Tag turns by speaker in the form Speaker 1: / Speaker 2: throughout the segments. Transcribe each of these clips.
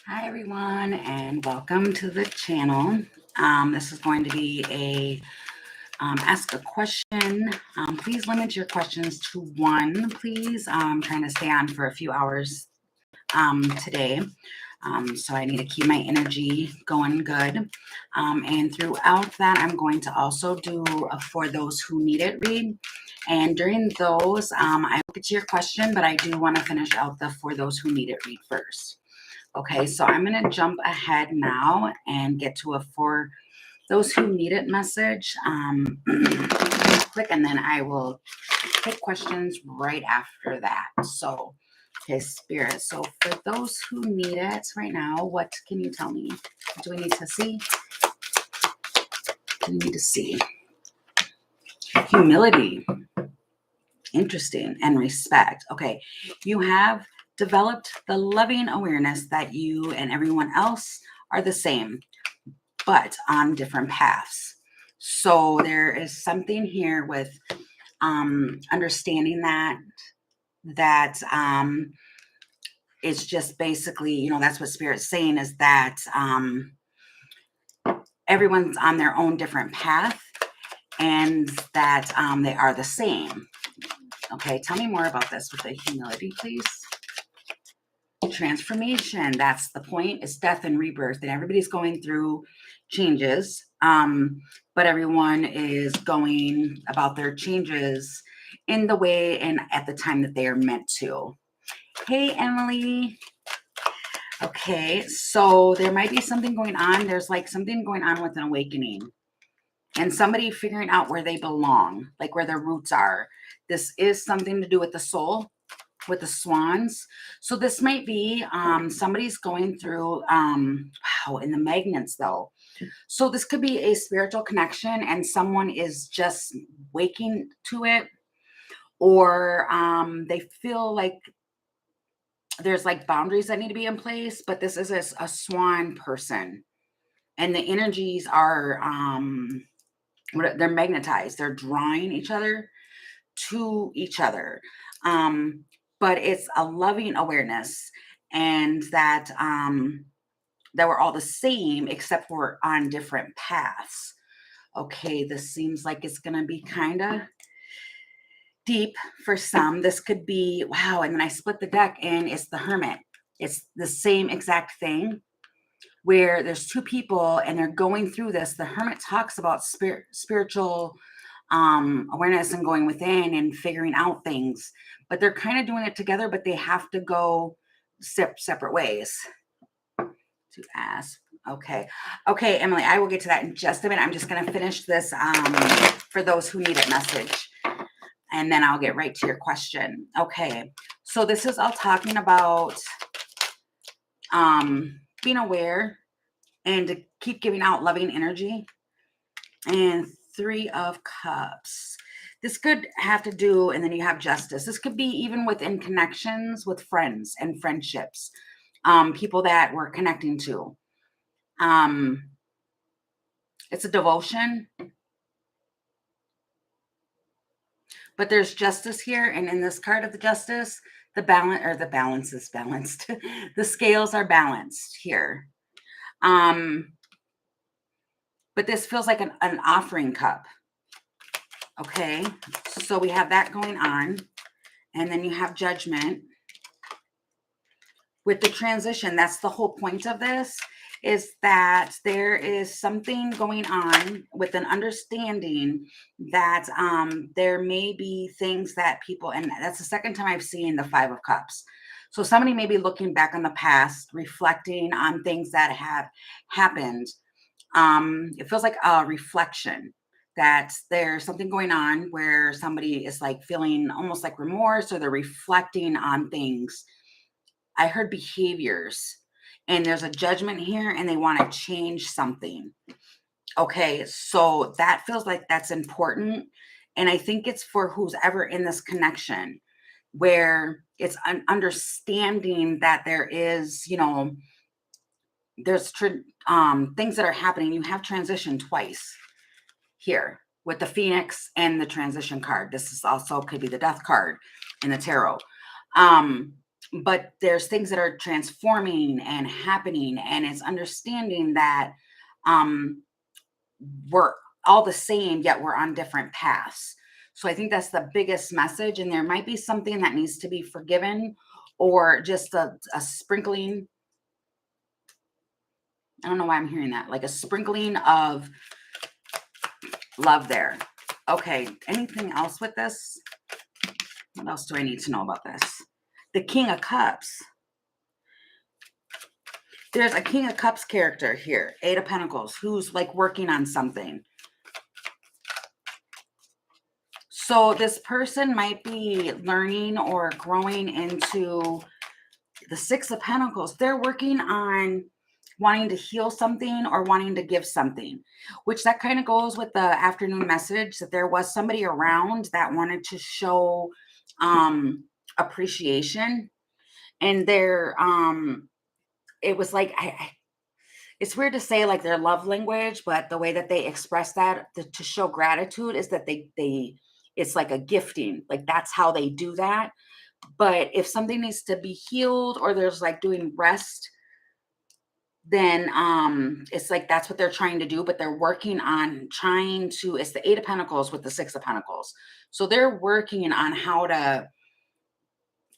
Speaker 1: Hi everyone and welcome to the channel. This is going to be a ask a question. Please limit your questions to one, please. I'm trying to stay on for a few hours today. So I need to keep my energy going good. And throughout that, I'm going to also do a for those who need it read. And during those, I will get to your question, but I do want to finish out the for those who need it read first. Okay, so I'm going to jump ahead now and get to a for those who need it message. Quick, and then I will take questions right after that. So, okay, Spirit. So, for those who need it right now, what can you tell me? What do we need to see? What do we need to see? Humility. Interesting. And respect. Okay, you have developed the loving awareness that you and everyone else are the same, but on different paths. So there is something here with understanding that it's just basically, that's what Spirit's saying, is that everyone's on their own different path, and that they are the same. Okay, tell me more about this with the humility, please. Transformation, that's the point. It's death and rebirth, and everybody's going through changes, but everyone is going about their changes in the way and at the time that they are meant to. Hey, Emily. Okay, so there might be something going on. There's like something going on with an awakening and somebody figuring out where they belong, like where their roots are. This is something to do with the soul, with the swans. So this might be somebody's going through, wow, in the magnets though. So this could be a spiritual connection and someone is just waking to it, or they feel like there's like boundaries that need to be in place, but this is a swan person and the energies are, they're magnetized. They're drawing each other to each other. But it's a loving awareness, and that that we're all the same except we're on different paths. Okay, this seems like it's gonna be kind of deep for some. This could be, wow, and then I split the deck and it's the Hermit. It's the same exact thing where there's two people and they're going through this. The Hermit talks about spiritual awareness and going within and figuring out things, but they're kind of doing it together, but they have to go separate ways. To ask. Okay, Emily, I will get to that in just a minute. I'm just going to finish this for those who need it message, and then I'll get right to your question. Okay, so this is all talking about being aware and to keep giving out loving energy. And 3 of Cups. This could have to do, and then you have Justice. This could be even within connections with friends and friendships, people that we're connecting to. It's a devotion, but there's justice here, and in this card of the Justice, the balance is balanced. The scales are balanced here. But this feels like an offering cup. Okay, so we have that going on, and then you have Judgment with the transition. That's the whole point of this, is that there is something going on with an understanding that there may be things that people, and that's the second time I've seen the 5 of Cups. So somebody may be looking back on the past, reflecting on things that have happened. It feels like a reflection, that there's something going on where somebody is like feeling almost like remorse, or they're reflecting on things. I heard behaviors, and there's a judgment here, and they want to change something. Okay, so that feels like that's important. And I think it's for who's ever in this connection, where it's an understanding that there is, there's things that are happening. You have transition twice here with the Phoenix and the transition card. This is also could be the Death card in the tarot. but there's things that are transforming and happening, and it's understanding that um we're all the same, yet we're on different paths. So I think that's the biggest message. And there might be something that needs to be forgiven, or just a sprinkling. I don't know why I'm hearing that, like a sprinkling of love there. Okay, anything else with this? What else do I need to know about this? The King of Cups. There's a King of Cups character here, Eight of Pentacles, who's like working on something. So this person might be learning or growing into the Six of Pentacles. They're working on wanting to heal something or wanting to give something, which that kind of goes with the afternoon message, that there was somebody around that wanted to show appreciation. And they're it was like it's weird to say like their love language, but the way that they express that to show gratitude is that they it's like a gifting, like that's how they do that. But if something needs to be healed, or there's like doing rest, then it's like that's what they're trying to do. But they're working on trying to, it's the Eight of Pentacles with the Six of Pentacles, so they're working on how to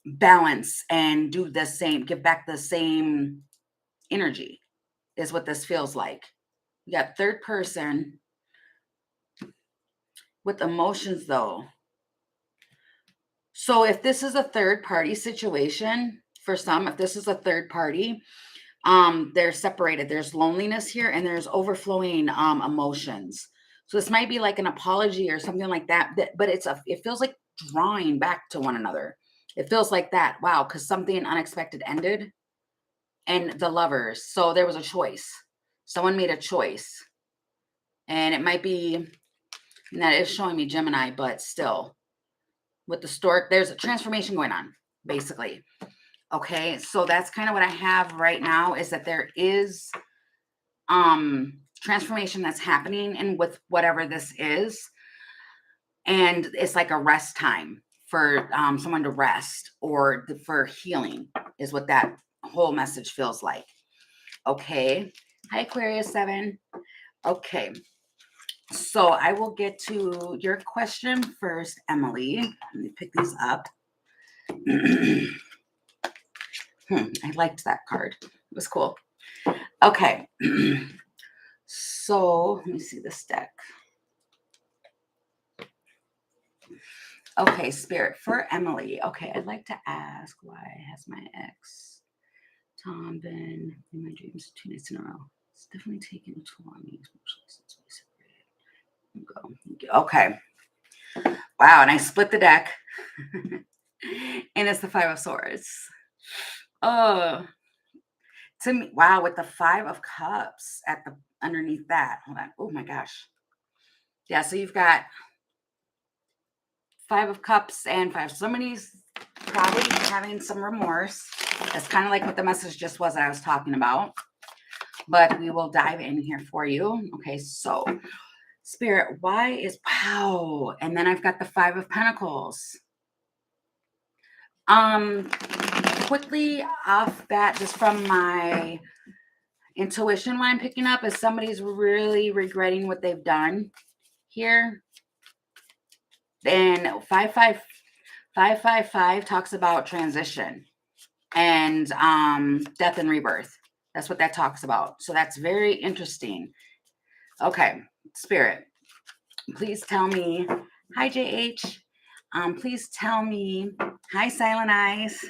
Speaker 1: balance and do the same, give back the same energy, is what this feels like. You got third person with emotions though. So if this is a third party situation, for some, if this is a third party, they're separated. There's loneliness here, and there's overflowing emotions. So this might be like an apology or something like that, but it feels like drawing back to one another. It feels like that. Wow, because something unexpected ended. And the Lovers. So there was a choice. Someone made a choice. And it might be, and that is showing me Gemini, but still, with the stork, there's a transformation going on, basically. Okay, so that's kind of what I have right now, is that there is transformation that's happening, and with whatever this is, and it's like a rest time for someone to rest, or for healing, is what that whole message feels like. Okay, hi Aquarius 7. Okay, so I will get to your question first, Emily. Let me pick these up. I liked that card. It was cool. Okay. So let me see this deck. Okay, Spirit, for Emily. Okay, I'd like to ask, why has my ex, Tom, been in my dreams 2 nights in a row? It's definitely taken a toll on me, especially since we separated. Okay. Wow, and I split the deck. And it's the Five of Swords. Oh, to me, wow, with the Five of Cups at the underneath that. Hold on. Oh my gosh. Yeah, so you've got Five of Cups and Five. Somebody's probably having some remorse. That's kind of like what the message just was that I was talking about. But we will dive in here for you. Okay, so Spirit, why is, wow. And then I've got the Five of Pentacles. Quickly off bat, just from my intuition, what I'm picking up is somebody's really regretting what they've done here. And 555 talks about transition and death and rebirth. That's what that talks about. So that's very interesting. Okay, Spirit, please tell me. Hi, JH. Please tell me. Hi, Silent Eyes.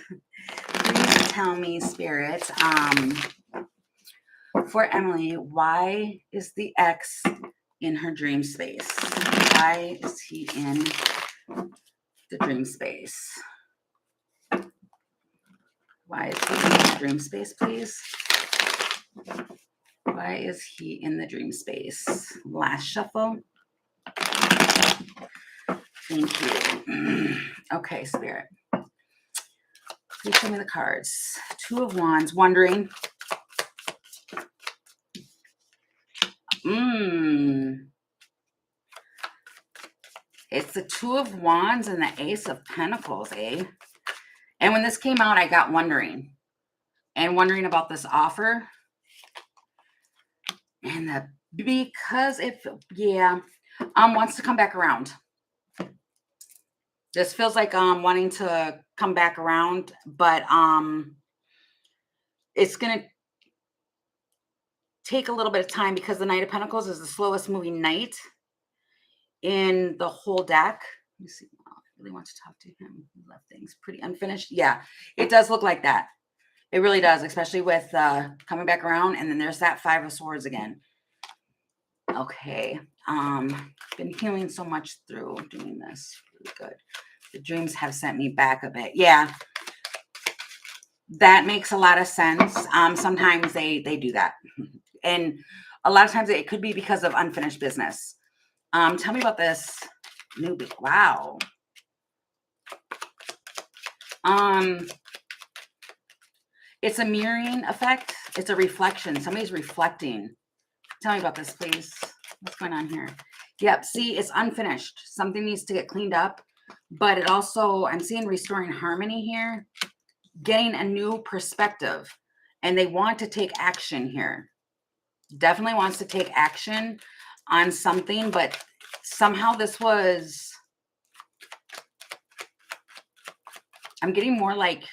Speaker 1: Please tell me, Spirit, for Emily, why is the ex in her dream space? Why is he in the dream space? Why is he in the dream space, please? Why is he in the dream space? Last shuffle. Thank you. Okay, Spirit. Please show me the cards. Two of Wands, wondering. It's the Two of Wands and the Ace of Pentacles, eh? And when this came out, I got wondering about this offer. And because if, yeah, wants to come back around. This feels like wanting to come back around, but it's gonna take a little bit of time because the Knight of Pentacles is the slowest moving knight in the whole deck. Let me see. I really want to talk to him. He left things pretty unfinished. Yeah, it does look like that. It really does, especially with coming back around. And then there's that Five of Swords again. Okay. Been healing so much through doing this. Really good. The dreams have sent me back a bit. Yeah. That makes a lot of sense. Sometimes they do that. And a lot of times it could be because of unfinished business. Tell me about this newbie. Wow. It's a mirroring effect. It's a reflection. Somebody's reflecting. Tell me about this, please. What's going on here? Yep. See, it's unfinished. Something needs to get cleaned up. But it also, I'm seeing restoring harmony here. Getting a new perspective. And they want to take action here. Definitely wants to take action on something. But somehow this was... I'm getting more like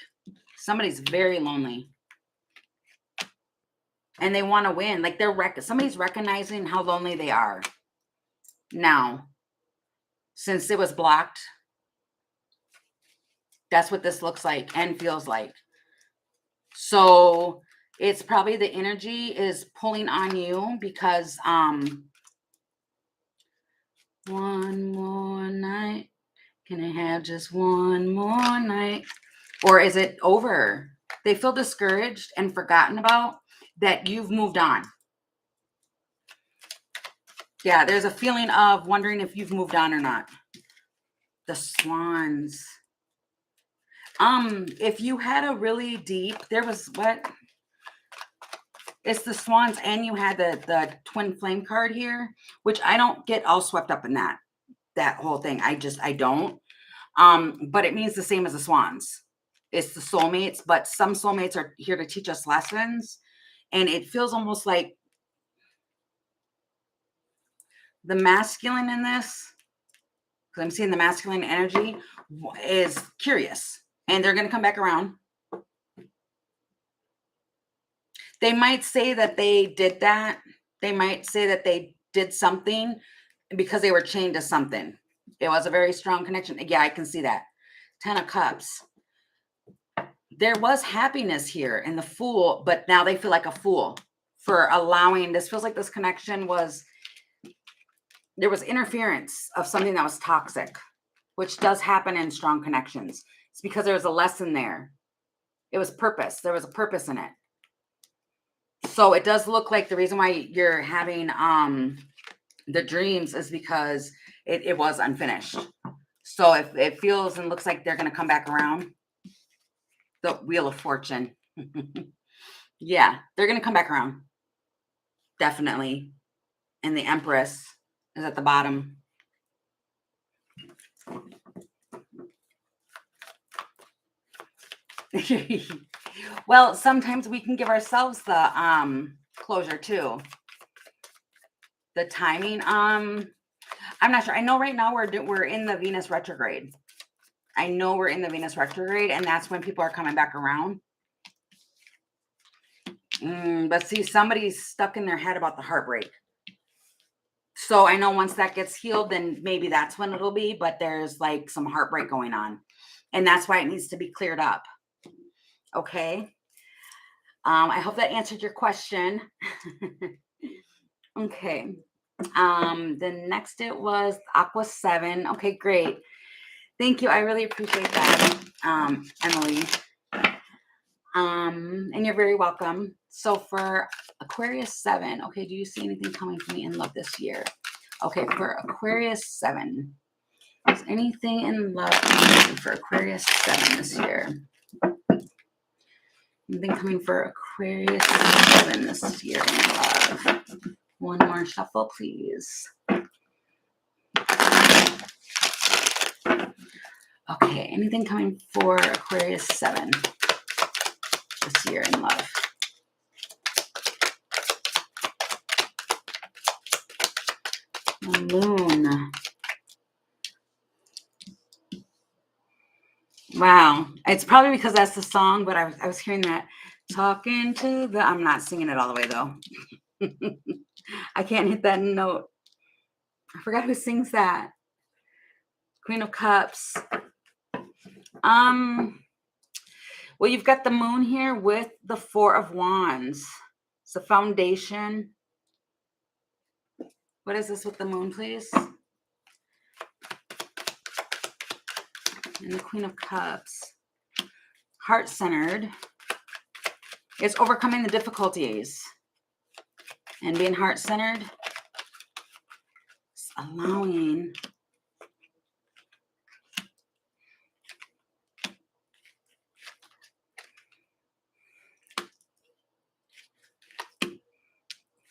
Speaker 1: somebody's very lonely. And they want to win. Like somebody's recognizing how lonely they are. Now, since it was blocked, that's what this looks like and feels like. So it's probably the energy is pulling on you because one more night. Can I have just one more night? Or is it over? They feel discouraged and forgotten about that you've moved on. Yeah, there's a feeling of wondering if you've moved on or not. The Swans. If you had a really deep, there was what? It's the Swans, and you had the Twin Flame card here, which I don't get all swept up in that whole thing. I don't. But it means the same as the Swans. It's the soulmates, but some soulmates are here to teach us lessons. And it feels almost like the masculine in this, because I'm seeing the masculine energy, is curious. And they're going to come back around. They might say that they did that. They might say that they did something because they were chained to something. It was a very strong connection. Yeah, I can see that. 10 of Cups. There was happiness here in the Fool, but now they feel like a fool for allowing, this feels like this connection was, there was interference of something that was toxic, which does happen in strong connections. It's because there was a lesson there. It was purpose. There was a purpose in it. So it does look like the reason why you're having the dreams is because it was unfinished. So if it feels and looks like they're going to come back around, the Wheel of Fortune. Yeah, they're going to come back around. Definitely. And the Empress is at the bottom. Well, sometimes we can give ourselves the closure too. The timing, I'm not sure. I know right now we're in the Venus retrograde. I know we're in the Venus retrograde, and that's when people are coming back around. But see, somebody's stuck in their head about the heartbreak. So I know once that gets healed, then maybe that's when it'll be, but there's like some heartbreak going on. And that's why it needs to be cleared up. Okay. I hope that answered your question. Okay. Then next it was Aqua 7. Okay, great. Thank you. I really appreciate that, Emily. And you're very welcome. So for Aquarius 7, okay, do you see anything coming for me in love this year? Okay, for Aquarius 7, is anything in love for Aquarius 7 this year? Anything coming for Aquarius 7 this year in love? One more shuffle, please. Okay, anything coming for Aquarius 7 this year in love? The moon. Wow. It's probably because that's the song, but I was hearing that. Talking to the, I'm not singing it all the way though. I can't hit that note. I forgot who sings that. Queen of Cups. Well, you've got the moon here with the Four of Wands. It's a foundation. What is this with the moon, please? And the Queen of Cups. Heart-centered. It's overcoming the difficulties. And being heart-centered. It's allowing.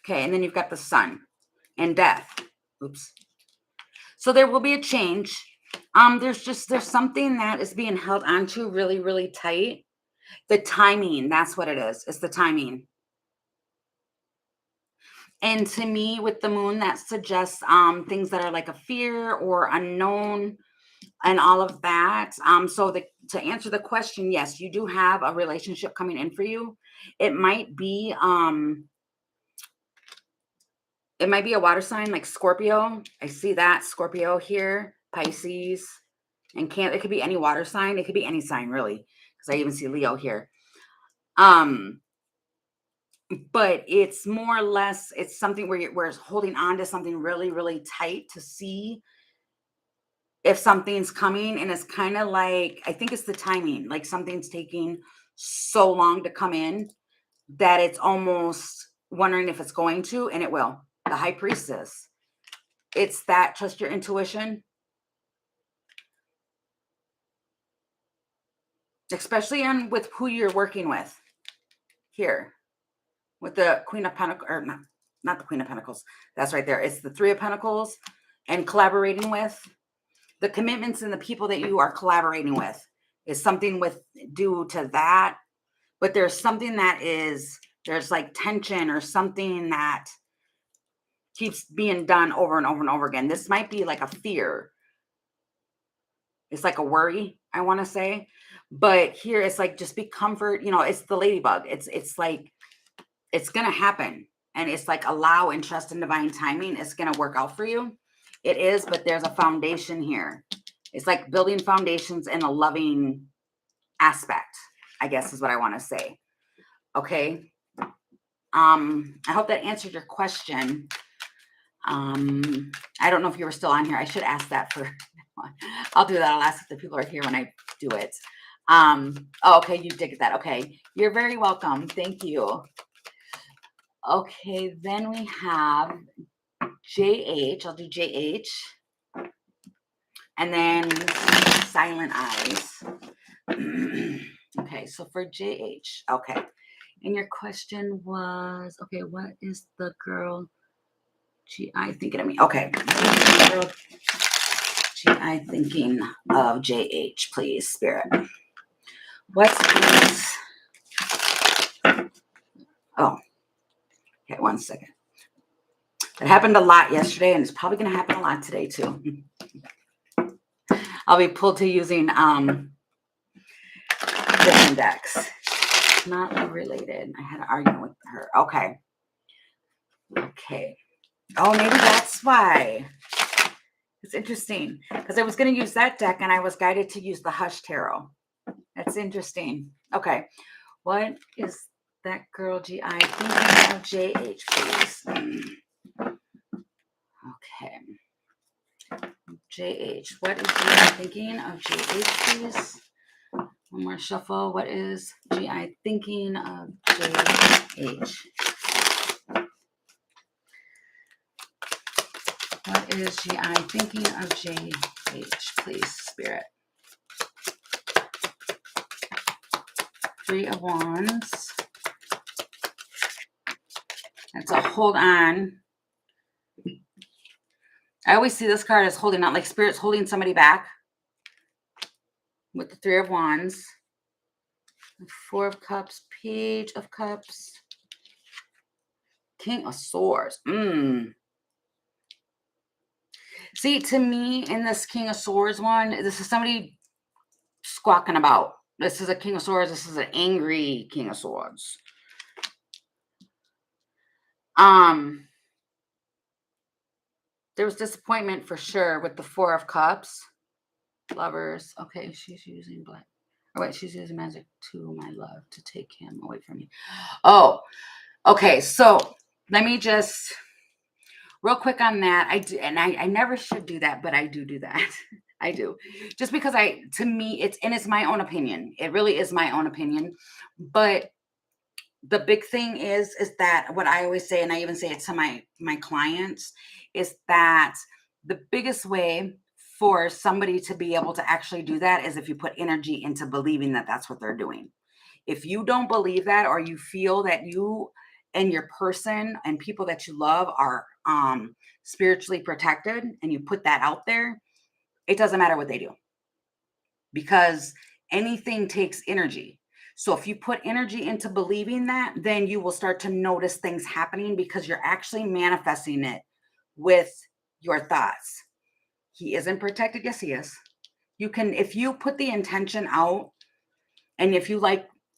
Speaker 1: Okay, and then you've got the sun and death. Oops. So there will be a change. There's something that is being held onto really, really tight. The timing, that's what it is. It's the timing. And to me, with the moon, that suggests things that are like a fear or unknown and all of that. To answer the question, yes, you do have a relationship coming in for you. It might be a water sign like Scorpio. I see that Scorpio here, Pisces, and it could be any water sign. It could be any sign really, because I even see Leo here. But it's more or less, it's something where we're holding on to something really, really tight to see if something's coming. And it's kind of like, I think it's the timing, like something's taking so long to come in that it's almost wondering if it's going to, and it will. The High Priestess. It's that trust your intuition. Especially with who you're working with here. With the Queen of Pentacles, or not the Queen of Pentacles. That's right there. It's the Three of Pentacles, and collaborating with the commitments and the people that you are collaborating with is something due to that. But there's something there's like tension or something that keeps being done over and over and over again. This might be like a fear. It's like a worry, I want to say. But here it's like, just be comfort. It's the ladybug. It's like, it's going to happen. And it's like, allow and trust in divine timing. It's going to work out for you. It is, but there's a foundation here. It's like building foundations in a loving aspect, I guess is what I want to say. Okay. I hope that answered your question. I don't know if you were still on here. I should ask that I'll do that. I'll ask if the people are here when I do it. Okay. You did get that. Okay. You're very welcome. Thank you. Okay, then we have JH. I'll do JH. And then Silent Eyes. Okay, so for JH. Okay. And your question was, okay, what is the girl GI thinking of me? Okay. Girl GI thinking of JH, please, Spirit. Oh. Okay, one second. It happened a lot yesterday, and it's probably going to happen a lot today, too. I'll be pulled to using different decks. Not related. I had an argument with her. Okay. Okay. Oh, maybe that's why. It's interesting, because I was going to use that deck, and I was guided to use the Hush Tarot. That's interesting. Okay. What is that girl GI thinking of JH, please? Okay. JH. What is GI thinking of JH, please? One more shuffle. What is GI thinking of JH? What is GI thinking of JH, please, Spirit? Three of Wands. That's a hold on. I always see this card as holding on, like Spirit's holding somebody back. with the Three of Wands, Four of Cups, Page of Cups, King of Swords. See, to me, in this King of Swords one, this is somebody squawking about. This is a King of Swords. This is an angry King of Swords. There was disappointment for sure with the Four of Cups. Lovers. Okay, she's using black. Oh, wait, she's using magic to my love to take him away from me. Oh, okay. So let me just real quick on that. I never should do that, but I do that. I do. Just because to me, it's my own opinion. It really is my own opinion. But the big thing is that what I always say, and I even say it to my clients, is that the biggest way for somebody to be able to actually do that is if you put energy into believing that that's what they're doing. If you don't believe that, or you feel that you and your person and people that you love are spiritually protected, and you put that out there, it doesn't matter what they do, because anything takes energy. So if you put energy into believing that, then you will start to notice things happening, because you're actually manifesting it with your thoughts. He isn't protected. Yes, he is. You can, if you put the intention out, and if you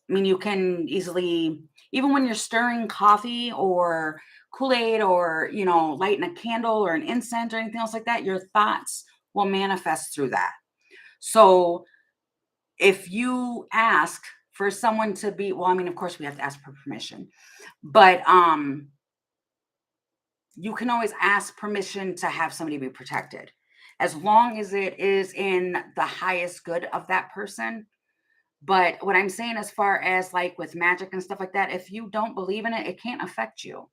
Speaker 1: you can easily, even when you're stirring coffee or Kool-Aid, or, lighting a candle or an incense or anything else like that, your thoughts will manifest through that. So if you ask for someone to be, of course we have to ask for permission, but you can always ask permission to have somebody be protected, as long as it is in the highest good of that person. But what I'm saying, as far as like with magic and stuff like that, if you don't believe in it, it can't affect you.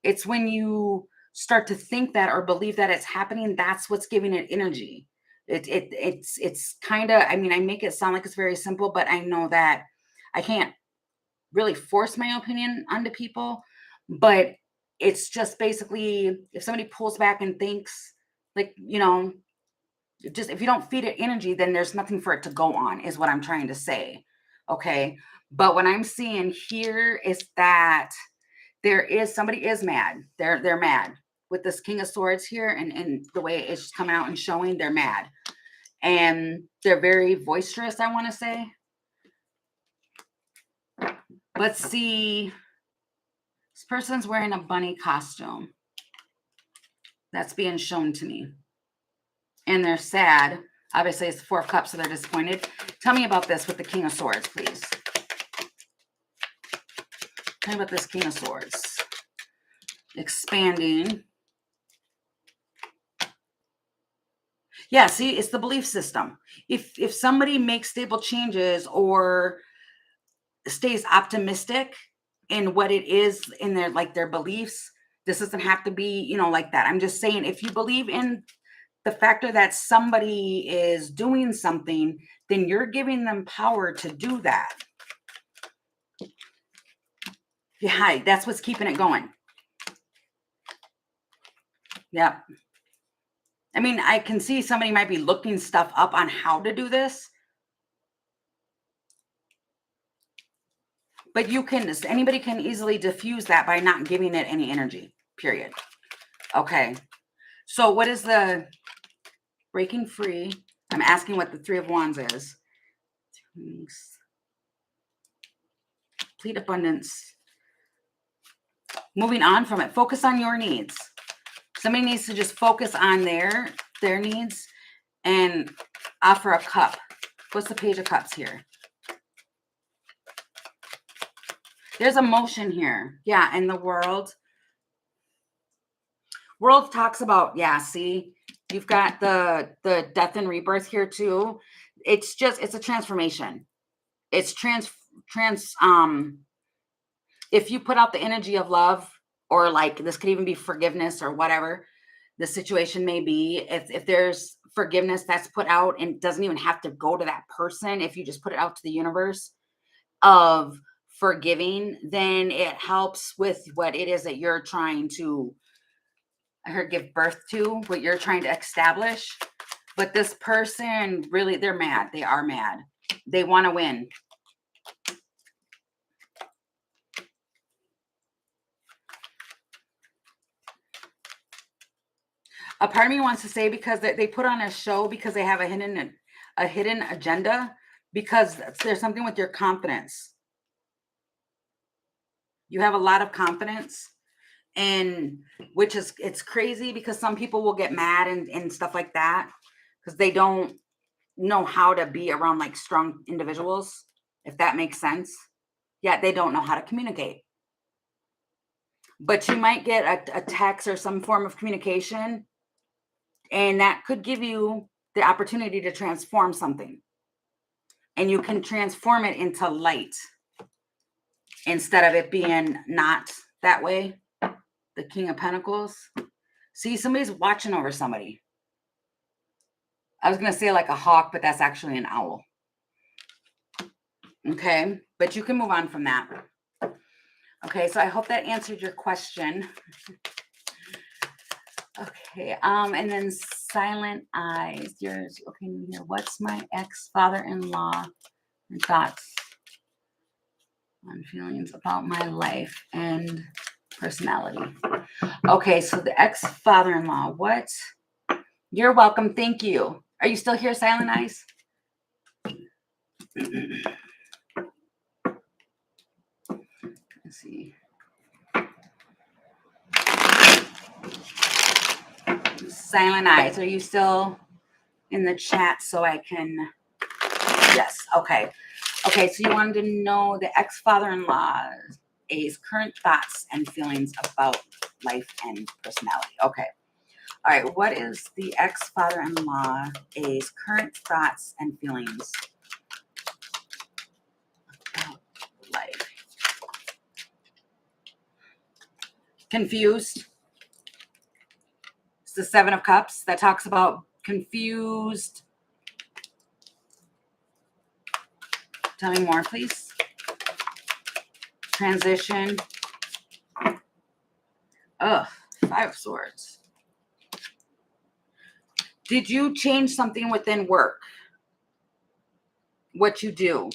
Speaker 1: It's when you start to think that or believe that it's happening, that's what's giving it energy. It's kind of, I make it sound like it's very simple, but I know that I can't really force my opinion onto people. But it's just basically, if somebody pulls back and thinks, like, just if you don't feed it energy, then there's nothing for it to go on, is what I'm trying to say. Okay. But what I'm seeing here is that somebody is mad. They're mad with this King of Swords here, and the way it's coming out and showing, they're mad. And they're very boisterous, I want to say. Let's see. This person's wearing a bunny costume. That's being shown to me. And they're sad. Obviously, it's the Four of Cups, so they're disappointed. Tell me about this with the King of Swords, please. Tell me about this King of Swords. Expanding. Yeah, see, it's the belief system. If somebody makes stable changes or stays optimistic in what it is in their beliefs, this doesn't have to be, like that. I'm just saying, if you believe in the factor that somebody is doing something, then you're giving them power to do that. Yeah, that's what's keeping it going. Yeah. I can see somebody might be looking stuff up on how to do this. But anybody can easily diffuse that by not giving it any energy, period. Okay. So what is the breaking free? I'm asking what the Three of Wands is. Complete abundance. Moving on from it. Focus on your needs. Somebody needs to just focus on their needs and offer a cup. What's the Page of Cups here? There's emotion here. Yeah, in the world. World talks about, yeah, see, you've got the death and rebirth here too. It's a transformation. It's if you put out the energy of love, or like this could even be forgiveness or whatever the situation may be. If there's forgiveness that's put out, and it doesn't even have to go to that person, if you just put it out to the universe of forgiving, then it helps with what it is that you're trying to give birth to, what you're trying to establish. But this person, really, they're mad. They are mad. They want to win. A part of me wants to say because they put on a show because they have a hidden agenda, because there's something with your confidence. You have a lot of confidence, and which is, it's crazy because some people will get mad and stuff like that because they don't know how to be around like strong individuals, if that makes sense. Yeah, they don't know how to communicate. But you might get a text or some form of communication, and that could give you the opportunity to transform something. And you can transform it into light instead of it being not that way. The King of Pentacles. See, somebody's watching over somebody. I was going to say like a hawk, but that's actually an owl. Okay, but you can move on from that. Okay, so I hope that answered your question. Okay, and then Silent Eyes. Yours. Okay, here. What's my ex-father-in-law and thoughts and feelings about my life and personality? Okay, so the ex-father-in-law. What? You're welcome. Thank you. Are you still here, Silent Eyes? Let's see. Silent Eyes, are you still in the chat so I can? Yes. Okay. Okay, so you wanted to know the ex-father-in-law's current thoughts and feelings about life and personality. Okay. All right. What is the ex-father-in-law's current thoughts and feelings about life? Confused. It's the Seven of Cups that talks about confused. Tell me more, please. Transition. Ugh, Five of Swords. Did you change something within work? What you do?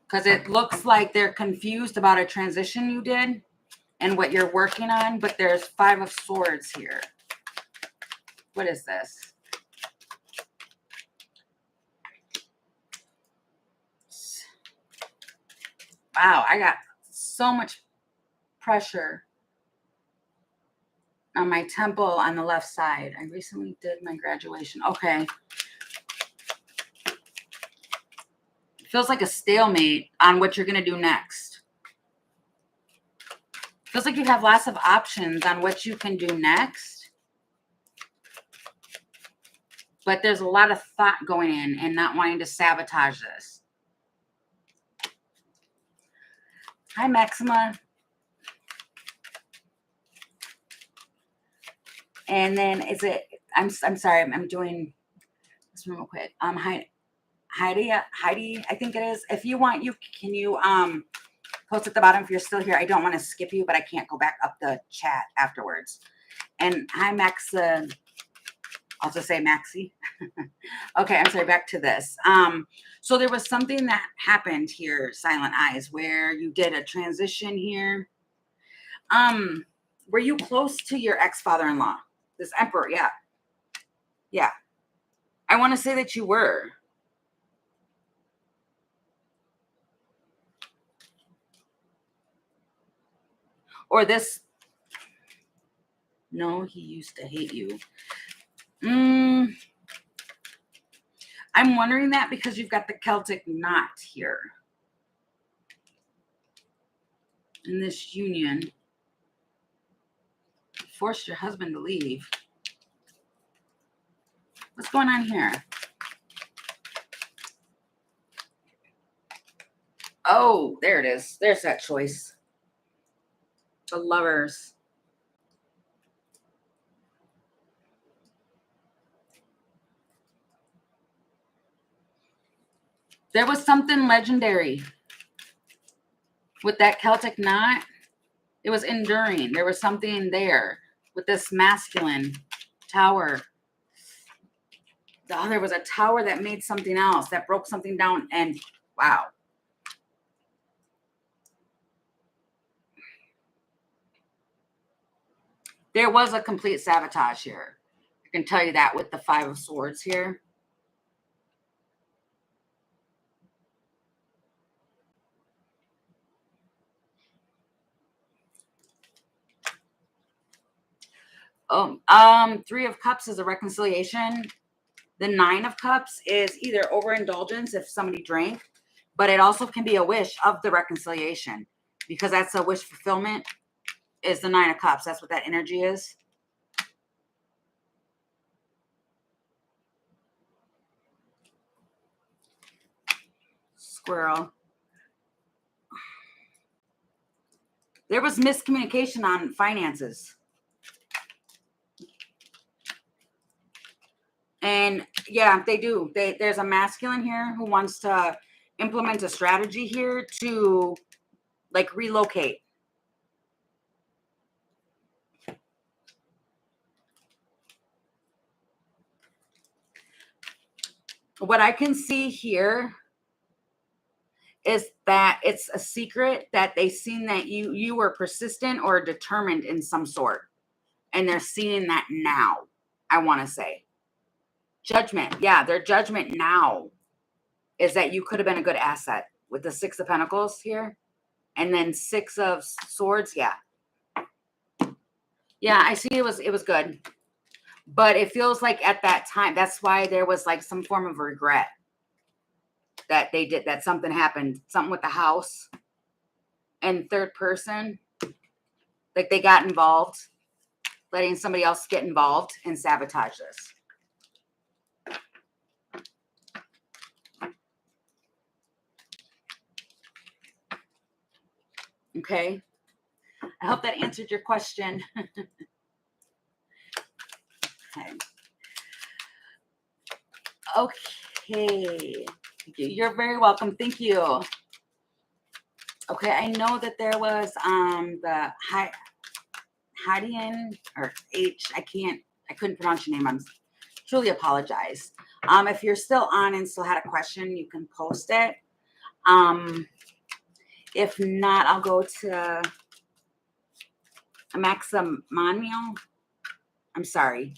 Speaker 1: Because it looks like they're confused about a transition you did and what you're working on, but there's Five of Swords here. What is this? Wow, I got so much pressure on my temple on the left side. I recently did my graduation. Okay. Feels like a stalemate on what you're going to do next. Feels like you have lots of options on what you can do next. But there's a lot of thought going in and not wanting to sabotage this. Hi, Maxima. And then is it, I'm sorry, I'm doing this real quick. Heidi, I think it is. If you want, can you post at the bottom if you're still here. I don't want to skip you, but I can't go back up the chat afterwards. And hi, Max. I'll just say Maxie. Okay, I'm sorry, back to this. So there was something that happened here, Silent Eyes, where you did a transition here. Were you close to your ex-father-in-law? This Emperor, yeah. Yeah. I want to say that you were. Or this. No, he used to hate you. I'm wondering that because you've got the Celtic knot here. In this union. Forced your husband to leave. What's going on here? Oh, there it is. There's that choice. The Lovers. There was something legendary with that Celtic knot. It was enduring. There was something there. with this masculine tower. Oh, there was a tower that made something else, that broke something down, and wow. There was a complete sabotage here. I can tell you that with the Five of Swords here. Three of Cups is a reconciliation. The Nine of Cups is either overindulgence if somebody drank, but it also can be a wish of the reconciliation, because that's a wish fulfillment, is the Nine of Cups. That's what that energy is. Squirrel. There was miscommunication on finances. And yeah, they do. There's a masculine here who wants to implement a strategy here to like relocate. What I can see here is that it's a secret that they seen that you were persistent or determined in some sort. And they're seeing that now, I want to say. Judgment. Yeah, their judgment now is that you could have been a good asset with the Six of Pentacles here. And then Six of Swords. Yeah. Yeah, I see it was good. But it feels like at that time, that's why there was like some form of regret that they did, that something happened, something with the house. And third person, like they got involved, letting somebody else get involved and sabotage this. Okay. I hope that answered your question. Okay. You're very welcome. Thank you. Okay, I know that there was the Hadian or I couldn't pronounce your name. I'm truly apologize. If you're still on and still had a question, you can post it. If not, I'll go to Maximaniel. I'm sorry.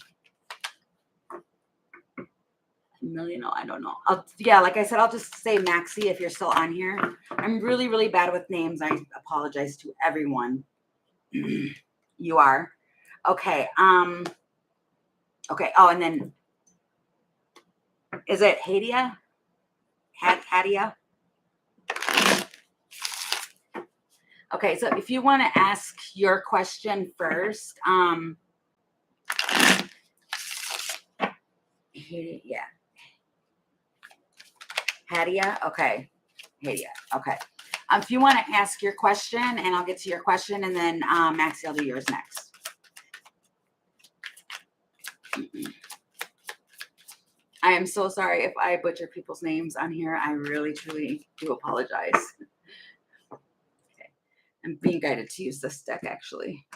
Speaker 1: Millionaire, I don't know. Yeah, like I said, I'll just say Maxie if you're still on here. I'm really, really bad with names. I apologize to everyone. You are. Okay. Okay. Oh, and then is it Hadia? Hadia? Okay, so if you want to ask your question first, yeah. Hadia? Okay. Hadia. Okay. If you want to ask your question, and I'll get to your question, and then Maxie, I'll do yours next. I am so sorry if I butcher people's names on here. I really, truly do apologize. Okay. I'm being guided to use this deck, actually.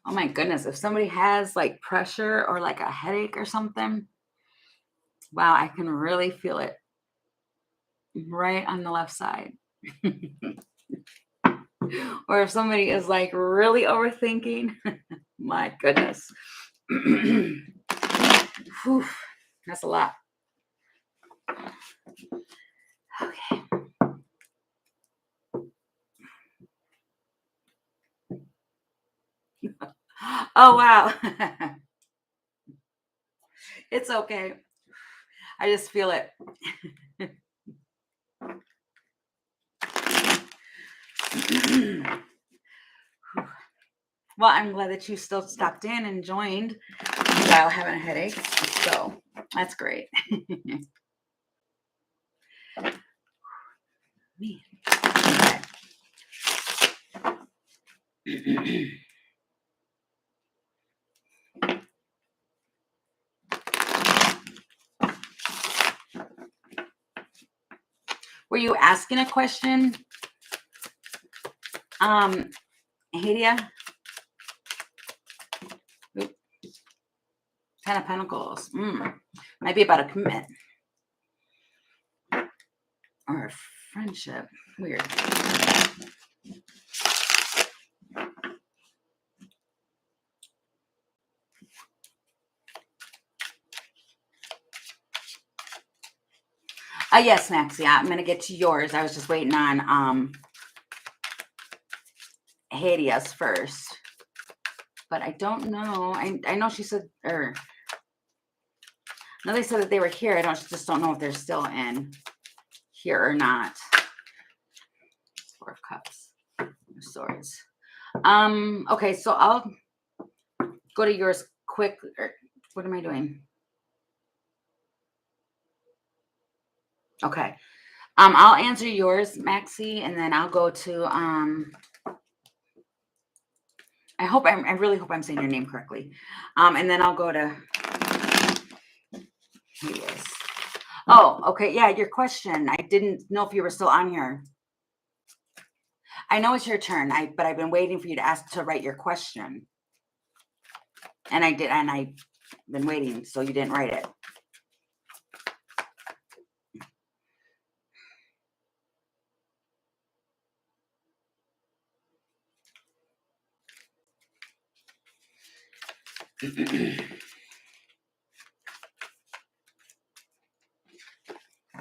Speaker 1: Oh my goodness, if somebody has like pressure or like a headache or something, wow, I can really feel it right on the left side. Or if somebody is like really overthinking, my goodness. Whew, that's a lot. Okay. Oh, wow. It's okay. I just feel it. Well, I'm glad that you still stopped in and joined. while having a headache. So that's great. Man. Okay. Were you asking a question? Hadia? Oop. 10 of Pentacles. Might be about a commitment. Or a friendship. Weird. Yes, Max. Yeah, I'm gonna get to yours. I was just waiting on Hadia's first. But I don't know. I know she said, or no, they said that they were here. I just don't know if they're still in here or not. 4 of Cups. Swords. Okay, so I'll go to yours quick. What am I doing? Okay. I'll answer yours, Maxie, and then I'll go to I really hope I'm saying your name correctly. And then I'll go to yes. Oh, okay. Yeah, your question. I didn't know if you were still on here. I know it's your turn. But I've been waiting for you to write your question. And I did, and I've been waiting, so you didn't write it.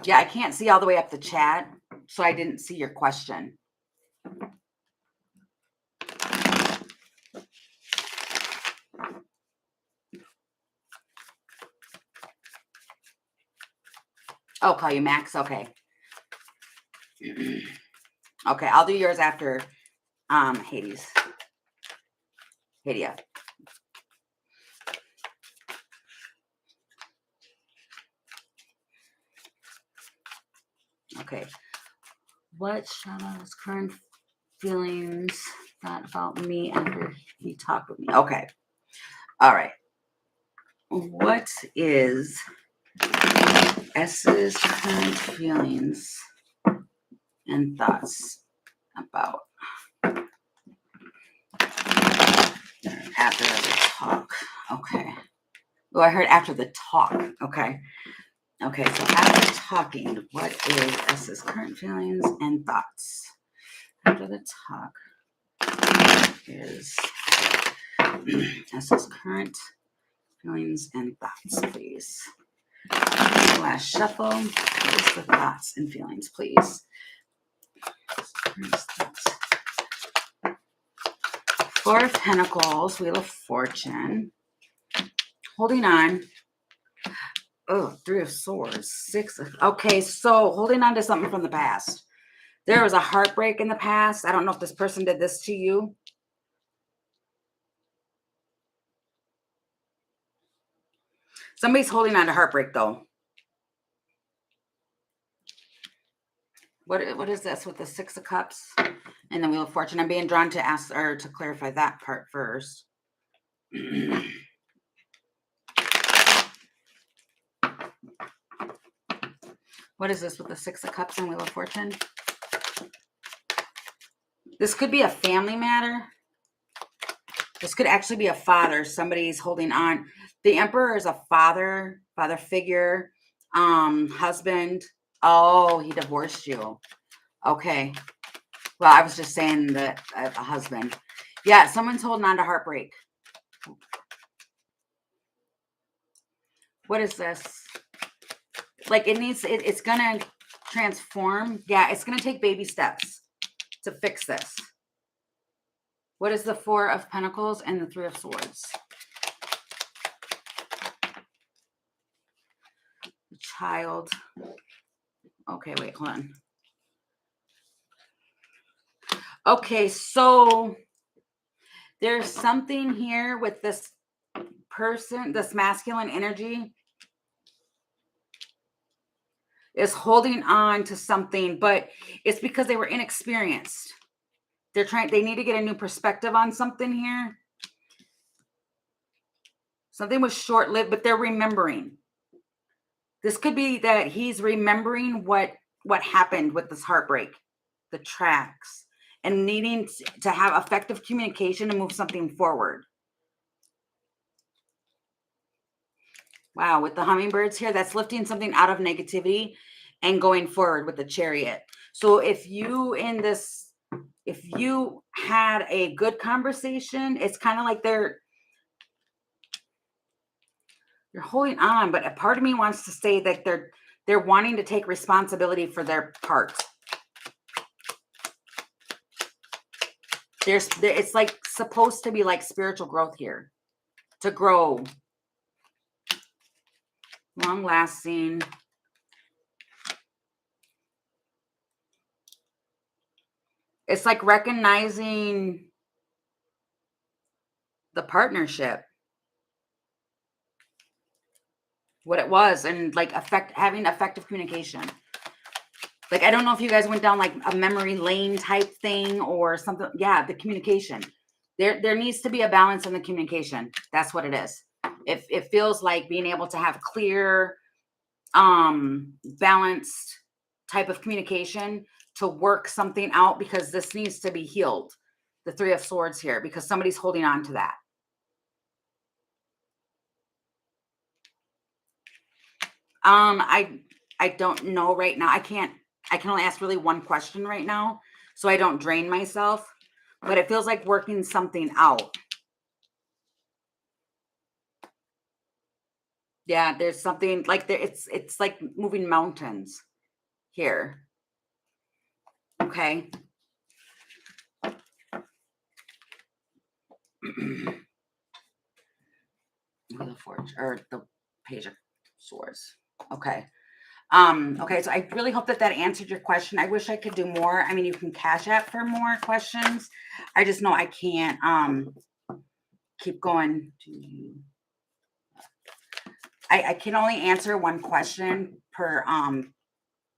Speaker 1: Yeah, I can't see all the way up the chat, so I didn't see your question. Oh, call you Max? Okay. Okay, I'll do yours after Hades. Hadia. Okay. What Shadow's current feelings thought about me after he talked with me? Okay. All right. What is S's current feelings and thoughts about after the talk? Okay. Oh, I heard after the talk. Okay. Okay, so after talking, what is S's current feelings and thoughts? After the talk is S's current feelings and thoughts, please. Last shuffle. What is the thoughts and feelings, please? 4 of Pentacles, Wheel of Fortune. Holding on. Oh, 3 of Swords. 6 of, okay, so holding on to something from the past. There was a heartbreak in the past. I don't know if this person did this to you. Somebody's holding on to heartbreak, though. What is this with the 6 of Cups and the Wheel of Fortune? I'm being drawn to ask or to clarify that part first. What is this with the 6 of Cups and Wheel of Fortune? This could be a family matter. This could actually be a father. Somebody's holding on. The Emperor is a father figure, husband. Oh, he divorced you. Okay. Well, I was just saying that a husband. Yeah, someone's holding on to heartbreak. What is this? Like it's going to transform. Yeah, it's going to take baby steps to fix this. What is the 4 of Pentacles and the 3 of Swords? The child. Okay, wait, hold on. Okay, so there's something here with this person, this masculine energy, is holding on to something, but it's because they were inexperienced. They need to get a new perspective on something here. Something was short-lived, but they're remembering. This could be that he's remembering what happened with this heartbreak, the tracks, and needing to have effective communication to move something forward. Wow, with the hummingbirds here, that's lifting something out of negativity and going forward with the Chariot. So if you had a good conversation, it's kind of like you're holding on, but a part of me wants to say that they're wanting to take responsibility for their part. It's like supposed to be like spiritual growth here, to grow, long lasting. It's like recognizing the partnership, what it was, and like having effective communication. Like, I don't know if you guys went down like a memory lane type thing or something. Yeah, the communication. There needs to be a balance in the communication. That's what it is. It feels like being able to have clear, balanced type of communication to work something out, because this needs to be healed. The Three of Swords here, because somebody's holding on to that. I don't know right now. I can only ask really one question right now, so I don't drain myself, but it feels like working something out. Yeah, there's something like there. It's like moving mountains here. Okay. The Forge, or the Page of Swords. Okay. Okay, so I really hope that answered your question. I wish I could do more. I mean, you can Cash App for more questions. I just know I can't keep going. I can only answer one question per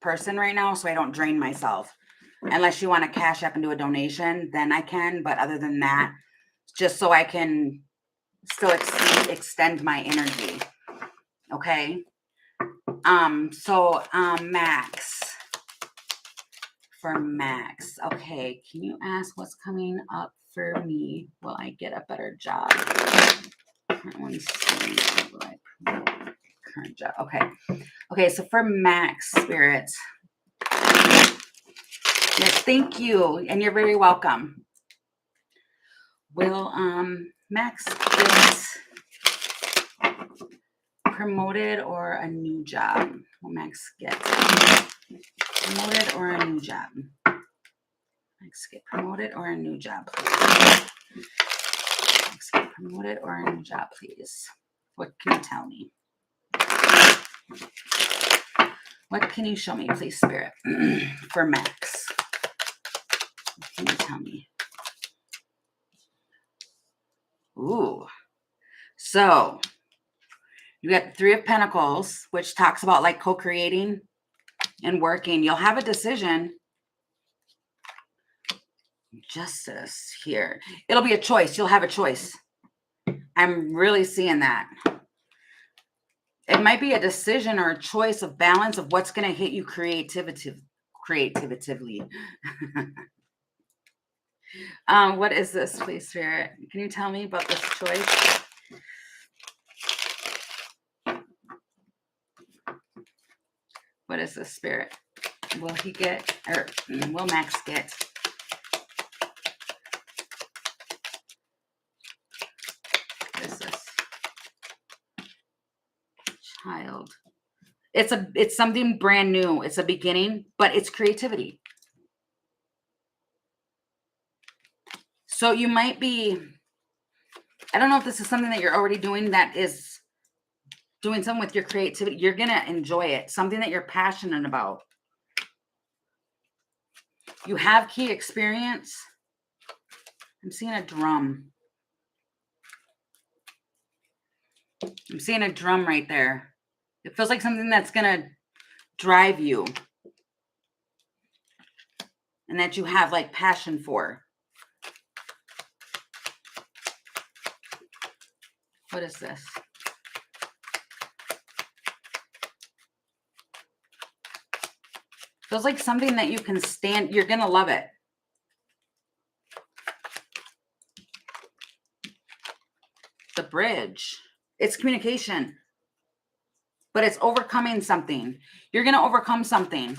Speaker 1: person right now, so I don't drain myself. Unless you want to Cash App and do a donation, then I can. But other than that, just so I can still extend my energy. Okay. Max. For Max. Okay, can you ask what's coming up for me? Will I get a better job? Current job. Okay. Okay, so for Max, Spirit. Yes, thank you. And you're very welcome. Will Max get promoted or a new job? Will Max get promoted or a new job? Max get promoted or a new job, please. Max get promoted or a new job, please. What can you tell me? What can you show me, please, Spirit, for Max? What can you tell me? Ooh. So you got the Three of Pentacles, which talks about like co-creating and working. You'll have a decision. Justice here. It'll be a choice. You'll have a choice. I'm really seeing that. It might be a decision or a choice of balance of what's going to hit you creatively. What is this, please, Spirit? Can you tell me about this choice? What is this, Spirit? Will he get, or will Max get? What is this? Child. It's something brand new. It's a beginning, but it's creativity. So you might be, I don't know if this is something that you're already doing that is doing something with your creativity. You're going to enjoy it. Something that you're passionate about. You have key experience. I'm seeing a drum. I'm seeing a drum right there. It feels like something that's going to drive you and that you have like passion for. What is this? Feels like something that you can stand. You're going to love it. The bridge. It's communication. But it's overcoming something. You're going to overcome something.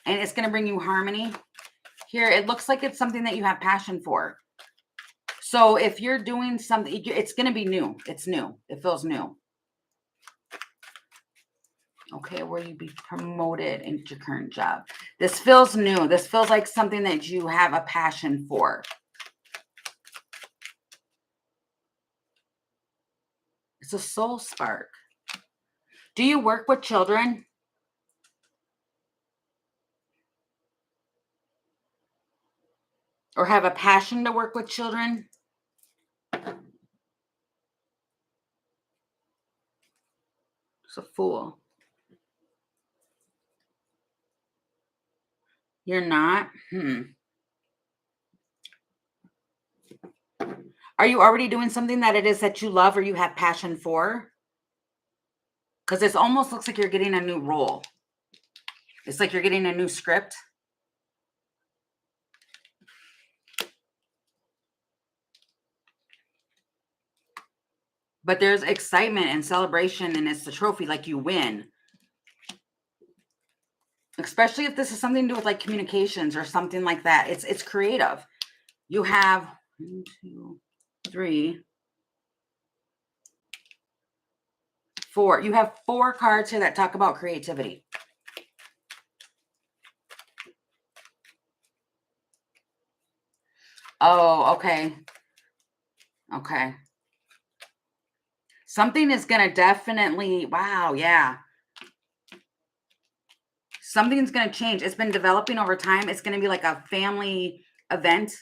Speaker 1: And it's going to bring you harmony. Here, it looks like it's something that you have passion for. So if you're doing something, it's going to be new. It's new. It feels new. Okay, will you be promoted into your current job? This feels new. This feels like something that you have a passion for. It's a soul spark. Do you work with children? Or have a passion to work with children? It's a Fool. You're not? Are you already doing something that it is that you love or you have passion for? Because it almost looks like you're getting a new role. It's like you're getting a new script. But there's excitement and celebration, and it's the trophy, like you win. Especially if this is something to do with like communications or something like that. It's creative. You have 1, 2, 3, 4. You have 4 cards here that talk about creativity. Oh, okay. Okay. Something is going to definitely, wow, yeah. Something's going to change. It's been developing over time. It's going to be like a family event,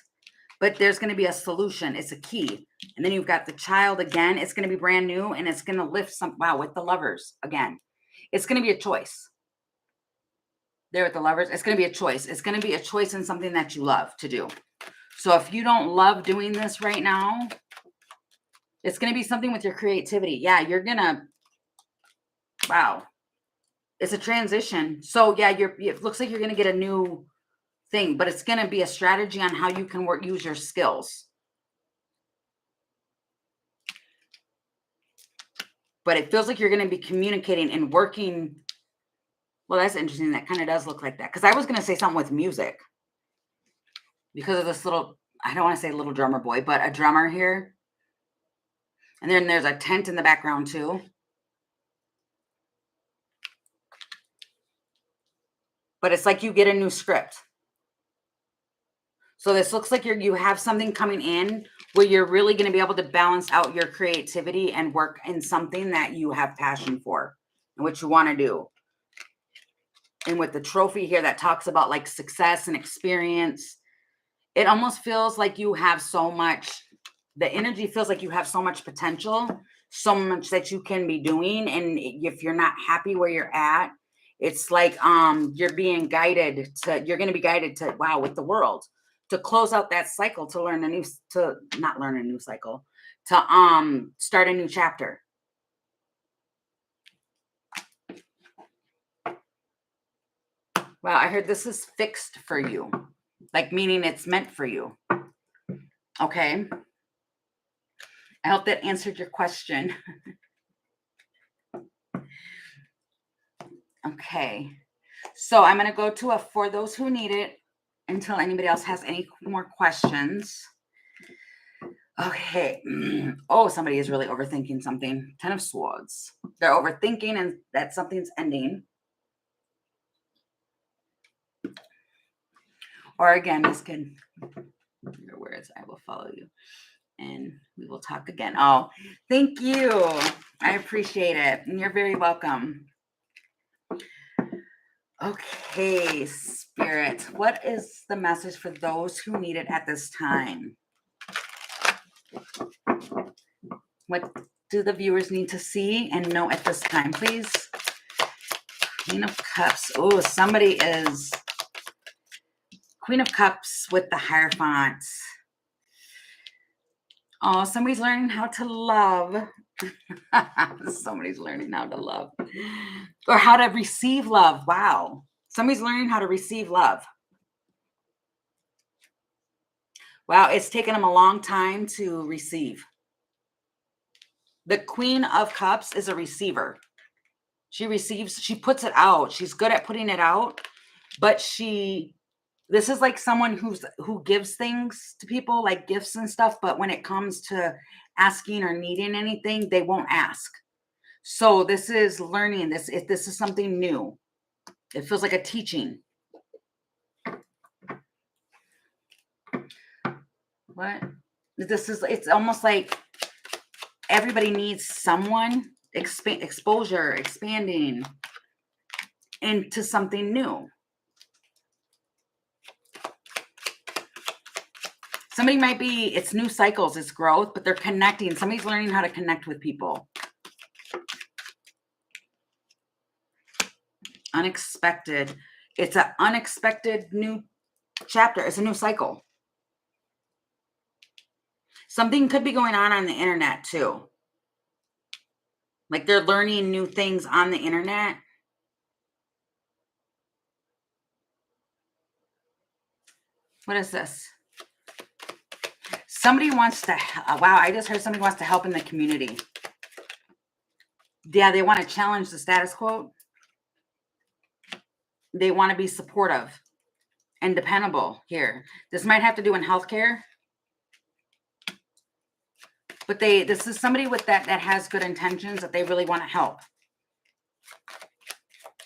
Speaker 1: but there's going to be a solution. It's a key. And then you've got the child again. It's going to be brand new, and it's going to lift some, wow, with the Lovers again. It's going to be a choice. There with the Lovers, it's going to be a choice. It's going to be a choice in something that you love to do. So if you don't love doing this right now, it's going to be something with your creativity. Yeah, you're going to, wow. It's a transition. So yeah, it looks like you're going to get a new thing, but it's going to be a strategy on how you can use your skills. But it feels like you're going to be communicating and working. Well, that's interesting. That kind of does look like that. Because I was going to say something with music. Because of this little, I don't want to say little drummer boy, but a drummer here. And then there's a tent in the background too. But it's like you get a new script. So this looks like you have something coming in where you're really going to be able to balance out your creativity and work in something that you have passion for and what you want to do. And with the trophy here that talks about like success and experience, it almost feels like you have so much, the energy feels like you have so much potential, so much that you can be doing. And if you're not happy where you're at, it's like you're being guided to, you're going to be guided to, wow, with the world, to close out that cycle, to learn a new, to not learn a new cycle, to start a new chapter. Wow, I heard this is fixed for you, like meaning it's meant for you. Okay. I hope that answered your question. Okay. So I'm going to go to a for those who need it until anybody else has any more questions. Okay. Oh, somebody is really overthinking something. 10 of Swords. They're overthinking and that something's ending. Or again, this can, your words, I will follow you. And we will talk again. Oh, thank you. I appreciate it. And you're very welcome. Okay, Spirit. What is the message for those who need it at this time? What do the viewers need to see and know at this time, please? Queen of Cups. Oh, somebody is Queen of Cups with the Hierophant. Oh, somebody's learning how to love. Somebody's learning how to love. Or how to receive love. Wow. Somebody's learning how to receive love. Wow, it's taken them a long time to receive. The Queen of Cups is a receiver. She receives, she puts it out. She's good at putting it out, but this is like someone who gives things to people, like gifts and stuff, but when it comes to asking or needing anything, they won't ask. So this is learning. This is something new. It feels like a teaching. What? It's almost like everybody needs someone, exposure, expanding into something new. Somebody might be, it's new cycles, it's growth, but they're connecting. Somebody's learning how to connect with people. Unexpected. It's an unexpected new chapter. It's a new cycle. Something could be going on the internet too. Like they're learning new things on the internet. What is this? Somebody wants to, wow, I just heard somebody wants to help in the community. Yeah, they want to challenge the status quo. They want to be supportive and dependable here. This might have to do in healthcare. But this is somebody with that has good intentions, that they really want to help.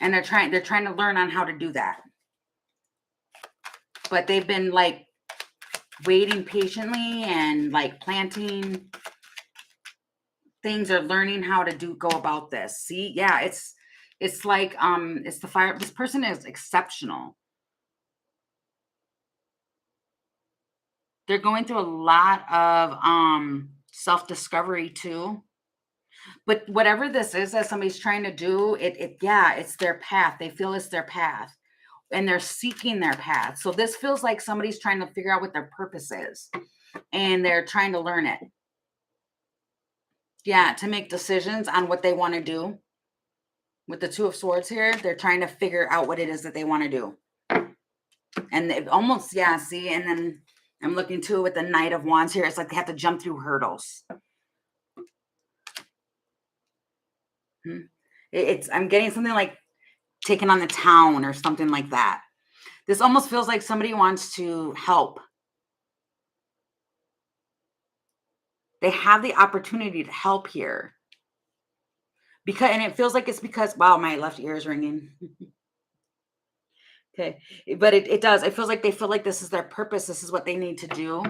Speaker 1: And they're trying to learn on how to do that. But they've been like waiting patiently and like planting things, or learning how to go about this. See, yeah, it's like it's the fire. This person is exceptional. They're going through a lot of self-discovery too. But whatever this is that somebody's trying to do, it's their path. They feel it's their path, and they're seeking their path. So this feels like somebody's trying to figure out what their purpose is, and they're trying to learn it. Yeah, to make decisions on what they want to do. With the Two of Swords here, they're trying to figure out what it is that they want to do. And it almost, yeah, see, and then I'm looking too with the Knight of Wands here. It's like they have to jump through hurdles. I'm getting something like taking on the town or something like that. This almost feels like somebody wants to help. They have the opportunity to help here. And it feels like it's because, wow, my left ear is ringing. Okay. But it does. It feels like they feel like this is their purpose. This is what they need to do.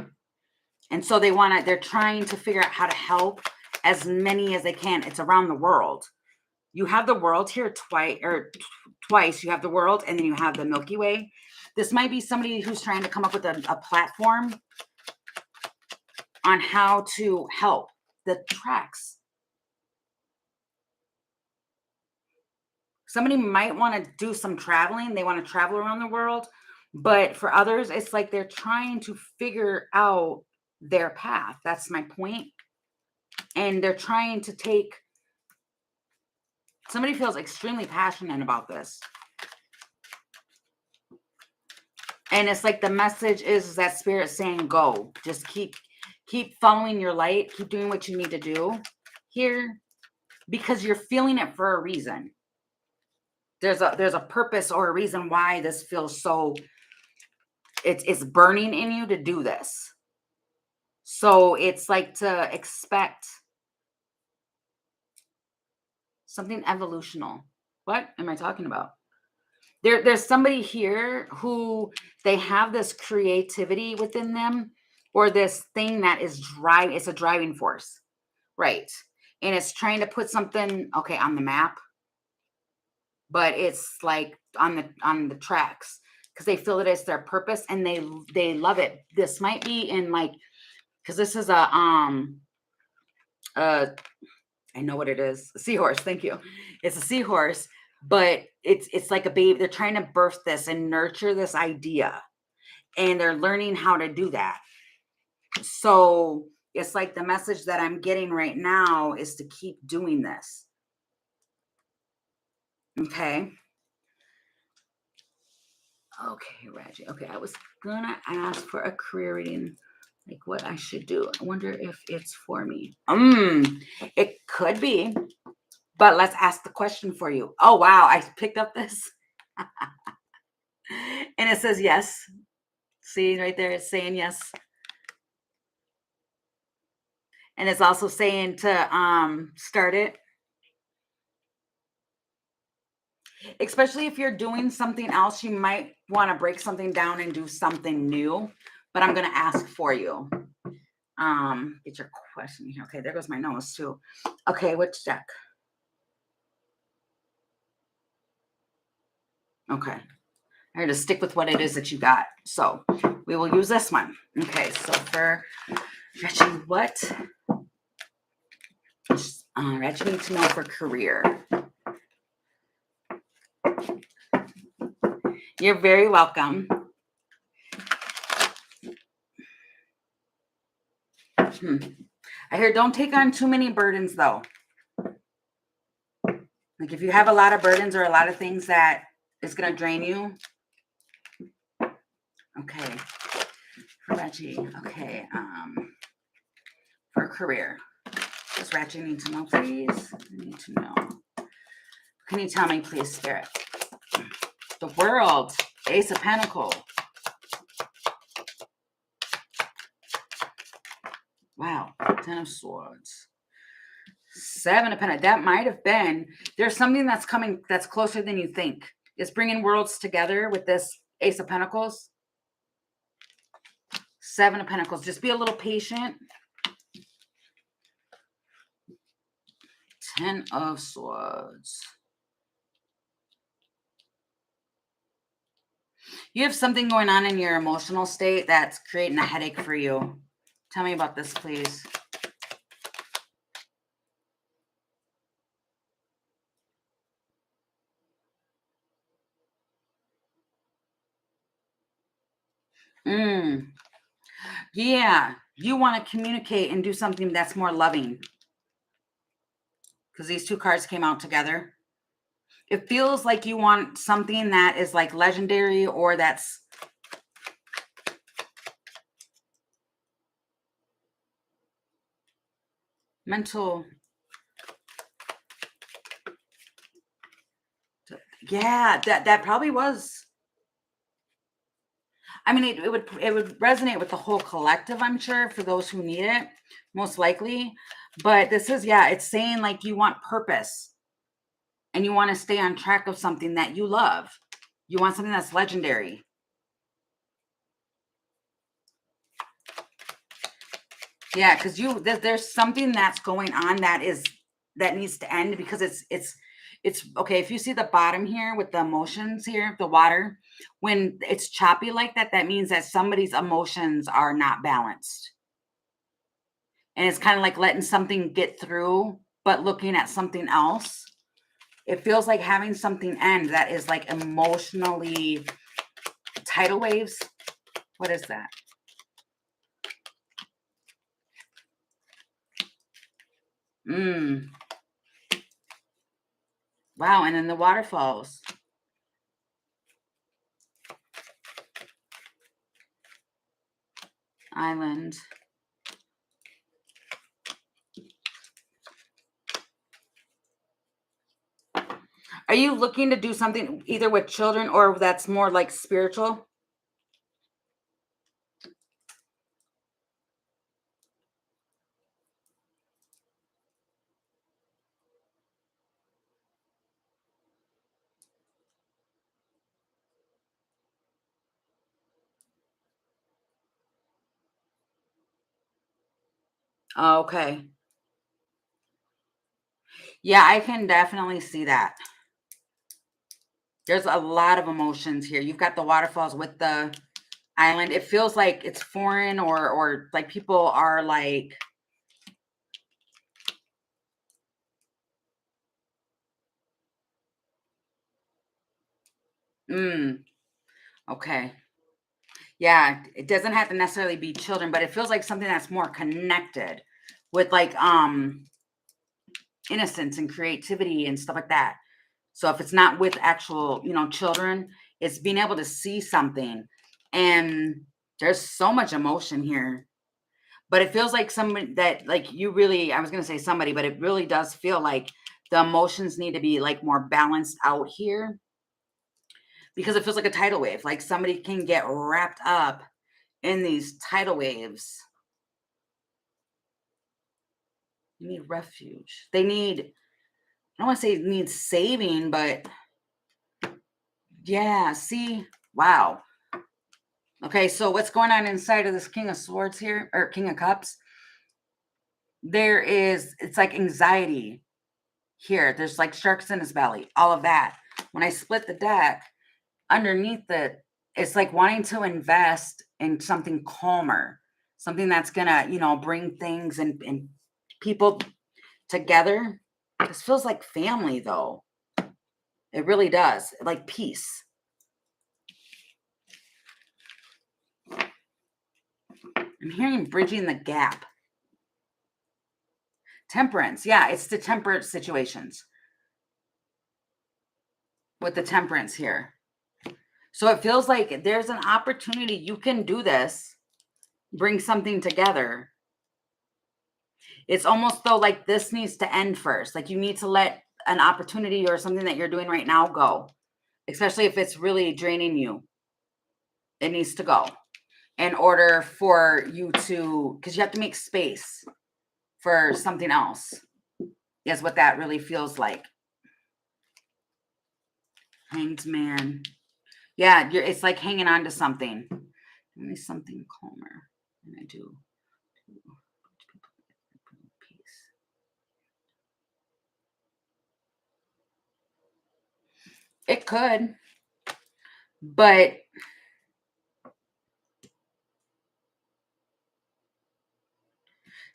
Speaker 1: And so they're trying to figure out how to help as many as they can. It's around the world. You have the world here twice. You have the world, and then you have the Milky Way. This might be somebody who's trying to come up with a platform on how to help the tracks. Somebody might want to do some traveling. They want to travel around the world. But for others, it's like they're trying to figure out their path. That's my point. And they're trying to take, somebody feels extremely passionate about this. And it's like the message is that Spirit saying, go. Just keep following your light. Keep doing what you need to do here, because you're feeling it for a reason. There's a purpose or a reason why this feels so, it's burning in you to do this. So it's like to expect something evolutional. What am I talking about? There's somebody here who they have this creativity within them, or this thing that is it's a driving force, right? And it's trying to put something, okay, on the map, but it's like on the tracks, because they feel that it's their purpose and they love it. This might be in like, because this is a I know what it is. A seahorse. Thank you. It's a seahorse, but it's like a baby. They're trying to birth this and nurture this idea, and they're learning how to do that. So it's like the message that I'm getting right now is to keep doing this. Okay. Okay, Reggie. Okay, I was gonna ask for a career reading, like what I should do. I wonder if it's for me. It could be, but let's ask the question for you. Oh wow, I picked up this. And it says yes. See right there, it's saying yes. And it's also saying to start it. Especially if you're doing something else, you might want to break something down and do something new. But I'm gonna ask for you. Get your question here. Okay, there goes my nose too. Okay, which deck? Okay. I had to stick with what it is that you got. So we will use this one. Okay, so for Reggie, what Reggie needs to know for career? You're very welcome. I hear don't take on too many burdens though. Like if you have a lot of burdens or a lot of things that is going to drain you. Okay. For Reggie. Okay. For career. Does Reggie need to know, please? I need to know. Can you tell me, please, Spirit? The World. Ace of Pentacles. Wow. 10 of Swords. 7 of Pentacles. That might have been. There's something that's coming that's closer than you think. It's bringing worlds together with this Ace of Pentacles. 7 of Pentacles. Just be a little patient. 10 of Swords. You have something going on in your emotional state that's creating a headache for you. Tell me about this, please. Yeah, you want to communicate and do something that's more loving. Because these two cards came out together. It feels like you want something that is like legendary or that's mental. Yeah, that probably was. I mean, it would resonate with the whole collective, I'm sure, for those who need it, most likely. But this is, yeah, it's saying like you want purpose and you want to stay on track of something that you love. You want something that's legendary. Yeah, because there's something that's going on that needs to end because it's okay. If you see the bottom here with the emotions here, the water, when it's choppy like that, that means that somebody's emotions are not balanced. And it's kind of like letting something get through, but looking at something else. It feels like having something end that is like emotionally tidal waves. What is that? Wow, and then the waterfalls. Island. Are you looking to do something either with children or that's more like spiritual? Okay. Yeah, I can definitely see that. There's a lot of emotions here. You've got the waterfalls with the island. It feels like it's foreign or like people are like Mm, okay. Yeah, it doesn't have to necessarily be children, but it feels like something that's more connected with like innocence and creativity and stuff like that. So if it's not with actual, children, it's being able to see something. And there's so much emotion here. But it feels like somebody that like you really, I was gonna say somebody, but it really does feel like the emotions need to be like more balanced out here because it feels like a tidal wave. Like somebody can get wrapped up in these tidal waves. You need refuge. They need, I don't want to say it needs saving, but yeah, see, wow. Okay, so what's going on inside of this King of Swords here, or King of Cups? It's like anxiety here. There's like sharks in his belly, all of that. When I split the deck, underneath it, it's like wanting to invest in something calmer, something that's gonna, bring things and people together. This feels like family, though. It really does, like peace. I'm hearing bridging the gap. Temperance. Yeah, it's the temperate situations with the temperance here. So it feels like there's an opportunity. You can do this, bring something together. It's almost though like this needs to end first. Like you need to let an opportunity or something that you're doing right now go, especially if it's really draining you. It needs to go in order for you to, because you have to make space for something else, is what that really feels like. Hanged man. Yeah, it's like hanging on to something. Give me something calmer than I do. Peace. It could, but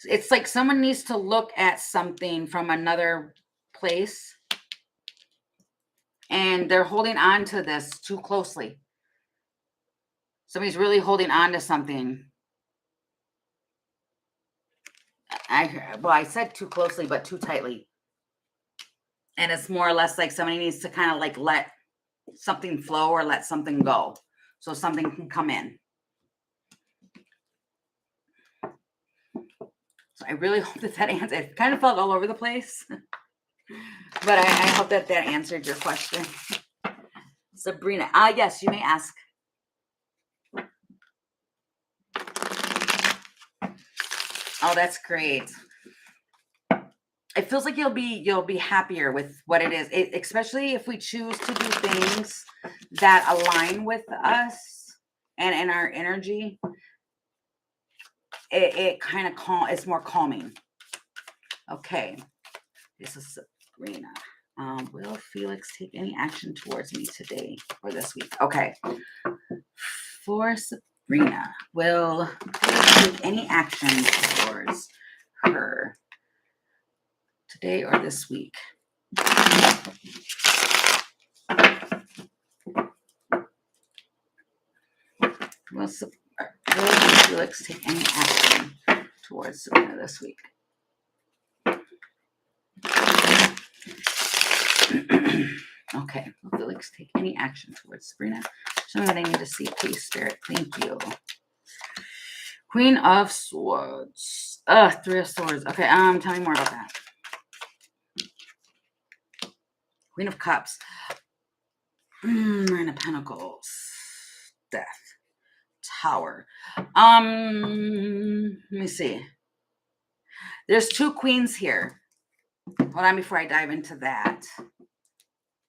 Speaker 1: it's like someone needs to look at something from another place and they're holding on to this too closely. Somebody's really holding on to something. I said too closely, but too tightly. And it's more or less like somebody needs to kind of like let something flow or let something go so something can come in. So I really hope that answers. It kind of felt all over the place, but I hope that answered your question. Sabrina, yes, you may ask. Oh, that's great. It feels like you'll be happier with what it is, especially if we choose to do things that align with us and in our energy. It kind of it's more calming. Okay, this is Sabrina. Will Felix take any action towards me today or this week? Okay, for Sabrina, will Felix take any action towards her today or this week? Will Felix take any action towards Sabrina this week? Okay, will Felix take any action towards Sabrina? Show me what I need to see, please, Spirit. Thank you. Queen of Swords. Three of Swords. Okay, tell me more about that. Queen of Cups. Nine of Pentacles. Death. Tower. Let me see. There's two queens here. Hold on before I dive into that.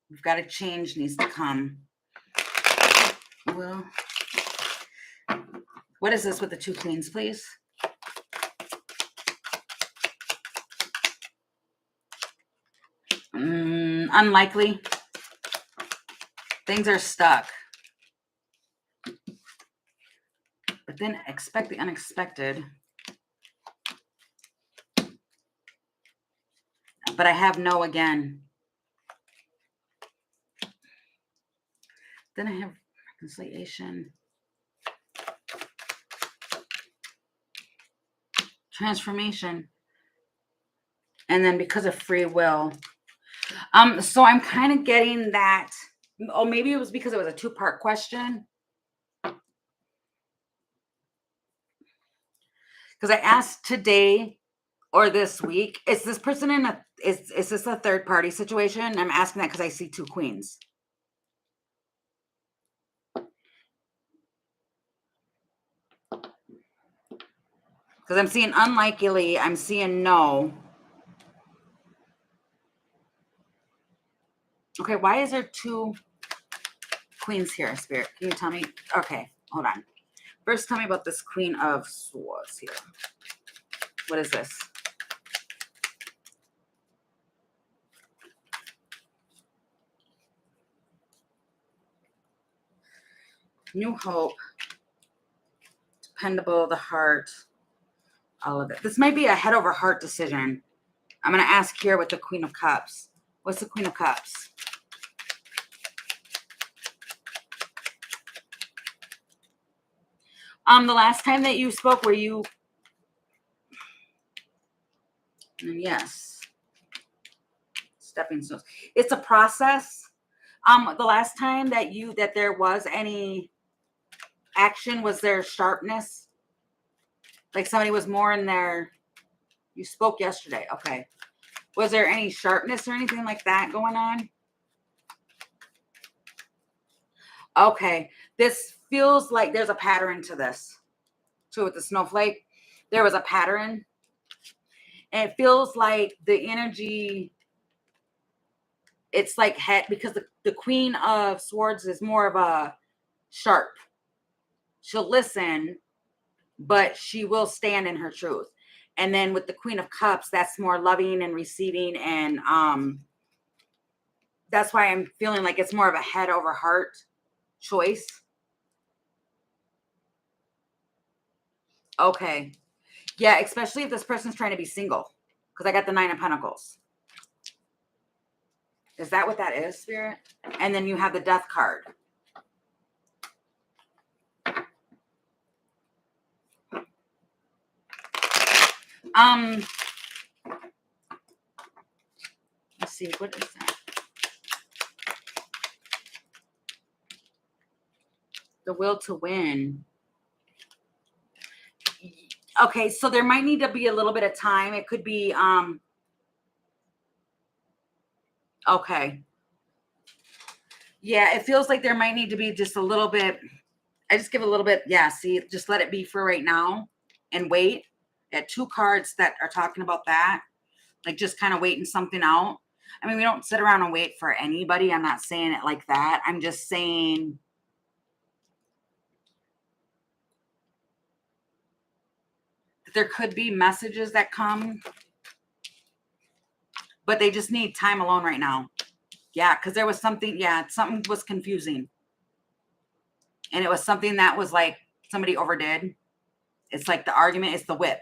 Speaker 1: We've got a change needs to come. Well, what is this with the two queens, please? Unlikely. Things are stuck. But then expect the unexpected. But I have no again. Then I have reconciliation, transformation, and then because of free will. So I'm kind of getting that. Oh, maybe it was because it was a two-part question. Because I asked today or this week, is this person in a is this a third party situation? I'm asking that because I see two queens. Because I'm seeing unlikely, I'm seeing no. Okay, why is there two queens here, Spirit? Can you tell me? Okay, hold on. First, tell me about this Queen of Swords here. What is this? New hope, dependable, the heart, all of it. This might be a head over heart decision. I'm going to ask here with the Queen of Cups. What's the Queen of Cups? The last time that you spoke, were you? Yes. Stepping stones. It's a process. The last time that there was any action, was there sharpness? Like somebody was more in there. You spoke yesterday. Okay. Was there any sharpness or anything like that going on? Okay. This feels like there's a pattern to this. Too, with the snowflake, there was a pattern. And it feels like the energy, it's like head, because the Queen of Swords is more of a sharp. She'll listen, but she will stand in her truth. And then with the Queen of Cups, that's more loving and receiving. And that's why I'm feeling like it's more of a head over heart choice. Okay. Yeah, especially if this person's trying to be single. Because I got the Nine of Pentacles. Is that what that is, Spirit? And then you have the Death card. Let's see, what is that? The will to win. Okay, so there might need to be a little bit of time. It could be okay. Yeah, it feels like there might need to be just a little bit. I just give a little bit. Yeah, see, just let it be for right now and wait. At two cards that are talking about that, like just kind of waiting something out. I mean, we don't sit around and wait for anybody. I'm not saying it like that. I'm just saying that there could be messages that come, but they just need time alone right now. Yeah, because there was something, yeah, something was confusing. And it was something that was like somebody overdid. It's like the argument is the whip.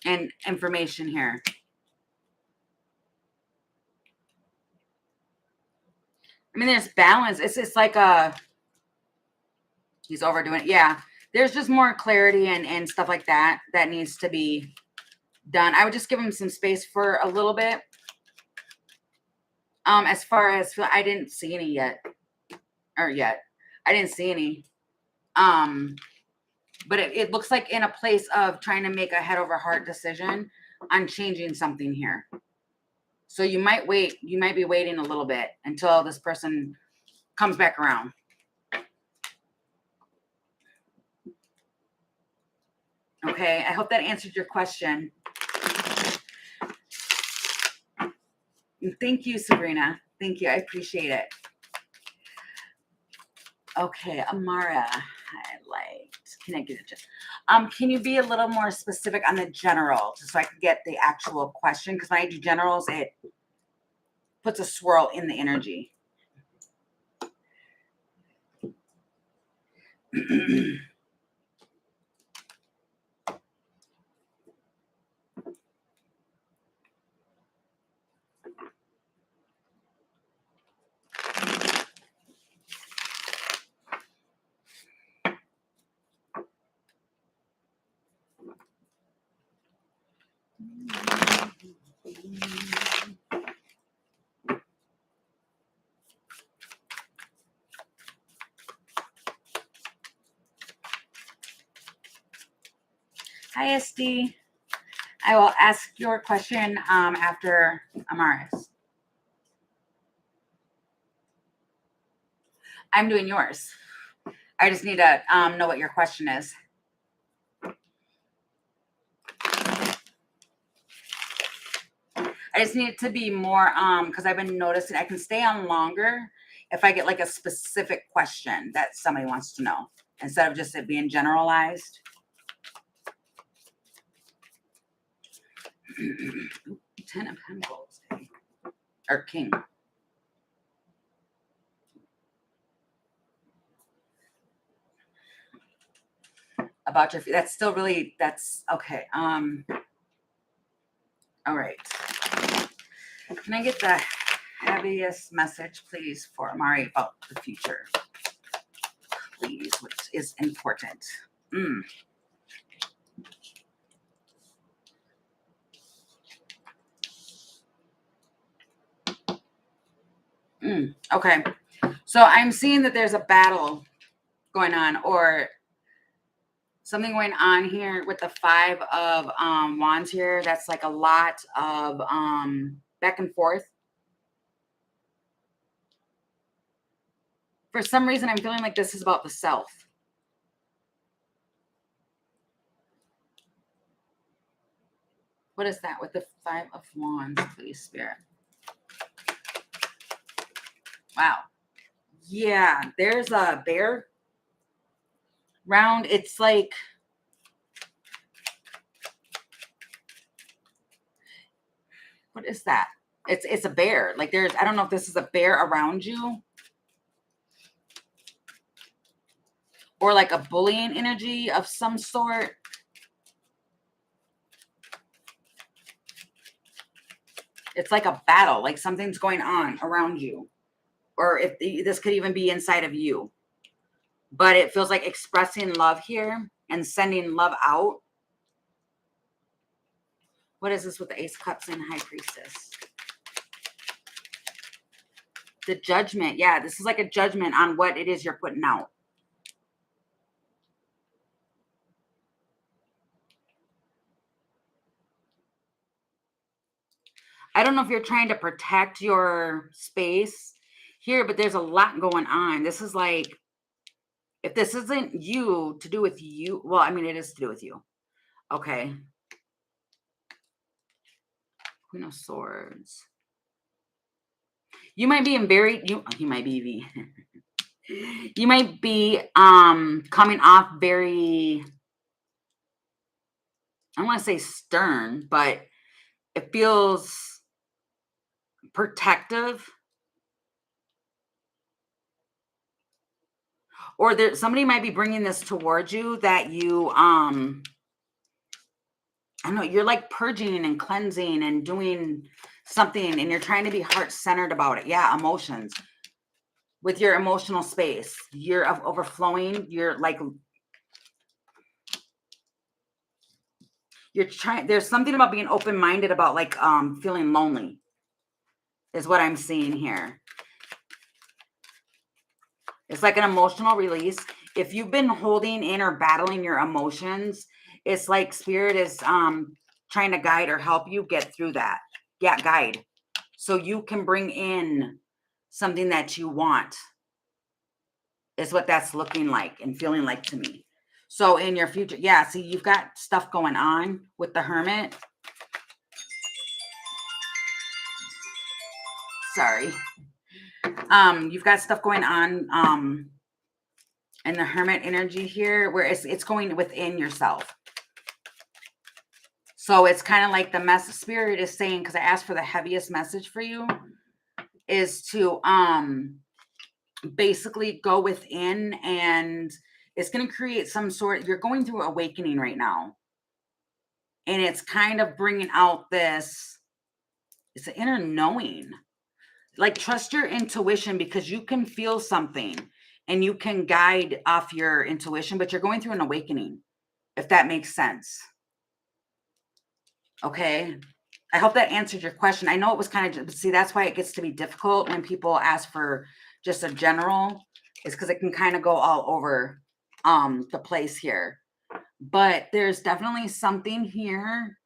Speaker 1: And information here. I mean, there's balance. It's like he's overdoing it. Yeah. There's just more clarity and stuff like that that needs to be done. I would just give him some space for a little bit. As far as I didn't see any yet. I didn't see any. But it looks like in a place of trying to make a head over heart decision on changing something here. So you might wait. You might be waiting a little bit until this person comes back around. Okay, I hope that answered your question. Thank you, Sabrina. Thank you. I appreciate it. Okay, Amara, highlight. Can I get it? Can you be a little more specific on the general, just so I can get the actual question? Because when I do generals, it puts a swirl in the energy. Hi, SD. I will ask your question after Amaris. I'm doing yours. I just need to know what your question is. I just need it to be more because I've been noticing I can stay on longer if I get like a specific question that somebody wants to know instead of just it being generalized. 10 of Pentacles or King. About your, that's still really, that's okay. All right. Can I get the heaviest message, please, for Amari about the future? Please, which is important. Okay. So I'm seeing that there's a battle going on or something going on here with the 5 of wands here. That's like a lot of back and forth. For some reason, I'm feeling like this is about the self. What is that with the 5 of wands, please, Spirit? Wow. Yeah, there's a bear round. It's like, what is that? It's a bear. Like there's, I don't know if this is a bear around you or like a bullying energy of some sort. It's like a battle, like something's going on around you. Or if this could even be inside of you. But it feels like expressing love here and sending love out. What is this with the Ace of Cups and High Priestess? The Judgment. Yeah, this is like a judgment on what it is you're putting out. I don't know if you're trying to protect your space here, but there's a lot going on. This is like, if this isn't you, to do with you, well, I mean, it is to do with you. Okay. Queen of Swords. You might be in very, you might be, you might be coming off very, I don't want to say stern, but it feels protective. Or there, somebody might be bringing this towards you that you, I don't know, you're like purging and cleansing and doing something and you're trying to be heart-centered about it. Yeah, emotions. With your emotional space, you're overflowing. You're like, you're trying, there's something about being open-minded about like feeling lonely is what I'm seeing here. It's like an emotional release. If you've been holding in or battling your emotions, it's like Spirit is trying to guide or help you get through that. Yeah, guide. So you can bring in something that you want. Is what that's looking like and feeling like to me. So in your future, yeah, see, you've got stuff going on with the Hermit. Sorry. You've got stuff going on in the Hermit energy here where it's going within yourself. So it's kind of like the message Spirit is saying, because I asked for the heaviest message for you, is to basically go within, and it's going to create some sort, you're going through awakening right now. And it's kind of bringing out this, it's an inner knowing. Like trust your intuition because you can feel something and you can guide off your intuition, but you're going through an awakening, if that makes sense. Okay. I hope that answered your question. I know it was kind of, see, that's why it gets to be difficult when people ask for just a general, is because it can kind of go all over the place here. but there's definitely something here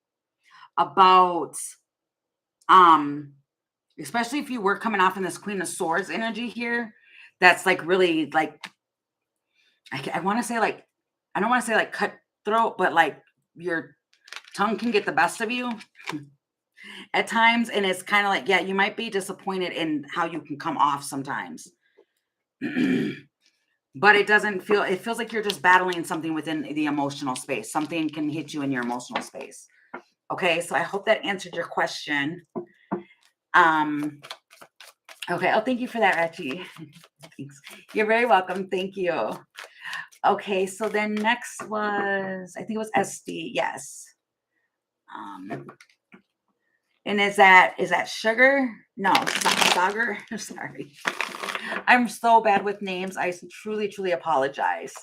Speaker 1: about, especially if you were coming off in this Queen of Swords energy here, that's like really like, I want to say like, I don't want to say like cutthroat, but like your tongue can get the best of you at times. And it's kind of like, yeah, you might be disappointed in how you can come off sometimes. But it doesn't feel, it feels like you're just battling something within the emotional space. Something can hit you in your emotional space. Okay, so I hope that answered your question. Okay, oh, thank you for that, Archie. Thanks. You're very welcome. Thank you. Okay, so then next was, I think it was SD, yes. And is that sugar? No, Sagar. Sorry. I'm so bad with names. I truly, truly apologize.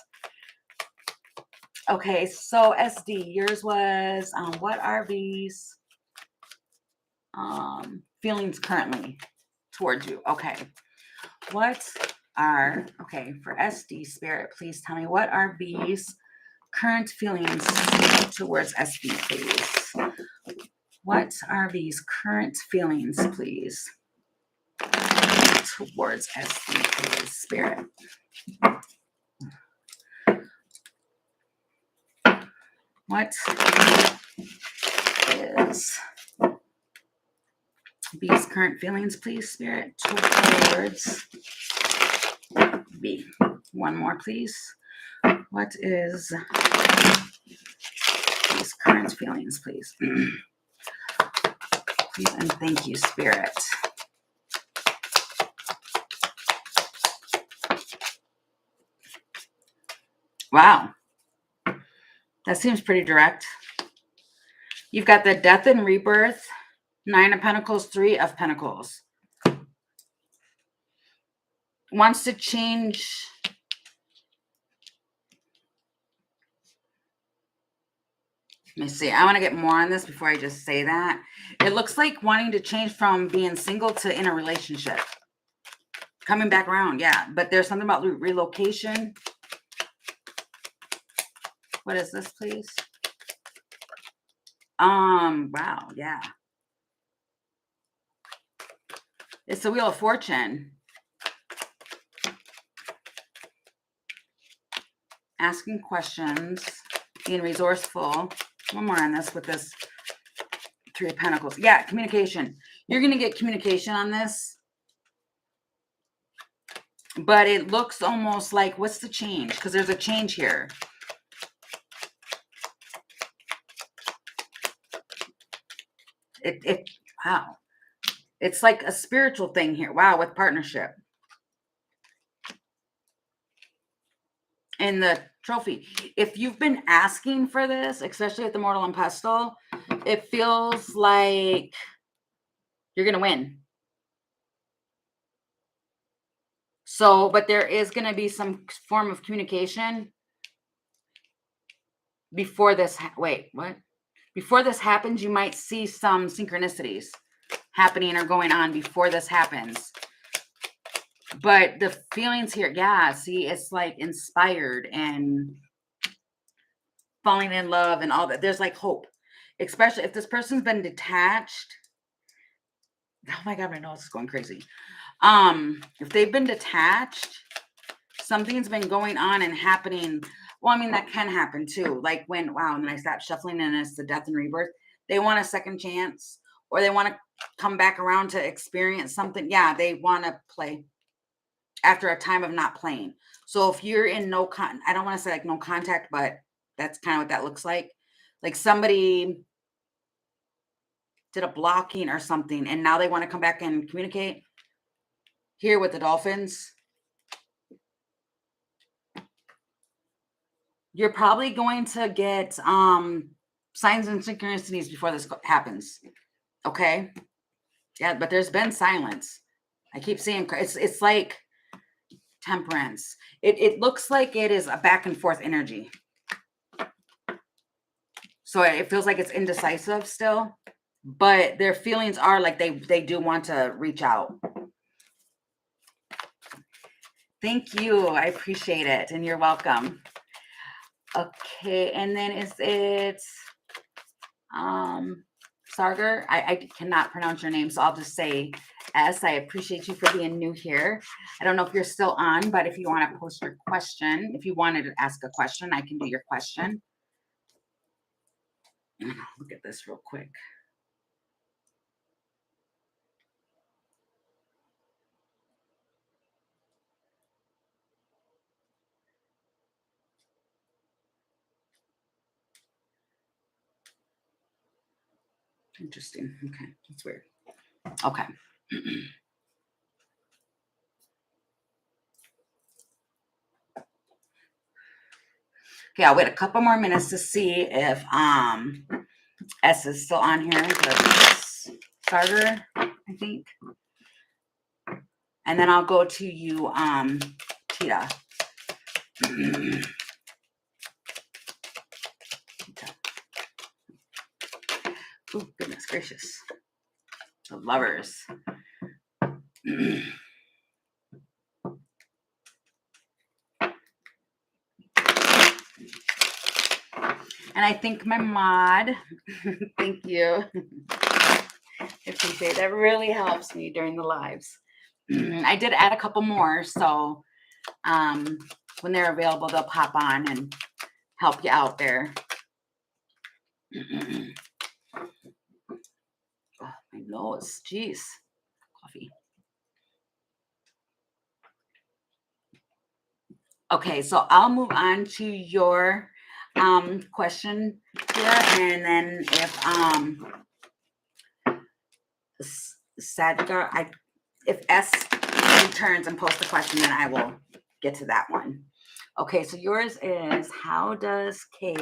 Speaker 1: Okay, so SD, yours was what are these feelings currently towards you? Okay. What are, okay, for SD Spirit, please tell me, what are these current feelings towards SD, please? What are these current feelings, please, towards SD, please, Spirit? What is these current feelings, please, Spirit, towards B? One more, please. What is these current feelings, please? Please and thank you, Spirit. Wow. That seems pretty direct. You've got the Death and Rebirth, 9 of Pentacles, 3 of Pentacles. Wants to change. Let me see. I want to get more on this before I just say that. It looks like wanting to change from being single to in a relationship. Coming back around, yeah. But there's something about relocation. What is this, please? Wow, yeah. It's the Wheel of Fortune. Asking questions, being resourceful. One more on this with this 3 of Pentacles. Yeah, communication. You're going to get communication on this. But it looks almost like, what's the change? Because there's a change here. Wow. It's like a spiritual thing here. Wow, with partnership. And the trophy. If you've been asking for this, especially with the Mortal and Pestle, it feels like you're going to win. So, but there is going to be some form of communication before this. Wait, what? Before this happens, you might see some synchronicities happening or going on before this happens. But the feelings here, yeah, see, it's like inspired and falling in love and all that. There's like hope, especially if this person's been detached. Oh my God, my nose is going crazy. If they've been detached, something's been going on and happening. Well, I mean, that can happen too. Like when, wow, and then I stopped shuffling and it's the Death and Rebirth. They want a second chance or they want to come back around to experience something. Yeah, they want to play after a time of not playing. So if you're in I don't want to say like no contact, but that's kind of what that looks like. Like somebody did a blocking or something and now they want to come back and communicate. Here with the Dolphins, you're probably going to get signs and synchronicities before this happens. Okay? Yeah, but there's been silence. I keep seeing it's like Temperance. It looks like it is a back and forth energy. So it feels like it's indecisive still, but their feelings are like they do want to reach out. Thank you. I appreciate it. And you're welcome. Okay, and then is it Sargar? I cannot pronounce your name, so I'll just say S. I appreciate you for being new here. I don't know if you're still on, but if you want to post your question, if you wanted to ask a question, I can do your question. Look at this real quick. Interesting. Okay, that's weird. Okay. Okay, I'll wait a couple more minutes to see if S is still on here. The starter, I think. And then I'll go to you, Tita. Oh, goodness gracious. The lovers. And I think my mod, thank you. Appreciate that. Really helps me during the lives. I did add a couple more, so when they're available, they'll pop on and help you out there. Oh, my nose, jeez. Coffee. Okay, so I'll move on to your question here, and then if Sadgar, if S returns and posts a question, then I will get to that one. Okay, so yours is, how does K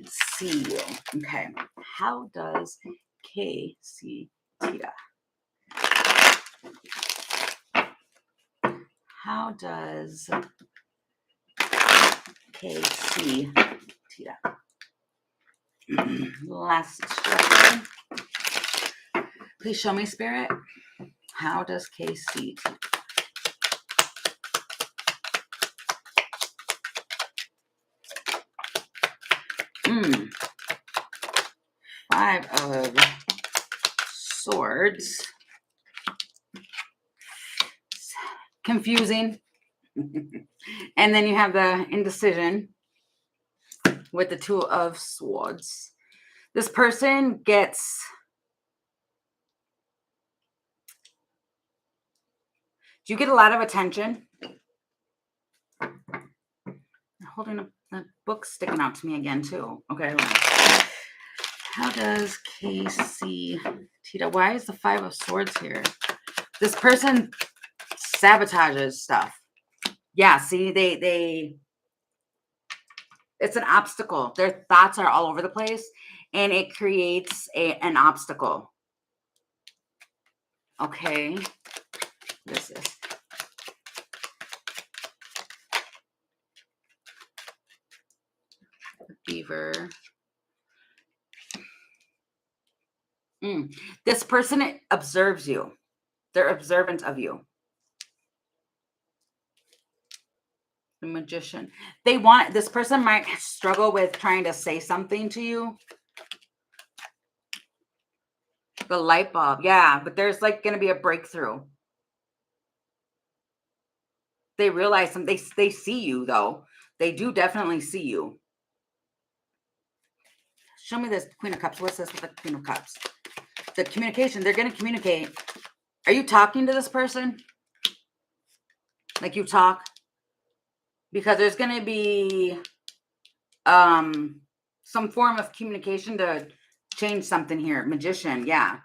Speaker 1: see you? Okay, how does K see Tita? How does K see Tita? Last shuffle. Please show me, Spirit. How does K see Tita? Five of Swords. Confusing. And then you have the indecision with the Two of Swords. This person gets... Do you get a lot of attention? I'm holding up the book sticking out to me again, too. Okay. How does K see Tita? Why is the Five of Swords here? This person sabotages stuff. Yeah, see, they it's an obstacle. Their thoughts are all over the place, and it creates an obstacle. Okay. What is this? Beaver. This person observes you. They're observant of you. The Magician. This person might struggle with trying to say something to you. The light bulb. Yeah, but there's like going to be a breakthrough. They realize something. They see you, though. They do definitely see you. Show me this Queen of Cups. What's this with the Queen of Cups? The communication. They're going to communicate. Are you talking to this person? Like you talk? Because there's going to be some form of communication to change something here. Magician. Yeah.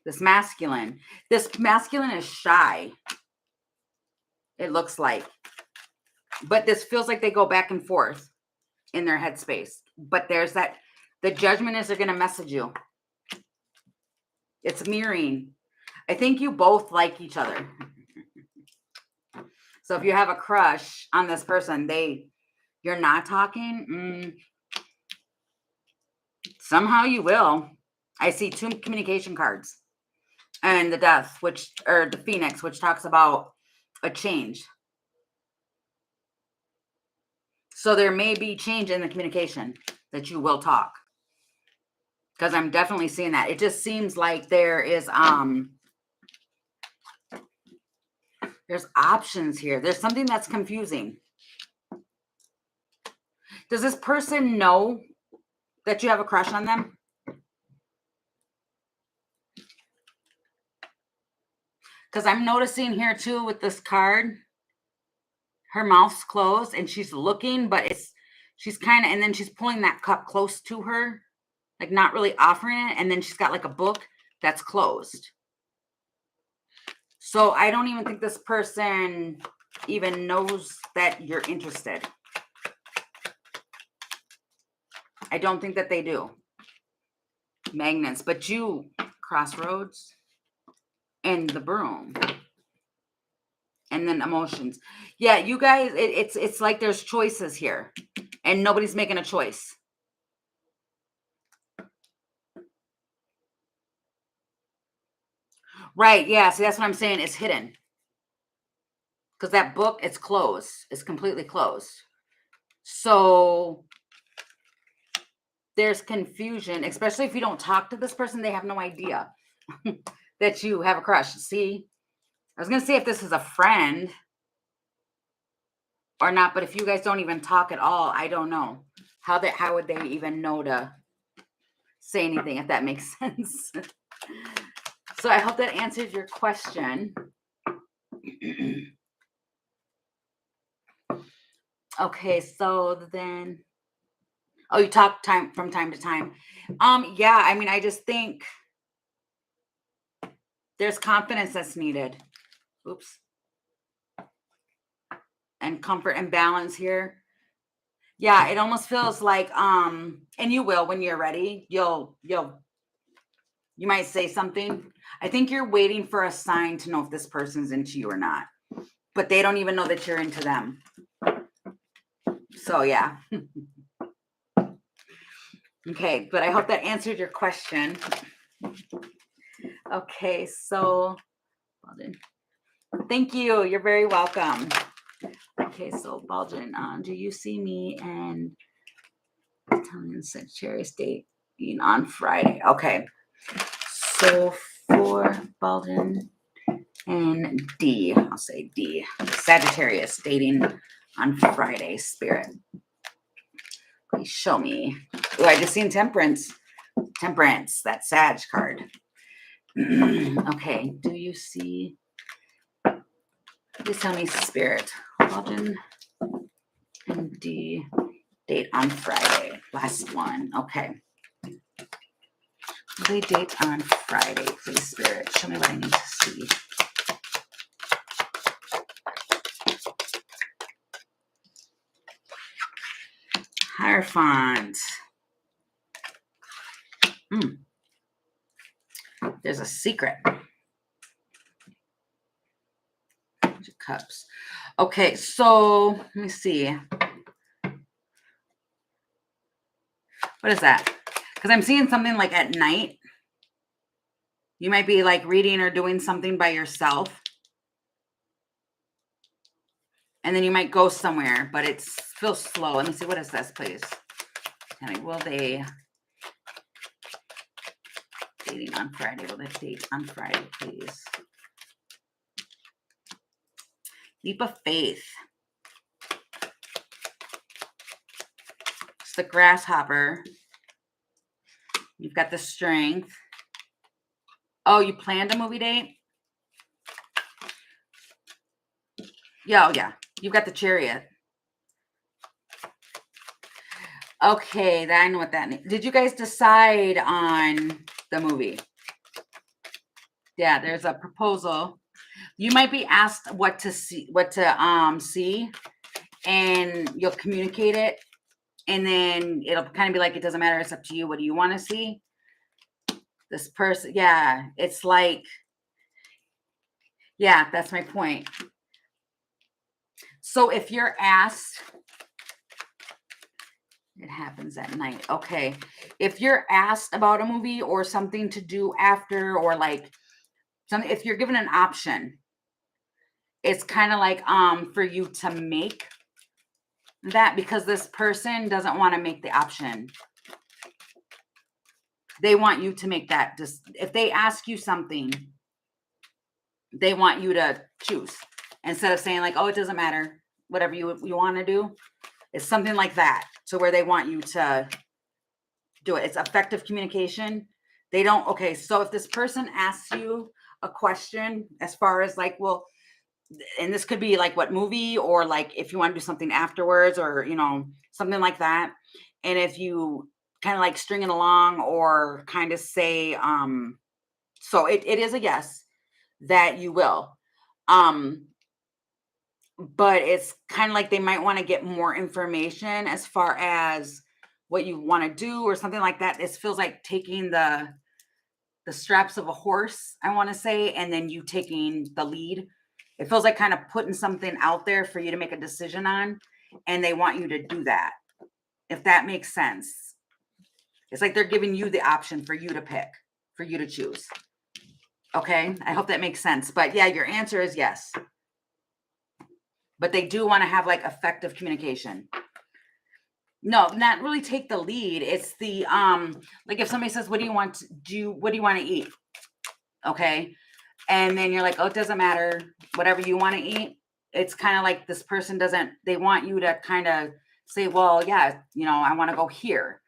Speaker 1: This masculine. This masculine is shy. It looks like. But this feels like they go back and forth in their headspace. But there's that. The judgment is they're going to message you. It's mirroring. I think you both like each other. So if you have a crush on this person, you're not talking. Somehow you will. I see 2 communication cards. And the Death, or the Phoenix, which talks about a change. So there may be change in the communication that you will talk. Because I'm definitely seeing that. It just seems like there is there's options here. There's something that's confusing. Does this person know that you have a crush on them? Because I'm noticing here too with this card, her mouth's closed and she's looking, but she's kind of, and then she's pulling that cup close to her, like not really offering it. And then she's got like a book that's closed. So I don't even think this person even knows that you're interested. I don't think that they do. Magnets, but you, crossroads, and the broom, and then emotions. Yeah, you guys, it's like there's choices here, and nobody's making a choice. Right? Yeah. So that's what I'm saying. It's hidden because that book, it's closed. It's completely closed. So there's confusion, especially if you don't talk to this person. They have no idea that you have a crush. See, I was going to say if this is a friend or not, but if you guys don't even talk at all, I don't know how would they even know to say anything, if that makes sense. So I hope that answered your question. Okay, so then, oh, you talk from time to time. Yeah, I mean, I just think there's confidence that's needed. Oops. And comfort and balance here. Yeah, it almost feels like, and you will when you're ready, you might say something. I think you're waiting for a sign to know if this person's into you or not, but they don't even know that you're into them. So yeah. Okay, but I hope that answered your question. Okay, so thank you. You're very welcome. Okay, so Baldwin, do you see me and Italian Sagittarius dating on Friday? Okay, so for Baldwin and D, I'll say D, Sagittarius dating on Friday, Spirit. Please show me. Oh, I just seen Temperance. Temperance, that Sag card. Okay, do you see? Please tell me, Spirit. Baldwin and D, date on Friday. Last one. Okay. They date on Friday, please, Spirit. Show me what I need to see. Hierophant. There's a secret. Cups. Okay, so let me see. What is that? Because I'm seeing something like at night. You might be like reading or doing something by yourself. And then you might go somewhere, but it feels slow. Let me see. What is this, please? Tell me, will they dating on Friday? Will they date on Friday, please? Leap of faith. It's the grasshopper. You've got the strength. Oh, you planned a movie date? Yeah, oh yeah. You've got the chariot. Okay, I know what that means. Did you guys decide on the movie? Yeah, there's a proposal. You might be asked what to see, and you'll communicate it, and then it'll kind of be like, it doesn't matter, it's up to you. What do you want to see? This person, yeah, it's like, yeah, that's my point. So if you're asked, it happens at night. Okay. If you're asked about a movie or something to do after, or like something, if you're given an option, it's kind of like for you to make that because this person doesn't want to make the option. They want you to make that. Just if they ask you something, they want you to choose instead of saying like, oh, it doesn't matter, whatever you want to do. It's something like that. So where they want you to do it. It's effective communication. They don't, okay, so if this person asks you a question as far as like, well, and this could be like what movie, or like if you want to do something afterwards, or something like that. And if you kind of like string it along or kind of say, so it is a yes that you will. But it's kind of like they might want to get more information as far as what you want to do or something like that. It feels like taking the straps of a horse, I want to say, and then you taking the lead. It feels like kind of putting something out there for you to make a decision on, and they want you to do that, if that makes sense. It's like they're giving you the option for you to pick, for you to choose. Okay, I hope that makes sense. But yeah, your answer is yes. But they do want to have like effective communication. No, not really take the lead. It's the like if somebody says, what do you want to do? What do you want to eat? Okay. And then you're like, oh, it doesn't matter, whatever you want to eat. It's kind of like this person doesn't, they want you to kind of say, well, yeah, I want to go here,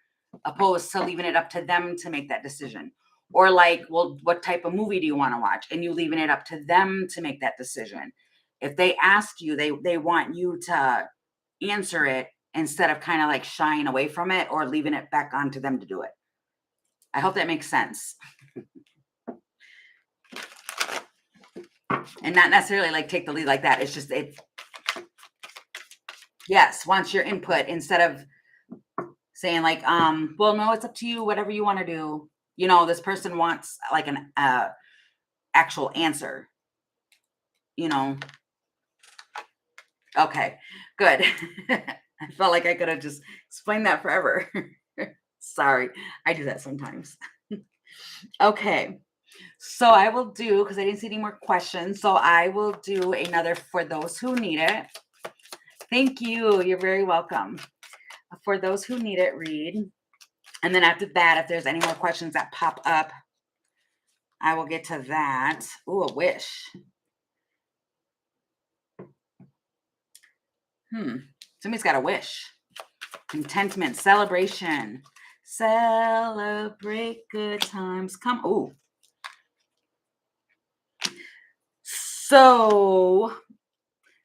Speaker 1: opposed to leaving it up to them to make that decision. Or like, well, what type of movie do you want to watch? And you leaving it up to them to make that decision. If they ask you, they want you to answer it instead of kind of like shying away from it or leaving it back onto them to do it. I hope that makes sense. And not necessarily like take the lead like that. It's just, yes, wants your input instead of saying like, well, no, it's up to you, whatever you want to do. This person wants like an actual answer, Okay, good. I felt like I could have just explained that forever. Sorry, I do that sometimes. Okay, so I will do, because I didn't see any more questions, so I will do another for those who need it. Thank you. You're very welcome. For those who need it, read. And then after that, if there's any more questions that pop up, I will get to that. Ooh, a wish. Somebody's got a wish. Contentment, celebration. Celebrate good times. Come. Ooh. So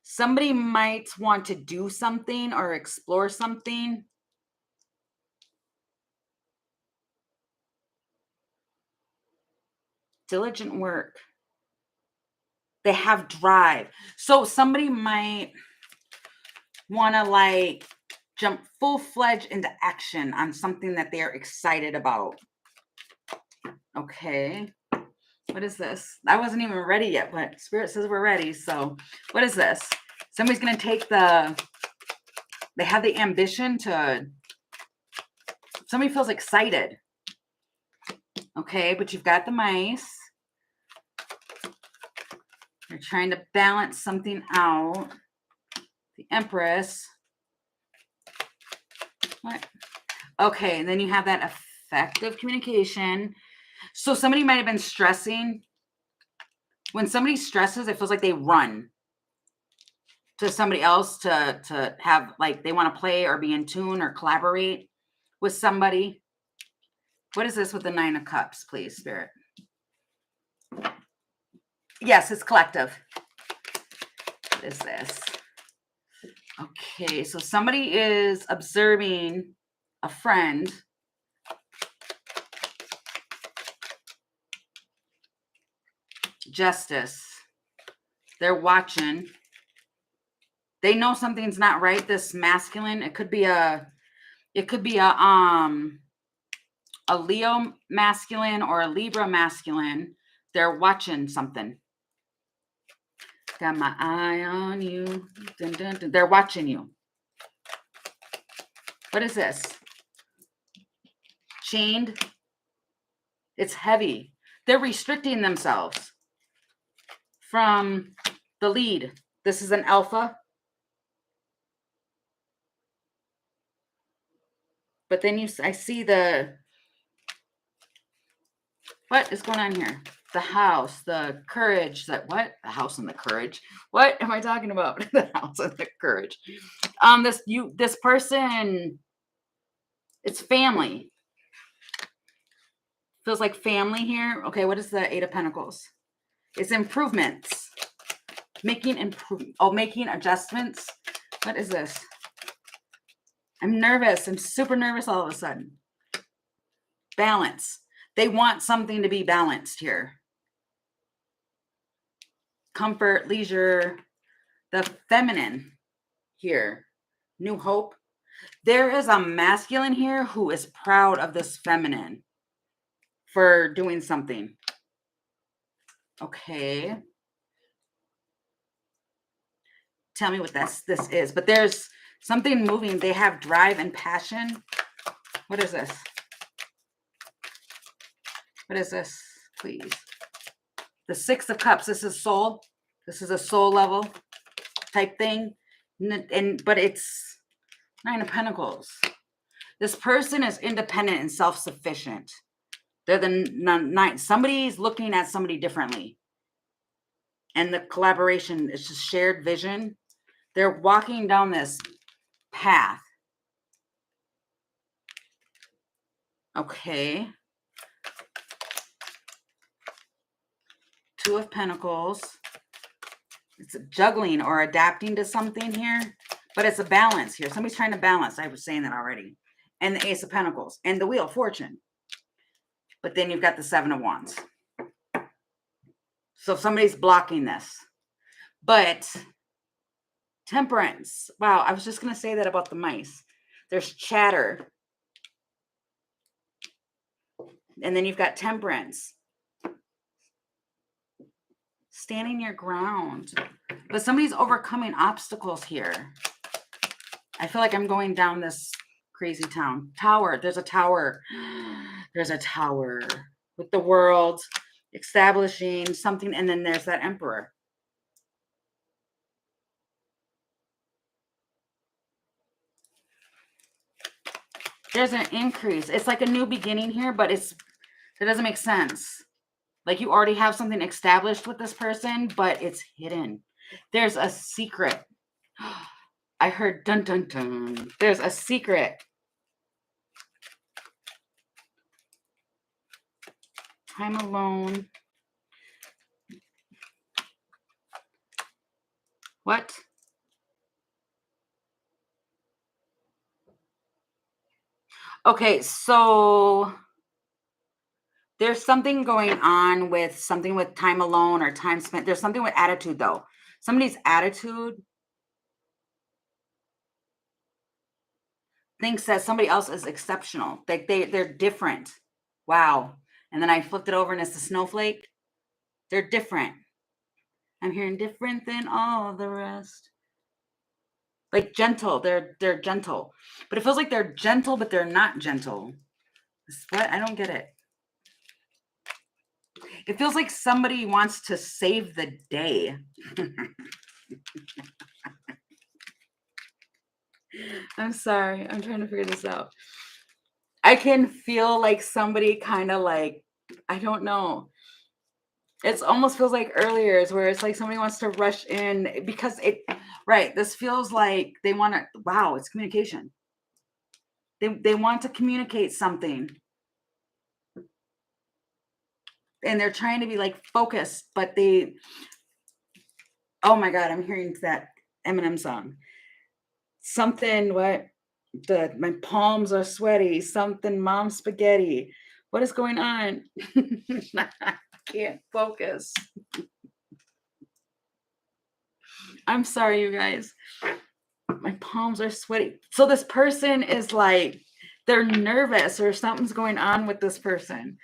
Speaker 1: somebody might want to do something or explore something. Diligent work. They have drive. So somebody might want to like jump full-fledged into action on something that they're excited about. Okay. What is this? I wasn't even ready yet, but Spirit says we're ready. So what is this? Somebody's going to take they have the ambition to, somebody feels excited. Okay, but you've got the mice. You're trying to balance something out. The Empress. What? Okay, and then you have that effective communication. So somebody might have been stressing. When somebody stresses, it feels like they run to somebody else to have, like, they want to play or be in tune or collaborate with somebody. What is this with the 9 of Cups, please, Spirit? Yes, it's collective. What is this? Okay, so somebody is observing a friend. Justice. They're watching. They know something's not right. This masculine, it could be a Leo masculine or a Libra masculine. They're watching something. Got my eye on you. Dun, dun, dun. They're watching you. What is this? Chained. It's heavy. They're restricting themselves from the lead. This is an alpha. But then I see what is going on here? The house, the courage, what? The house and the courage. What am I talking about? The house and the courage. This person, it's family. Feels like family here. Okay, what is the Eight of Pentacles? It's improvements. Making adjustments. What is this? I'm nervous. I'm super nervous all of a sudden. Balance. They want something to be balanced here. Comfort, leisure, the feminine here. New hope. There is a masculine here who is proud of this feminine for doing something. Okay. Tell me what this is. But there's something moving. They have drive and passion. What is this? What is this, please? The Six of Cups. This is soul. This is a soul level type thing. But it's Nine of Pentacles. This person is independent and self-sufficient. They're the nine. Somebody's looking at somebody differently. And the collaboration is just shared vision. They're walking down this path. Okay. Two of Pentacles. It's juggling or adapting to something here, but it's a balance here. Somebody's trying to balance. I was saying that already. And the Ace of Pentacles and the Wheel of Fortune. But then you've got the Seven of Wands. So somebody's blocking this. But Temperance. Wow, I was just going to say that about the mice. There's chatter. And then you've got Temperance. Standing your ground. But somebody's overcoming obstacles here. I feel like I'm going down this crazy town. Tower. There's a tower. There's a tower with the world establishing something. And then there's that Emperor. There's an increase. It's like a new beginning here, but it doesn't make sense. Like you already have something established with this person, but it's hidden. There's a secret. I heard dun dun dun. There's a secret. Time alone. What? Okay, so there's something going on with time alone or time spent. There's something with attitude though. Somebody's attitude thinks that somebody else is exceptional. Like they're different. Wow. And then I flipped it over and it's the snowflake. They're different. I'm hearing different than all the rest. Like gentle. They're gentle. But it feels like they're gentle, but they're not gentle. What? I don't get it. It feels like somebody wants to save the day. I'm sorry. I'm trying to figure this out. I can feel like somebody kind of like, I don't know. It almost feels like earlier is where it's like somebody wants to rush in because this feels like they want to, wow, it's communication. They want to communicate something. And they're trying to be like focused, but oh my God, I'm hearing that Eminem song. Something, what? My palms are sweaty. Something, mom spaghetti. What is going on? I can't focus. I'm sorry, you guys. My palms are sweaty. So this person is like, they're nervous or something's going on with this person.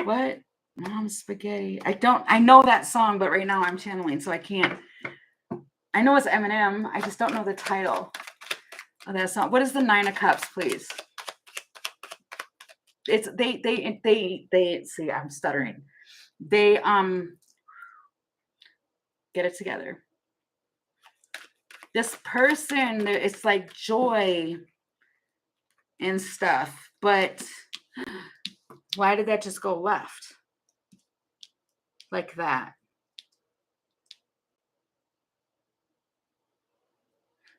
Speaker 1: What? Mom spaghetti. I know that song, but right now I'm channeling, so I can't. I know it's Eminem. I just don't know the title of that song. What is the Nine of Cups, please? It's they see, I'm stuttering. They get it together. this person, it's like joy and stuff, but why did that just go left like that?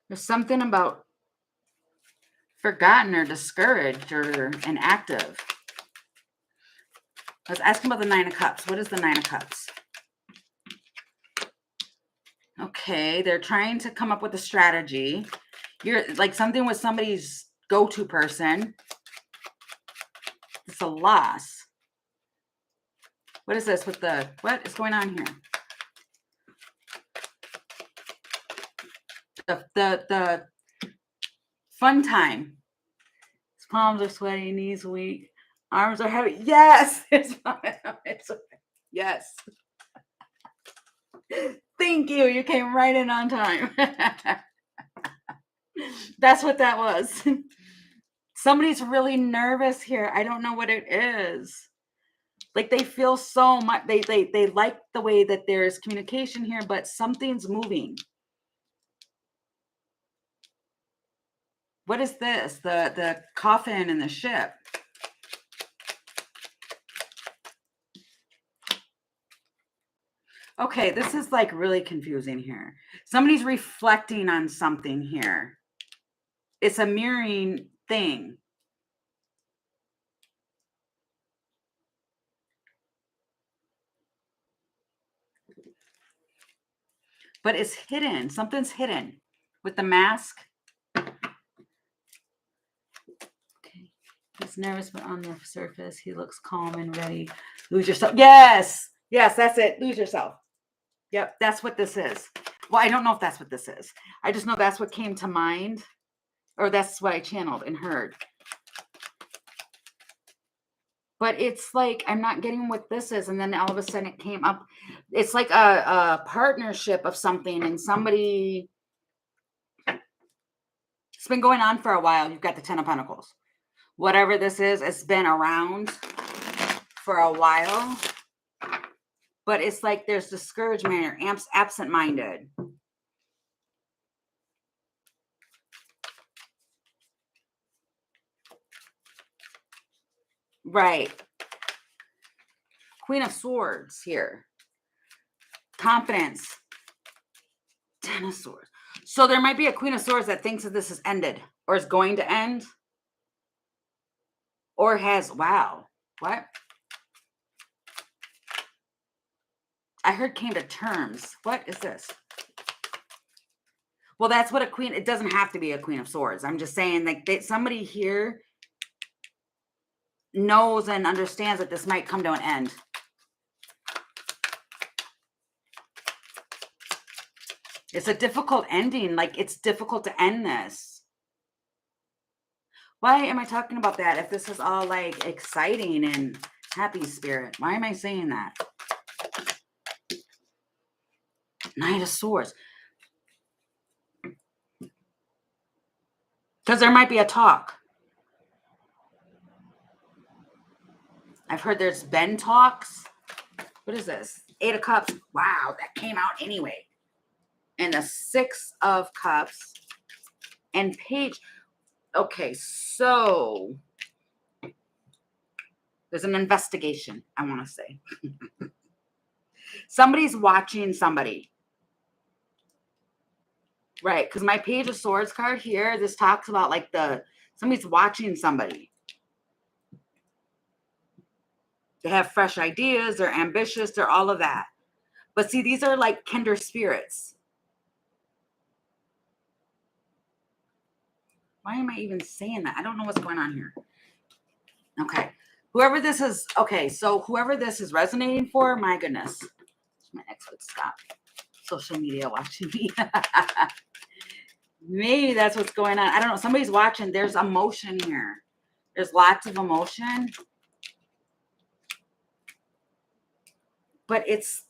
Speaker 1: There's something about forgotten or discouraged or inactive. Let's ask him about the Nine of Cups. What is the Nine of Cups? Okay, they're trying to come up with a strategy. You're like something with somebody's go-to person. It's a loss. What is this with the, what is going on here? The fun time. His palms are sweaty, knees weak, arms are heavy. Yes. Yes. Thank you. You came right in on time. That's what that was. Somebody's really nervous here. I don't know what it is. Like they feel so much. They like the way that there's communication here, but something's moving. What is this? The coffin and the ship. Okay, this is like really confusing here. Somebody's reflecting on something here. It's a mirroring thing. But it's hidden. Something's hidden with the mask. Okay. He's nervous, but on the surface, he looks calm and ready. Lose yourself. Yes. Yes, that's it. Lose yourself. Yep, that's what this is. Well, I don't know if that's what this is. I just know that's what came to mind, or that's what I channeled and heard. But it's like, I'm not getting what this is. And then all of a sudden it came up. It's like a partnership of something, and somebody, it's been going on for a while. You've got the Ten of Pentacles. Whatever this is, it's been around for a while. But it's like there's discouragement or absent-minded. Right. Queen of Swords here. Confidence. Ten of Swords. So there might be a Queen of Swords that thinks that this has ended or is going to end. Or has, wow. What? I heard came to terms. What is this? Well, that's what a queen, it doesn't have to be a Queen of Swords. I'm just saying like somebody here knows and understands that this might come to an end. It's a difficult ending. Like it's difficult to end this. Why am I talking about that? If this is all like exciting and happy spirit, why am I saying that? Knight of Swords. Because there might be a talk. I've heard there's been talks. What is this? Eight of Cups. Wow, that came out anyway. And the Six of Cups. And Page. Okay, so there's an investigation, I want to say. Somebody's watching somebody. Right, because my Page of Swords card here, this talks about like somebody's watching somebody. They have fresh ideas, they're ambitious, they're all of that. But see, these are like kindred spirits. Why am I even saying that? I don't know what's going on here. Okay. Whoever this is, okay, so whoever this is resonating for, my goodness. My ex would stop social media watching me. Maybe that's what's going on. I don't know. Somebody's watching. There's emotion here. There's lots of emotion. But it's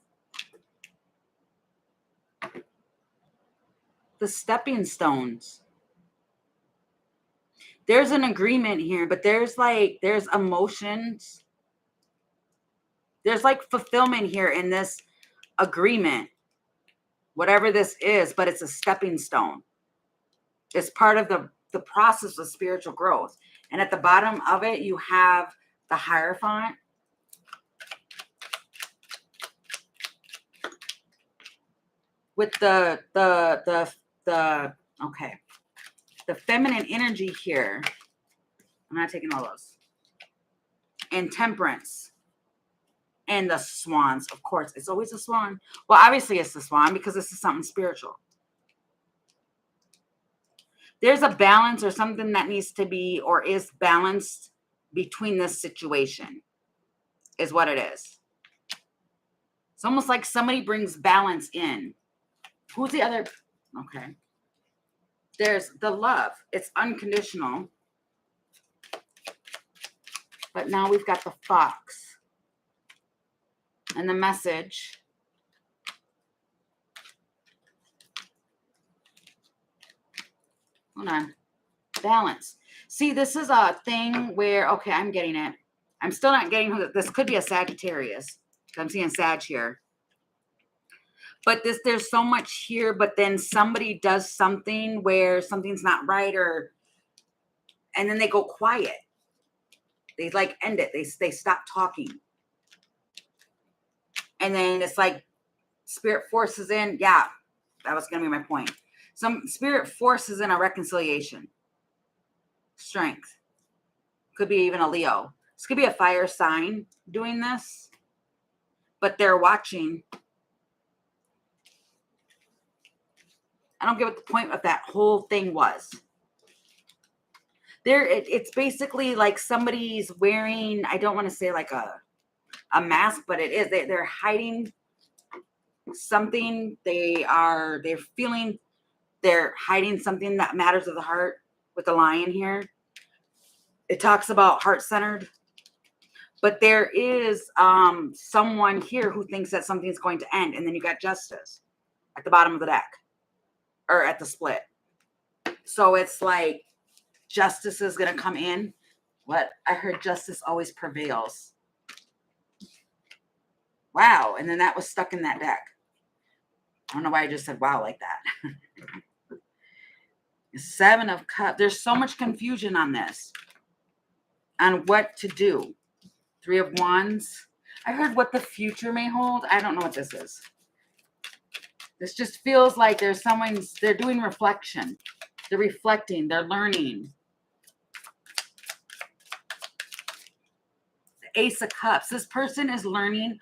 Speaker 1: the stepping stones. There's an agreement here, but there's emotions. There's like fulfillment here in this agreement. whatever this is, but it's a stepping stone. It's part of the process of spiritual growth. And at the bottom of it, you have the Hierophant. With the feminine energy here. I'm not taking all those. And Temperance. And the swans, of course. It's always a swan. Well, obviously it's the swan because this is something spiritual. There's a balance or something that needs to be or is balanced between this situation is what it is. It's almost like somebody brings balance in. Who's the other? Okay. There's the love. It's unconditional. But now we've got the fox. And the message. Hold on. Balance. See, this is a thing where, okay, I'm getting it. I'm still not getting who this could be a Sagittarius. I'm seeing Sag here. But there's so much here, but then somebody does something where something's not right, and then they go quiet. They like end it. They stop talking. And then it's like spirit forces in. Yeah, that was going to be my point. Some spirit forces in a reconciliation. Strength. Could be even a Leo. This could be a fire sign doing this. But they're watching. I don't get what the point of that whole thing was. It's basically like somebody's wearing, I don't want to say like a mask, but it is. They're hiding something. They're hiding something that matters of the heart with the lion here. It talks about heart-centered. But there is someone here who thinks that something's going to end. And then you got Justice at the bottom of the deck. Or at the split. So it's like justice is going to come in. What? I heard justice always prevails. Wow. And then that was stuck in that deck. I don't know why I just said wow like that. 7 of Cups. There's so much confusion on this. On what to do. 3 of Wands. I heard what the future may hold. I don't know what this is. This just feels like they're doing reflection. They're reflecting. They're learning. The Ace of Cups. This person is learning.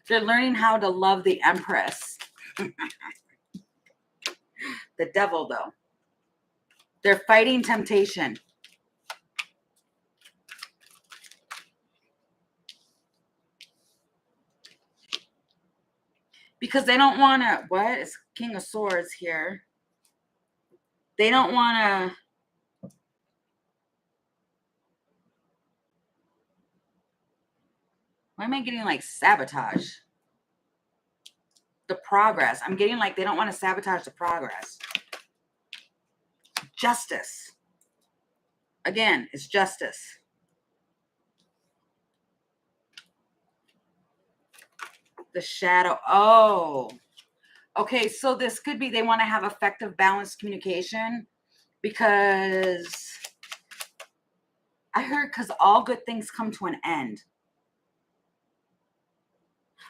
Speaker 1: They're learning how to love the Empress. The Devil, though. They're fighting temptation. Because they don't want to, what? It's King of Swords here. They don't want to. Why am I getting like sabotage? The progress. I'm getting like they don't want to sabotage the progress. Justice. Again, it's justice. The Shadow. Oh. Okay, so this could be they want to have effective, balanced communication because I heard because all good things come to an end.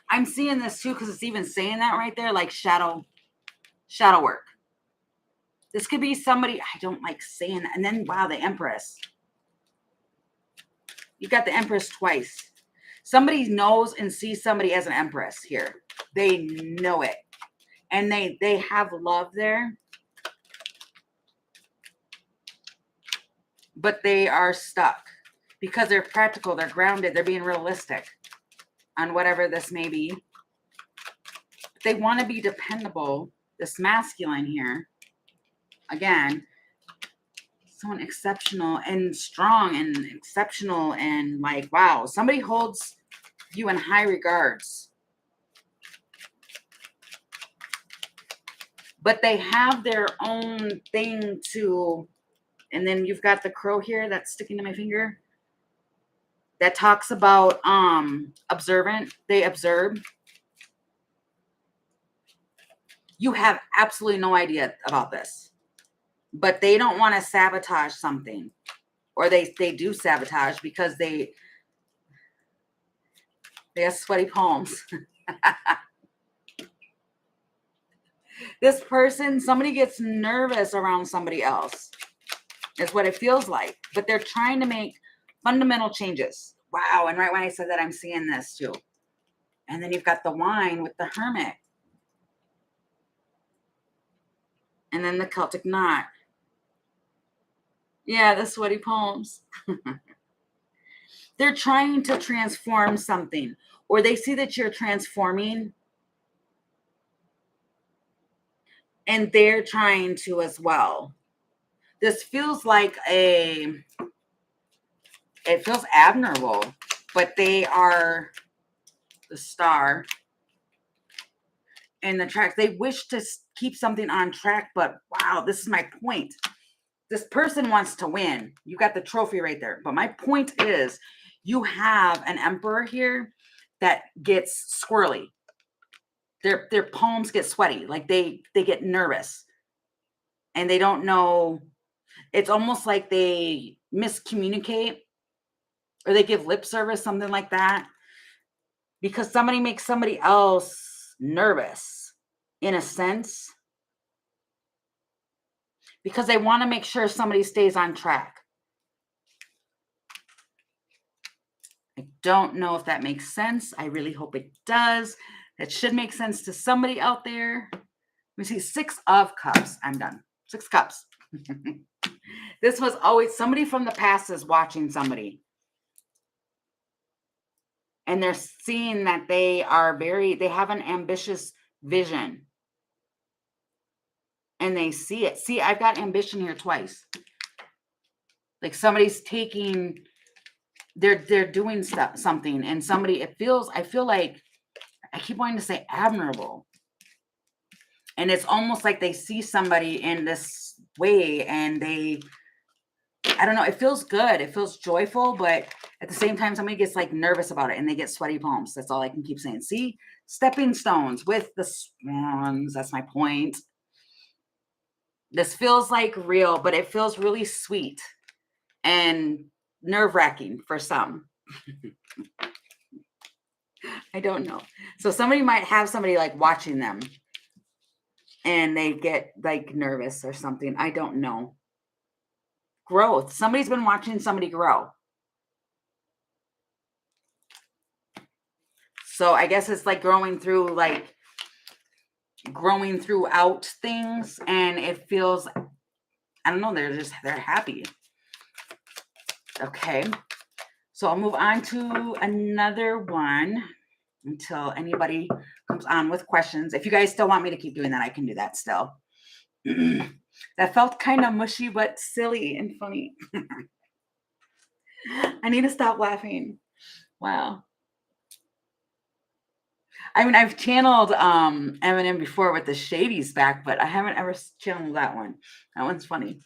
Speaker 1: I'm seeing this too because it's even saying that right there, like shadow work. This could be somebody, I don't like saying that. And then, wow, the Empress. You got the Empress twice. Somebody knows and sees somebody as an Empress here. They know it. And they have love there. But they are stuck. Because they're practical, they're grounded, they're being realistic on whatever this may be. They want to be dependable. This masculine here. Again, someone exceptional and strong and exceptional and like, wow, somebody holds you in high regards. But they have their own thing to, and then you've got the crow here that's sticking to my finger. That talks about observant. They observe. You have absolutely no idea about this, but they don't want to sabotage something, or they do sabotage because they have sweaty palms. This person, somebody gets nervous around somebody else. Is what it feels like. But they're trying to make fundamental changes. Wow. And right when I said that, I'm seeing this too. And then you've got the wine with the hermit. And then the Celtic knot. Yeah, the sweaty palms. They're trying to transform something. Or they see that you're transforming. And they're trying to as well. This feels like it feels admirable, but they are the star and the tracks. They wish to keep something on track, but wow, this is my point. This person wants to win. You got the trophy right there. But my point is, you have an emperor here that gets squirrely. Their palms get sweaty, like they get nervous, and they don't know. It's almost like they miscommunicate, or they give lip service, something like that, because somebody makes somebody else nervous, in a sense, because they want to make sure somebody stays on track. I don't know if that makes sense. I really hope it does. That should make sense to somebody out there. Let me see. 6 of Cups. I'm done. 6 Cups. This was always somebody from the past is watching somebody. And they're seeing that they have an ambitious vision. And they see it. See, I've got ambition here twice. Like somebody's taking, they're doing something, and somebody, I feel like, I keep wanting to say admirable. And it's almost like they see somebody in this way, and I don't know, it feels good. It feels joyful, but at the same time, somebody gets like nervous about it and they get sweaty palms. That's all I can keep saying. See, stepping stones with the swans. That's my point. This feels like real, but it feels really sweet and nerve-wracking for some. I don't know. So somebody might have somebody like watching them and they get like nervous or something. I don't know. Growth. Somebody's been watching somebody grow. So I guess it's like growing throughout things, and it feels, I don't know, they're happy. Okay. So I'll move on to another one until anybody comes on with questions. If you guys still want me to keep doing that, I can do that still. That felt kind of mushy, but silly and funny. I need to stop laughing. Wow. I mean, I've channeled Eminem before with the Shady's back, but I haven't ever channeled that one. That one's funny.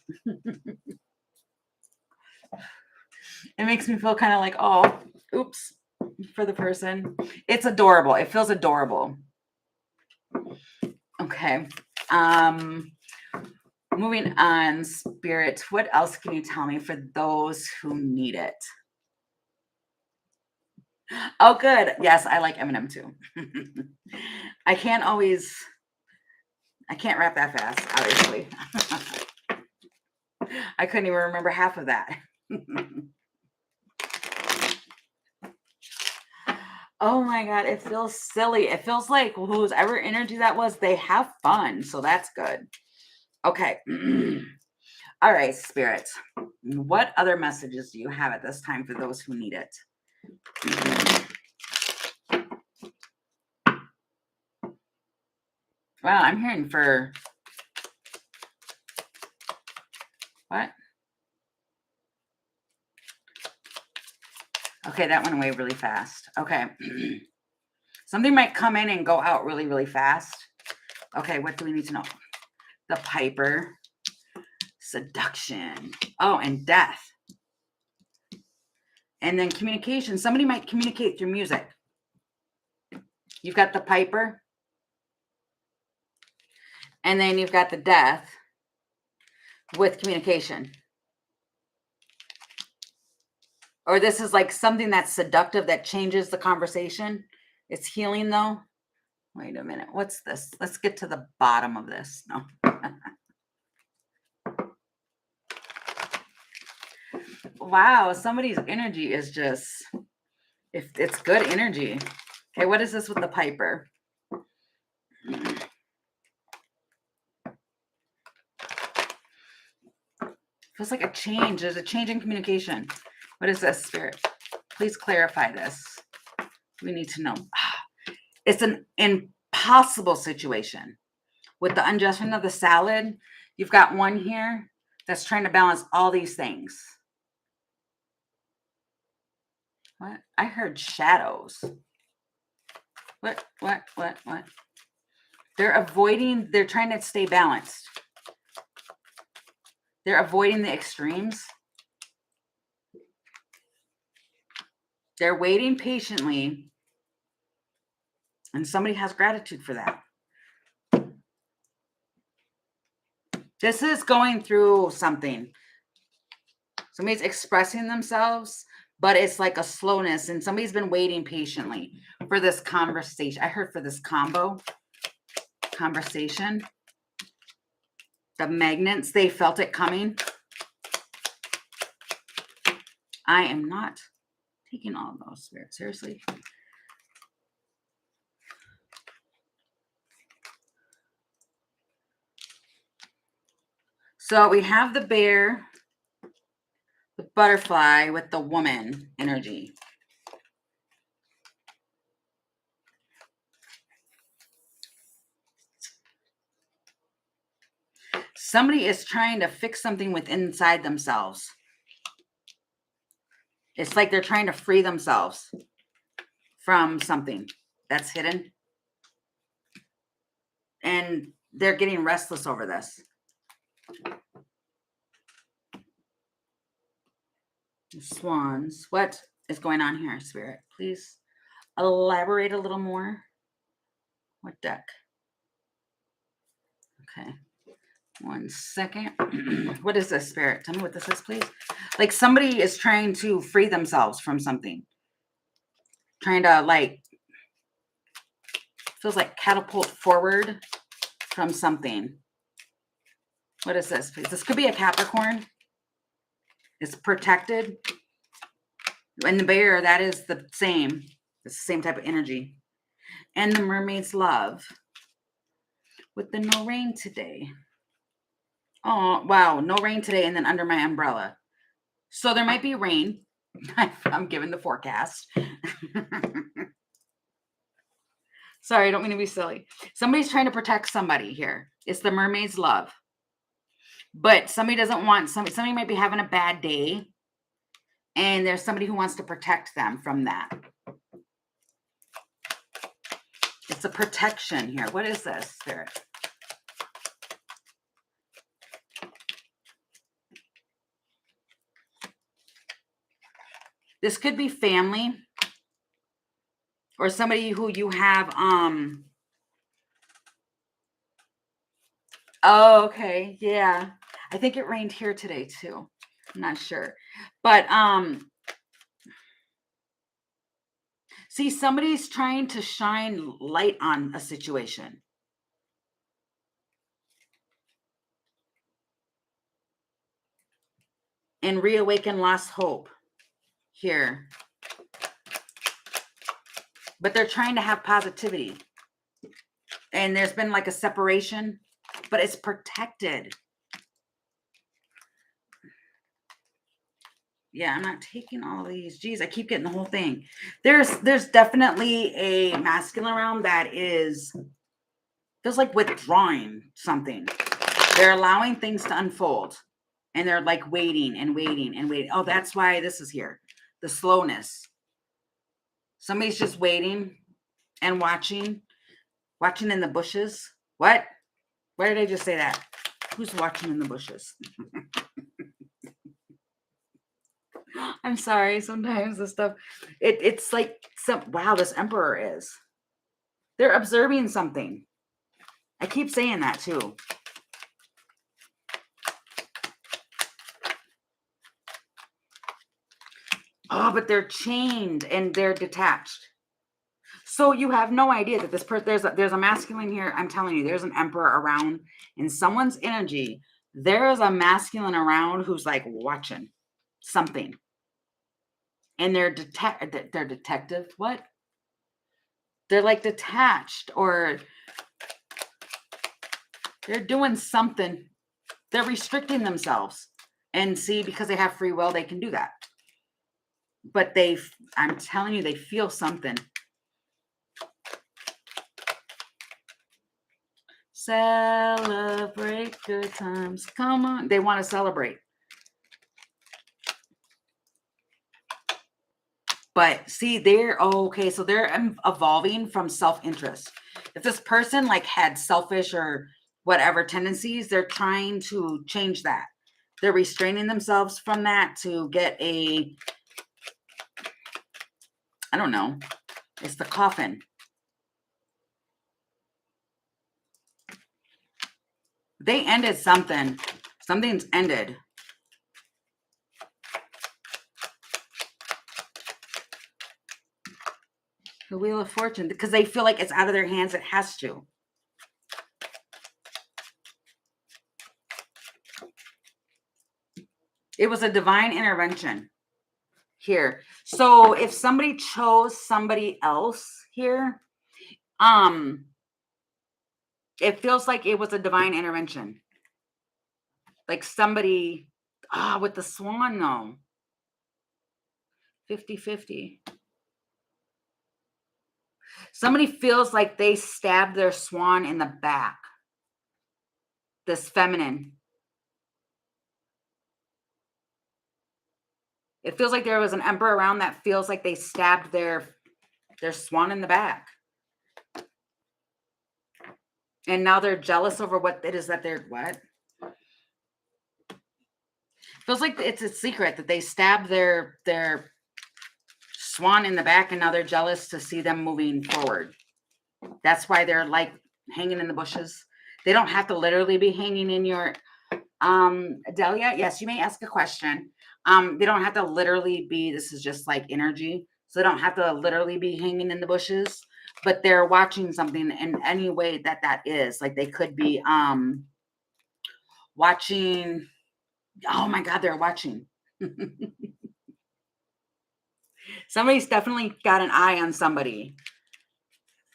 Speaker 1: It makes me feel kind of like, oh, oops, for the person. It's adorable. It feels adorable. Okay. Moving on, Spirit. What else can you tell me for those who need it? Oh, good. Yes, I like Eminem too. I can't rap that fast, obviously. I couldn't even remember half of that. Oh my God, it feels silly. It feels like whoever energy that was, they have fun. So that's good. Okay. All right, Spirit. What other messages do you have at this time for those who need it? Wow, I'm hearing for what? Okay, that went away really fast. Okay. Something might come in and go out really, really fast. Okay, what do we need to know? The Piper. Seduction. Oh, and death. And then communication. Somebody might communicate through music. You've got the Piper. And then you've got the death with communication. Or this is like something that's seductive that changes the conversation. It's healing though. Wait a minute. What's this? Let's get to the bottom of this. No. Wow, somebody's energy is just, if it's good energy. Okay, what is this with the Piper? Feels like a change. There's a change in communication. What is this, Spirit? Please clarify this. We need to know. It's an impossible situation. With the unjustment of the salad, you've got one here that's trying to balance all these things. What? I heard shadows. What? They're trying to stay balanced. They're avoiding the extremes. They're waiting patiently. And somebody has gratitude for that. This is going through something. Somebody's expressing themselves, but it's like a slowness. And somebody's been waiting patiently for this conversation. I heard for this conversation. The magnets, they felt it coming. I am not taking all of those, Spirit. Seriously. So we have the bear, the butterfly with the woman energy. Somebody is trying to fix something within inside themselves. It's like they're trying to free themselves from something that's hidden. And they're getting restless over this. Swans. What is going on here, Spirit? Please elaborate a little more. What deck? Okay. 1 second. What is this, Spirit? Tell me what this is, please. Like somebody is trying to free themselves from something. Trying to like, feels like catapult forward from something. What is this, please? This could be a Capricorn. It's protected. And the bear, that is the same. It's the same type of energy. And the mermaid's love. With the no rain today. Oh, wow. No rain today and then under my umbrella. So there might be rain. I'm giving the forecast. Sorry, I don't mean to be silly. Somebody's trying to protect somebody here. It's the mermaid's love. But somebody doesn't want, somebody might be having a bad day. And there's somebody who wants to protect them from that. It's a protection here. What is this, Spirit? This could be family. Or somebody who you have, oh, okay. Yeah. I think it rained here today too. I'm not sure. But, see, somebody's trying to shine light on a situation. And reawaken lost hope here. But they're trying to have positivity. And there's been like a separation, but it's protected. Yeah, I'm not taking all these. Geez, I keep getting the whole thing. There's definitely a masculine realm that feels like withdrawing something. They're allowing things to unfold. And they're like waiting and waiting and waiting. Oh, that's why this is here. The slowness. Somebody's just waiting and watching in the bushes. What? Why did I just say that? Who's watching in the bushes? I'm sorry. Sometimes this stuff, it's like wow, this emperor is. They're observing something. I keep saying that too. Oh, but they're chained and they're detached. So you have no idea that this person, there's a masculine here. I'm telling you, there's an emperor around in someone's energy. There is a masculine around who's like watching something. And they're detective. What? They're like detached, or they're doing something. They're restricting themselves. And see, because they have free will, they can do that. But I'm telling you, they feel something. Celebrate good times. Come on. They want to celebrate. But see, okay. So they're evolving from self-interest. If this person like had selfish or whatever tendencies, they're trying to change that. They're restraining themselves from that to get I don't know. It's the coffin. They ended something. Something's ended. The Wheel of Fortune, because they feel like it's out of their hands. It has to. It was a divine intervention here. So if somebody chose somebody else here, it feels like it was a divine intervention. Like somebody, with the swan though. 50-50. Somebody feels like they stabbed their swan in the back. This feminine. It feels like there was an emperor around that feels like they stabbed their swan in the back. And now they're jealous over what it is that they're what? Feels like it's a secret that they stabbed their swan in the back, and now they're jealous to see them moving forward. That's why they're like hanging in the bushes. They don't have to literally be hanging in your Delia. Yes, you may ask a question. They don't have to literally be, this is just like energy. So they don't have to literally be hanging in the bushes, but they're watching something in any way that is. Like they could be watching. Oh my God, they're watching. Somebody's definitely got an eye on somebody.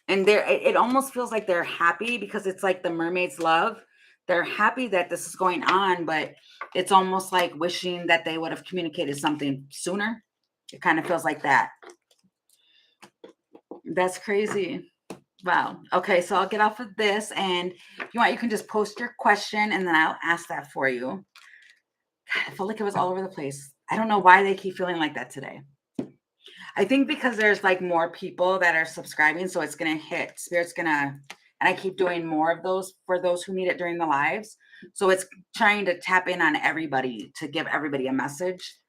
Speaker 1: And it almost feels like they're happy because it's like the mermaid's love. They're happy that this is going on, but it's almost like wishing that they would have communicated something sooner. It kind of feels like that. That's crazy. Wow. Okay, so I'll get off of this, and if you want, you can just post your question and then I'll ask that for you. God, I felt like it was all over the place. I don't know why they keep feeling like that today. I think because there's like more people that are subscribing, so it's gonna hit. Spirit's gonna, and I keep doing more of those for those who need it during the lives. So it's trying to tap in on everybody to give everybody a message.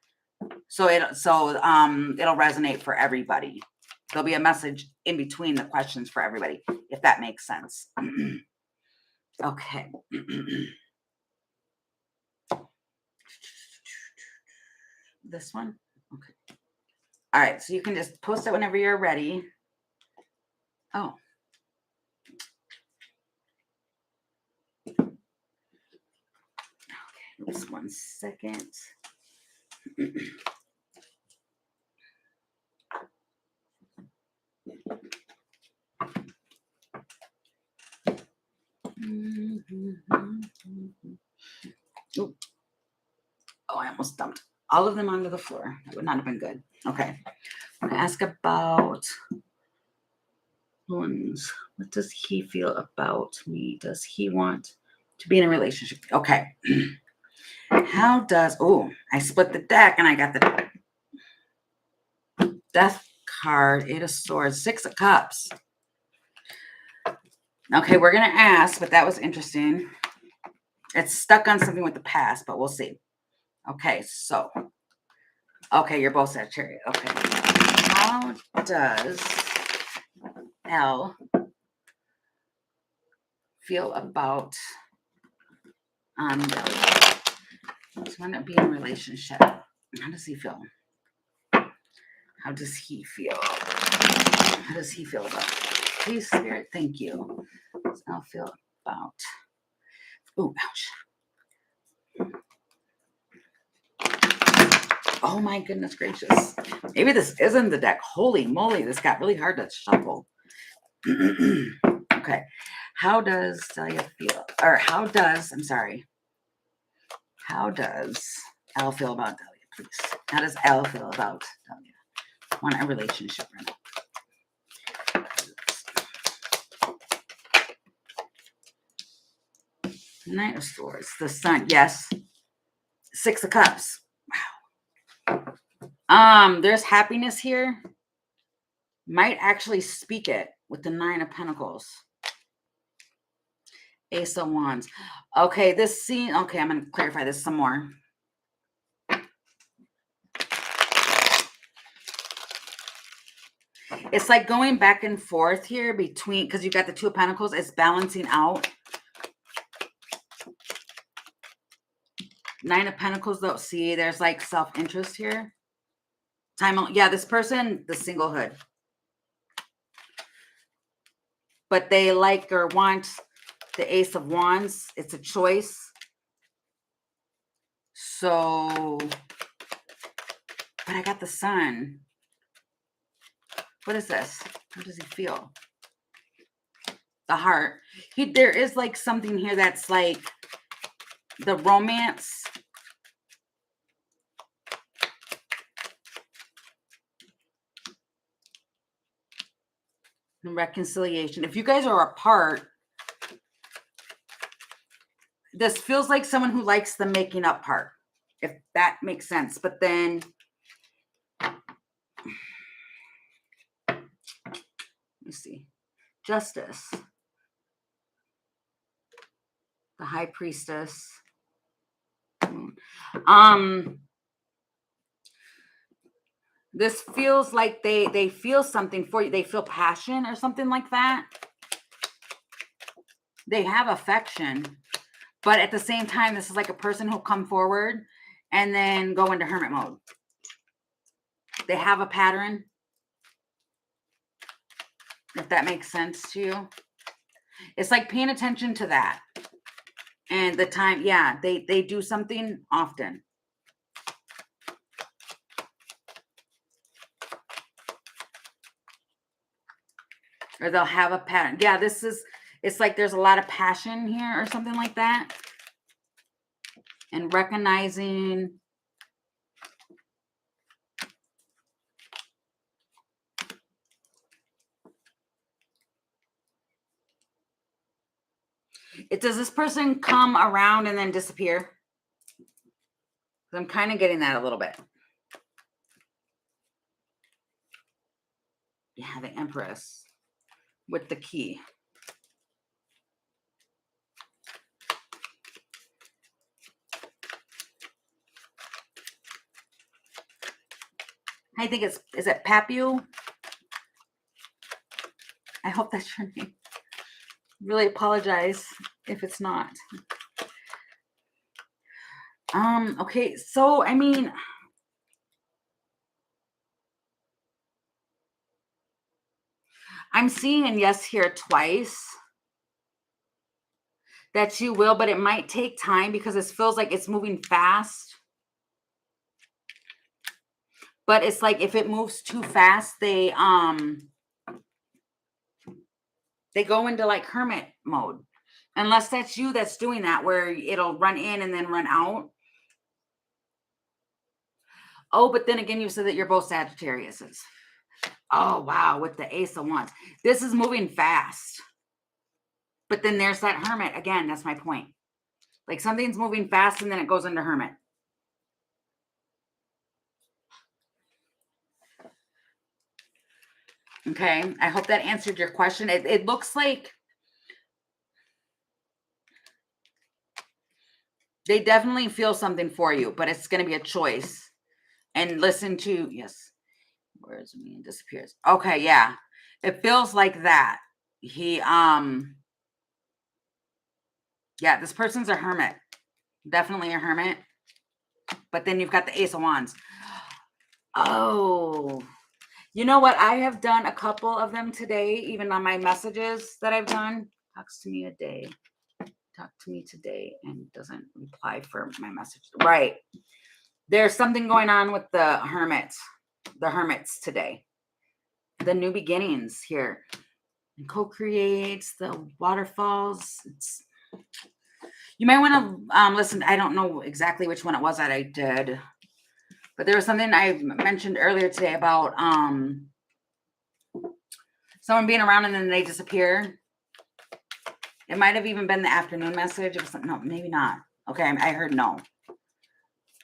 Speaker 1: So it'll resonate for everybody. There'll be a message in between the questions for everybody, if that makes sense. Okay. This one? Okay. All right, so you can just post it whenever you're ready. Oh. Okay, just 1 second. Ooh. Oh, I almost dumped all of them onto the floor. That would not have been good. Okay. I'm going to ask about Lawrence. What does he feel about me? Does he want to be in a relationship? Okay. How does... Oh, I split the deck and I got the Death card, 8 of Swords, 6 of Cups. Okay, we're going to ask, but that was interesting. It's stuck on something with the past, but we'll see. Okay, so... Okay, you're both Sagittarius. Okay. How does L feel about Delia? Just want to be in a relationship. How does he feel? How does he feel? How does he feel about it? Please, Spirit, thank you. I'll feel about. Oh, ouch. Oh my goodness gracious. Maybe this isn't the deck. Holy moly, this got really hard to shuffle. Okay. How does Delia feel? Or how does Al feel about Delia, please? How does Al feel about Delia? I want a relationship right now. Knight of Swords, the Sun, yes. 6 of Cups. Wow. There's happiness here. Might actually speak it with the 9 of Pentacles. Ace of Wands. Okay, this scene. Okay, I'm going to clarify this some more. It's like going back and forth here between, because you got the 2 of Pentacles. It's balancing out. 9 of Pentacles, though. See, there's like self-interest here. Yeah, this person, the singlehood. But they like or want the Ace of Wands. It's a choice. So, but I got the Sun. What is this? How does he feel? The Heart. There is like something here that's like the romance. And reconciliation. If you guys are apart, this feels like someone who likes the making up part, if that makes sense. But then, let me see. Justice. The High Priestess. This feels like they feel something for you. They feel passion or something like that. They have affection. But at the same time, this is like a person who'll come forward and then go into hermit mode. They have a pattern. If that makes sense to you. It's like paying attention to that. And the time, yeah, they do something often. Or they'll have a pattern. Yeah, it's like there's a lot of passion here or something like that. And recognizing. Does this person come around and then disappear? I'm kind of getting that a little bit. Yeah, the Empress with the key. I think is it Papu? I hope that's your name. Really apologize if it's not. Okay, so I mean, I'm seeing a yes here twice. That you will, but it might take time because it feels like it's moving fast. But it's like if it moves too fast, they go into like hermit mode. Unless that's you that's doing that, where it'll run in and then run out. Oh, but then again, you said that you're both Sagittariuses. Oh, wow, with the Ace of Wands. This is moving fast. But then there's that hermit. Again, that's my point. Like something's moving fast and then it goes into hermit. Okay, I hope that answered your question. It looks like they definitely feel something for you, but it's going to be a choice. And listen to, yes, where's me and disappears. Okay, yeah, it feels like that. He, Yeah, this person's a hermit. Definitely a hermit. But then you've got the Ace of Wands. Oh, you know what? I have done a couple of them today, even on my messages that I've done. Talks to me a day. Talk to me today and doesn't reply for my message. Right. There's something going on with the hermits today. The new beginnings here. Co-creates the waterfalls. You might want to listen. I don't know exactly which one it was that I did, but there was something I mentioned earlier today about someone being around and then they disappear. It might have even been the afternoon message. It was something. No, maybe not. Okay, I heard no.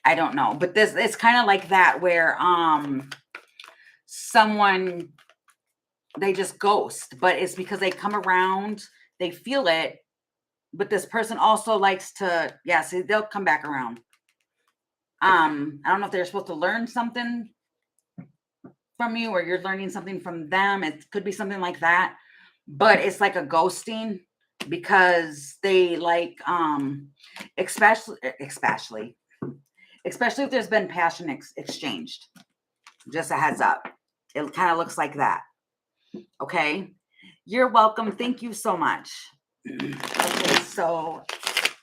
Speaker 1: I don't know, but this it's kind of like that where someone they just ghost, but it's because they come around, they feel it, but this person also likes to, yeah, see, they'll come back around. I don't know if they're supposed to learn something from you or you're learning something from them. It could be something like that, but it's like a ghosting because they like, especially if there's been passion exchanged. Just a heads up. It kind of looks like that. Okay. You're welcome. Thank you so much. Okay, so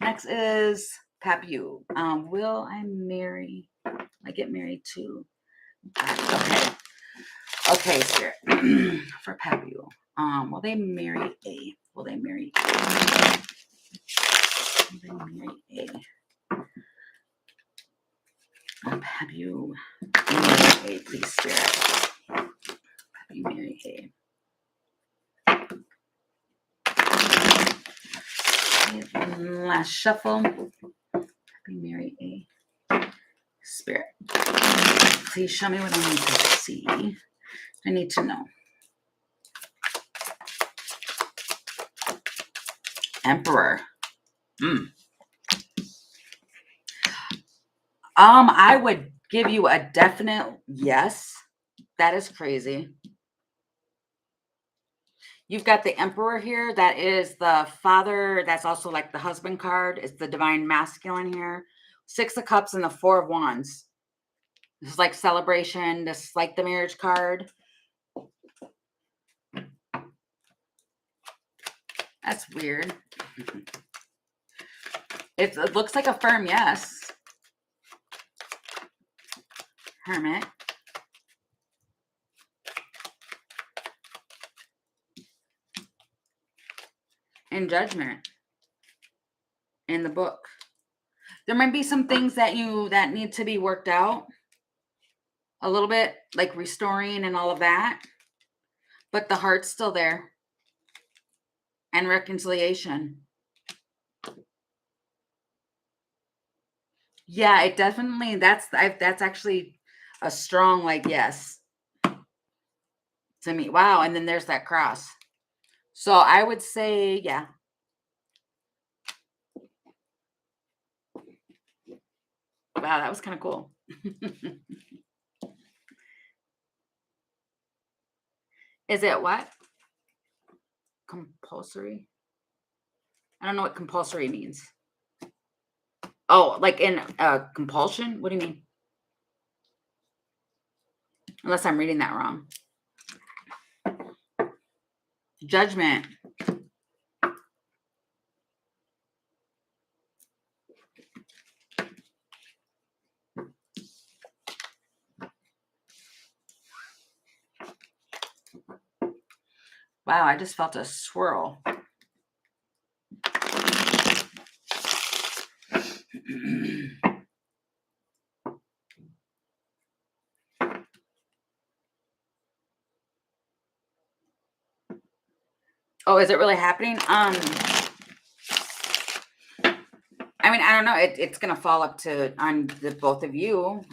Speaker 1: next is Papu. Will I get married to? Okay, Spirit. For Papu. Will they marry A? Will they marry A? Papu, marry A, please, Spirit. Papu, marry A. Last shuffle. Happy Mary A. Spirit. Please show me what I need to see. I need to know. Emperor. I would give you a definite yes. That is crazy. You've got the Emperor here. That is the father. That's also like the husband card. It's the divine masculine here. 6 of Cups and the 4 of Wands. This is like celebration. This is like the marriage card. That's weird. It looks like a firm yes. Hermit. And Judgment in the book. There might be some things that need to be worked out a little bit, like restoring and all of that. But the heart's still there. And reconciliation. Yeah, it definitely, that's actually a strong, like, yes to me. Wow. And then there's that cross. So I would say, yeah. Wow, that was kind of cool. Is it what? Compulsory? I don't know what compulsory means. Oh, like in compulsion? What do you mean? Unless I'm reading that wrong. Judgment. Wow, I just felt a swirl. Oh, is it really happening? I mean, I don't know. It's gonna fall up to on the both of you.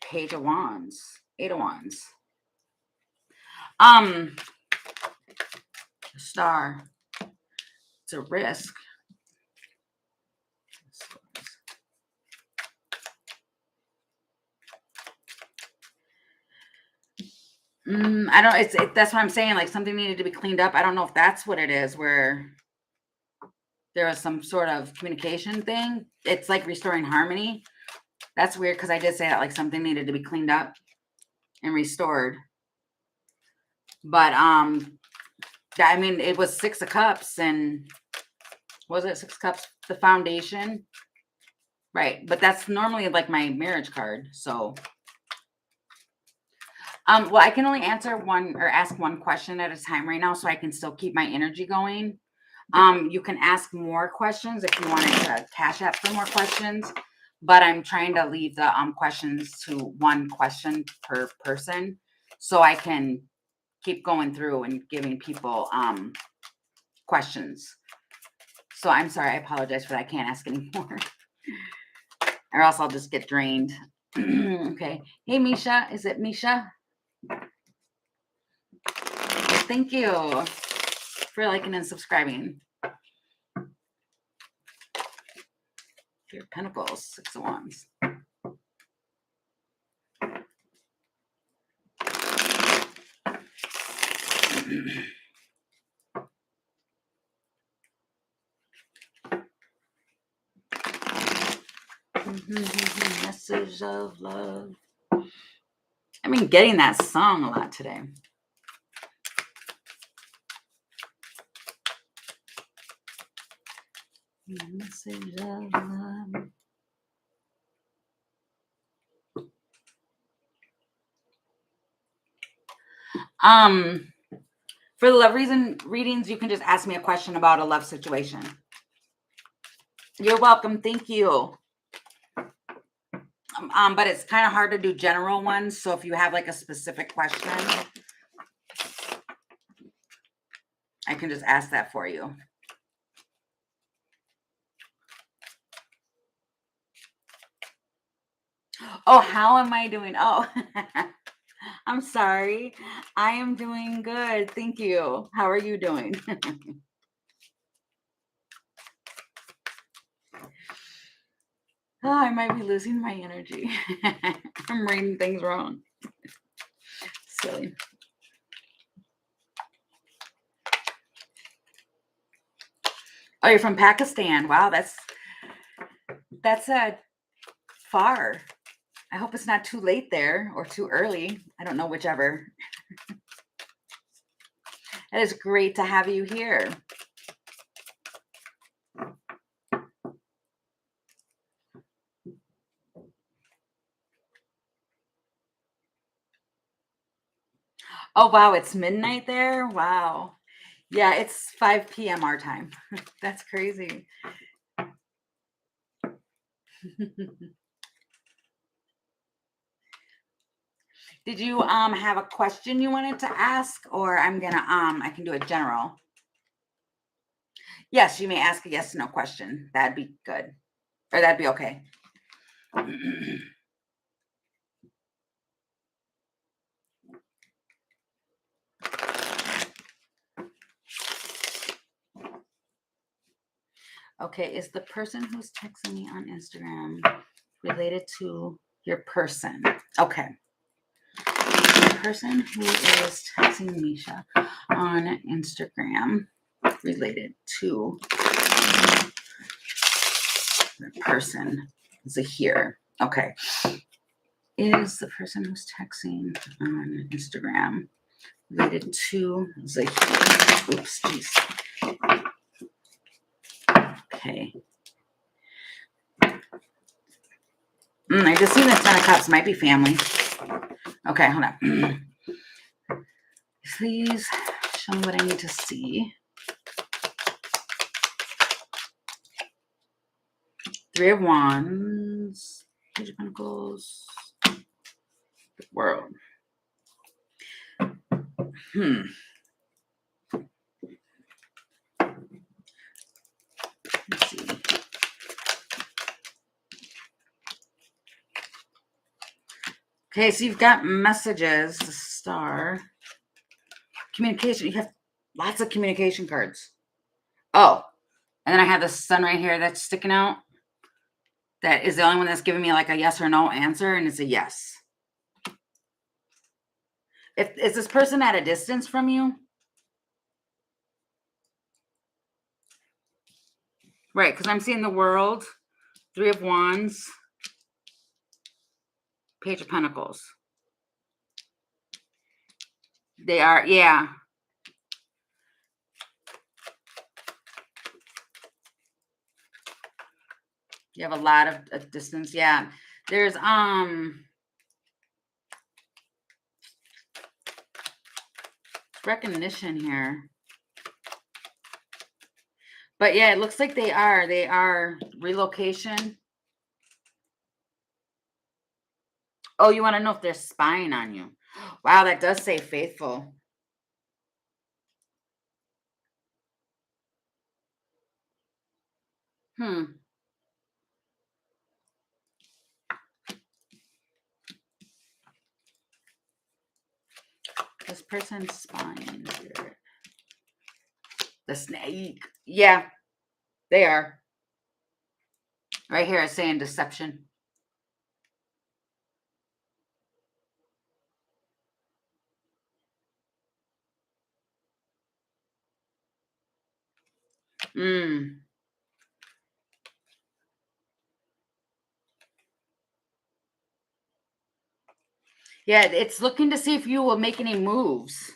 Speaker 1: Page of Wands, 8 of Wands. Star. It's a risk. I don't, that's what I'm saying. Like something needed to be cleaned up. I don't know if that's what it is, where there was some sort of communication thing. It's like restoring harmony. That's weird because I did say that like something needed to be cleaned up and restored. But I mean, it was 6 of Cups, and was it 6 Cups? The foundation, right? But that's normally like my marriage card. So, well, I can only answer one or ask one question at a time right now, so I can still keep my energy going. You can ask more questions if you wanted to Cash App for more questions, but I'm trying to leave the questions to one question per person, so I can keep going through and giving people questions. So I'm sorry, I apologize for that. I can't ask anymore, or else I'll just get drained. Okay. Hey, Misha. Is it Misha? Thank you for liking and subscribing. Your Pentacles, 6 of Wands. Message of love. I've been getting that song a lot today. Message of love. For the love reason readings, you can just ask me a question about a love situation. You're welcome. Thank you. But it's kind of hard to do general ones. So if you have like a specific question, I can just ask that for you. Oh, how am I doing? Oh, I'm sorry. I am doing good. Thank you. How are you doing? Oh, I might be losing my energy. I'm reading things wrong. Silly. Oh, you're from Pakistan. Wow, that's far. I hope it's not too late there or too early. I don't know, whichever. It is great to have you here. Oh, wow. It's midnight there. Wow. Yeah, it's 5 p.m. our time. That's crazy. Did you have a question you wanted to ask, or I'm gonna I can do a general. Yes, you may ask a yes or no question. That'd be good. Or that'd be okay. Okay, is the person who's texting me on Instagram related to your person? Okay. The person who is texting Misha on Instagram related to the person Zahir. Okay. Is the person who's texting on Instagram related to Zahir? Oops, jeez. Okay. I just seen the 10 of Cups. Might be family. Okay, hold on. Please show me what I need to see. 3 of Wands. Page of Pentacles. The World. Let's see. Okay, so you've got messages, the star. Communication. You have lots of communication cards. Oh, and then I have the sun right here that's sticking out. That is the only one that's giving me like a yes or no answer, and it's a yes. Is this person at a distance from you? Right, because I'm seeing the World, 3 of Wands, Page of Pentacles. They are, yeah. You have a lot of distance. Yeah. There's recognition here. But yeah, it looks like they are relocation. Oh, you want to know if they're spying on you? Wow, that does say faithful. This person's spying here. The snake. Yeah, they are. Right here, it's saying deception. Yeah, it's looking to see if you will make any moves.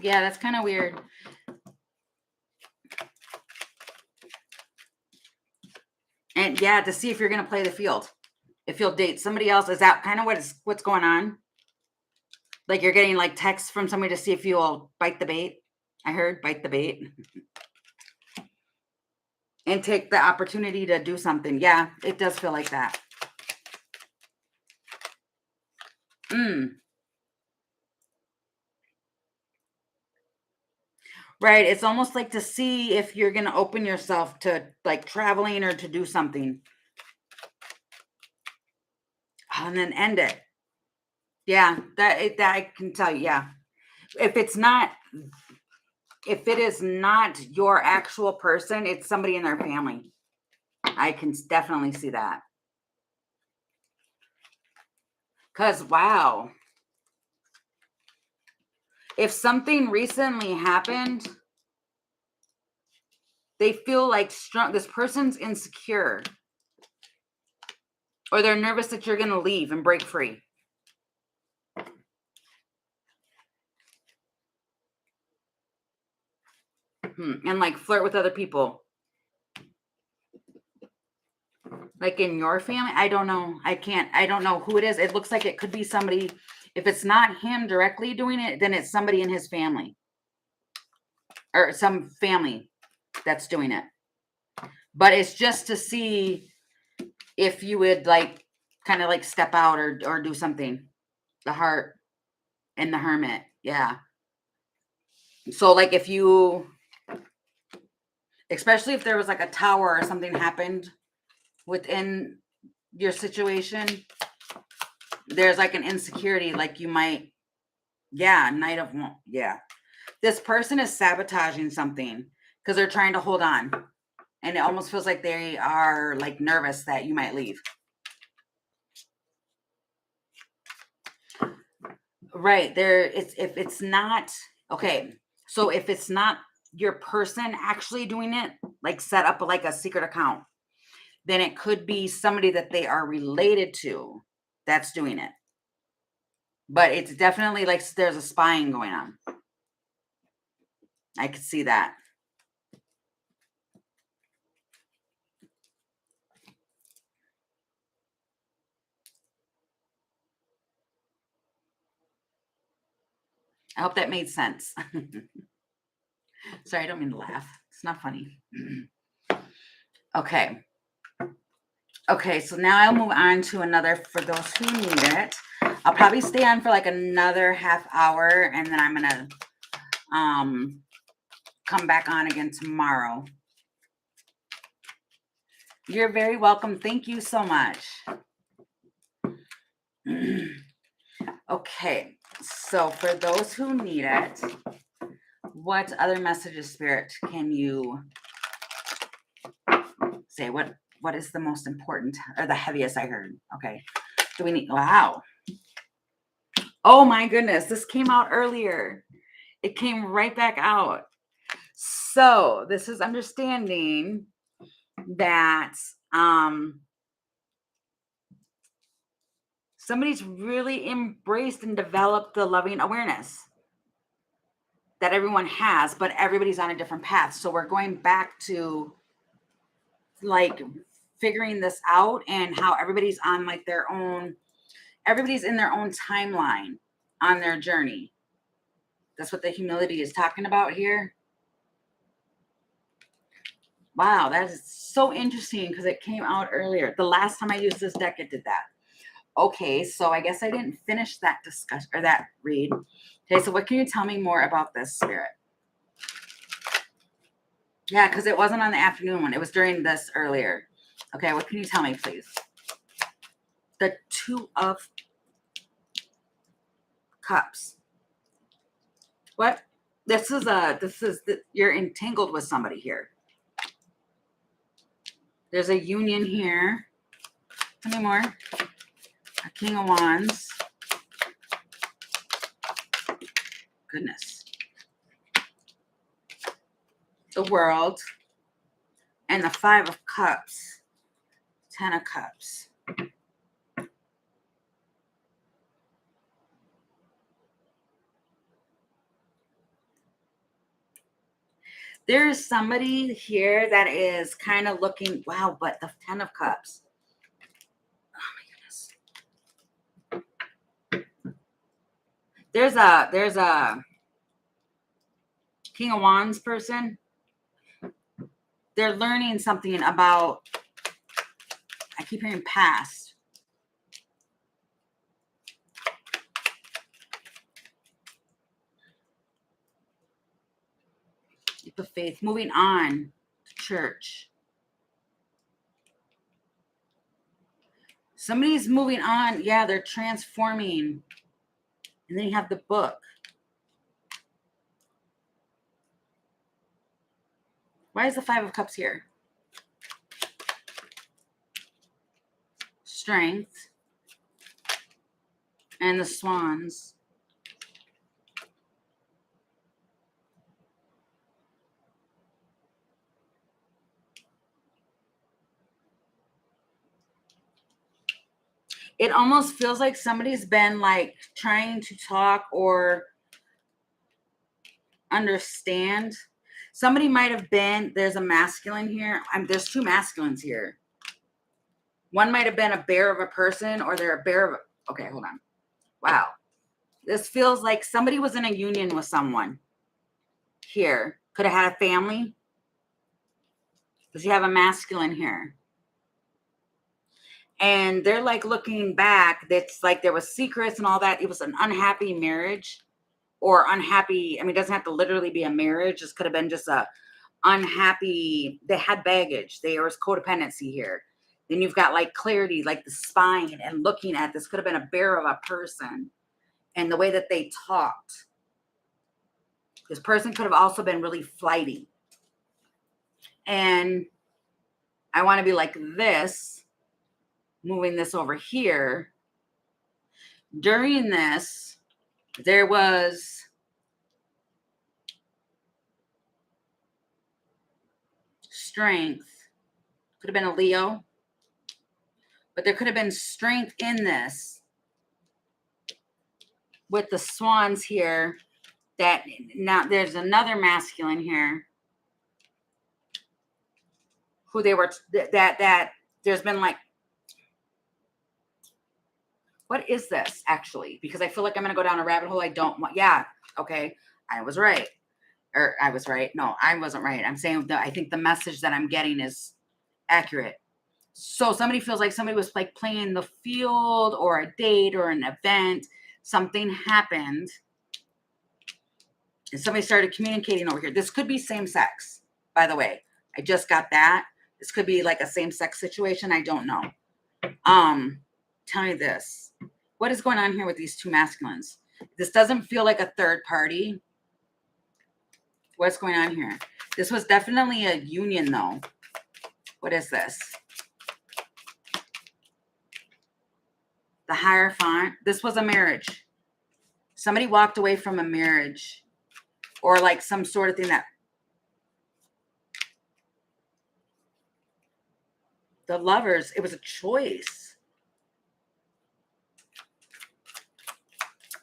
Speaker 1: Yeah, that's kind of weird. And yeah, to see if you're going to play the field. If you'll date somebody else. Is that kind of what's going on? Like you're getting like texts from somebody to see if you'll bite the bait. I heard bite the bait. And take the opportunity to do something. Yeah, it does feel like that. Right. It's almost like to see if you're going to open yourself to like traveling or to do something. And then end it. Yeah, that I can tell you. Yeah. If it is not your actual person, it's somebody in their family. I can definitely see that. Because, wow. If something recently happened, they feel like this person's insecure. Or they're nervous that you're going to leave and break free. And like flirt with other people. Like in your family, I don't know. I don't know who it is. It looks like it could be somebody. If it's not him directly doing it, then it's somebody in his family. Or some family that's doing it. But it's just to see if you would like kind of like step out or do something. The Heart and the Hermit. Yeah. So like if you, especially if there was like a tower or something happened within your situation, there's like an insecurity, like you might, yeah, Knight of Wands, yeah. This person is sabotaging something because they're trying to hold on. And it almost feels like they are like nervous that you might leave. Right. If it's not, okay. So if it's not your person actually doing it, like set up like a secret account, then it could be somebody that they are related to that's doing it. But it's definitely like there's a spying going on. I could see that. I hope that made sense. Sorry, I don't mean to laugh. It's not funny. Okay. Okay, so now I'll move on to another for those who need it. I'll probably stay on for like another half hour and then I'm going to come back on again tomorrow. You're very welcome. Thank you so much. Okay, so for those who need it, what other messages, Spirit, can you say? What is the most important or the heaviest I heard? Okay. Do we need, wow. Oh my goodness, this came out earlier. It came right back out. So this is understanding that somebody's really embraced and developed the loving awareness that everyone has, but everybody's on a different path. So we're going back to like figuring this out and how everybody's on like their own, everybody's in their own timeline on their journey. That's what the humility is talking about here. Wow, that is so interesting because it came out earlier. The last time I used this deck, it did that. Okay, so I guess I didn't finish that discussion or that read. Okay, so what can you tell me more about this, Spirit? Yeah, because it wasn't on the afternoon one. It was during this earlier. Okay, what can you tell me, please? The Two of Cups. What? You're entangled with somebody here. There's a union here. Tell me more. A King of Wands. Goodness. The World. And the Five of Cups. 10 of Cups. There is somebody here that is kind of looking, wow, but the 10 of Cups. Oh my goodness. There's a King of Wands person. They're learning something about, I keep hearing past. Leap of faith. Moving on to church. Somebody's moving on. Yeah, they're transforming. And then you have the book. Why is the Five of Cups here? Strength. And the Swans. It almost feels like somebody's been like trying to talk or understand. Somebody might have been, there's a masculine here. There's two masculines here. One might have been a bear of a person, or they're a bear of okay, hold on. Wow. This feels like somebody was in a union with someone here. Could have had a family. Because you have a masculine here. And they're like looking back. That's like there was secrets and all that. It was an unhappy marriage or unhappy. I mean, it doesn't have to literally be a marriage. This could have been just a unhappy. They had baggage. There was codependency here. Then you've got like clarity, like the spine and looking at this could have been a bear of a person and the way that they talked. This person could have also been really flighty. And I want to be like this, moving this over here. During this, there was strength. Could have been a Leo. But there could have been strength in this with the Swans here. That now there's another masculine here who they were that there's been like, what is this actually? Because I feel like I'm gonna go down a rabbit hole I don't want. Yeah, okay, I was right. Or I was right. No, I wasn't right. I'm saying that I think the message that I'm getting is accurate. So somebody feels like somebody was like playing the field or a date or an event. Something happened. And somebody started communicating over here. This could be same sex, by the way. I just got that. This could be like a same sex situation. I don't know. Tell me this. What is going on here with these two masculines? This doesn't feel like a third party. What's going on here? This was definitely a union, though. What is this? The Hierophant. This was a marriage. Somebody walked away from a marriage or like some sort of thing that the Lovers, it was a choice.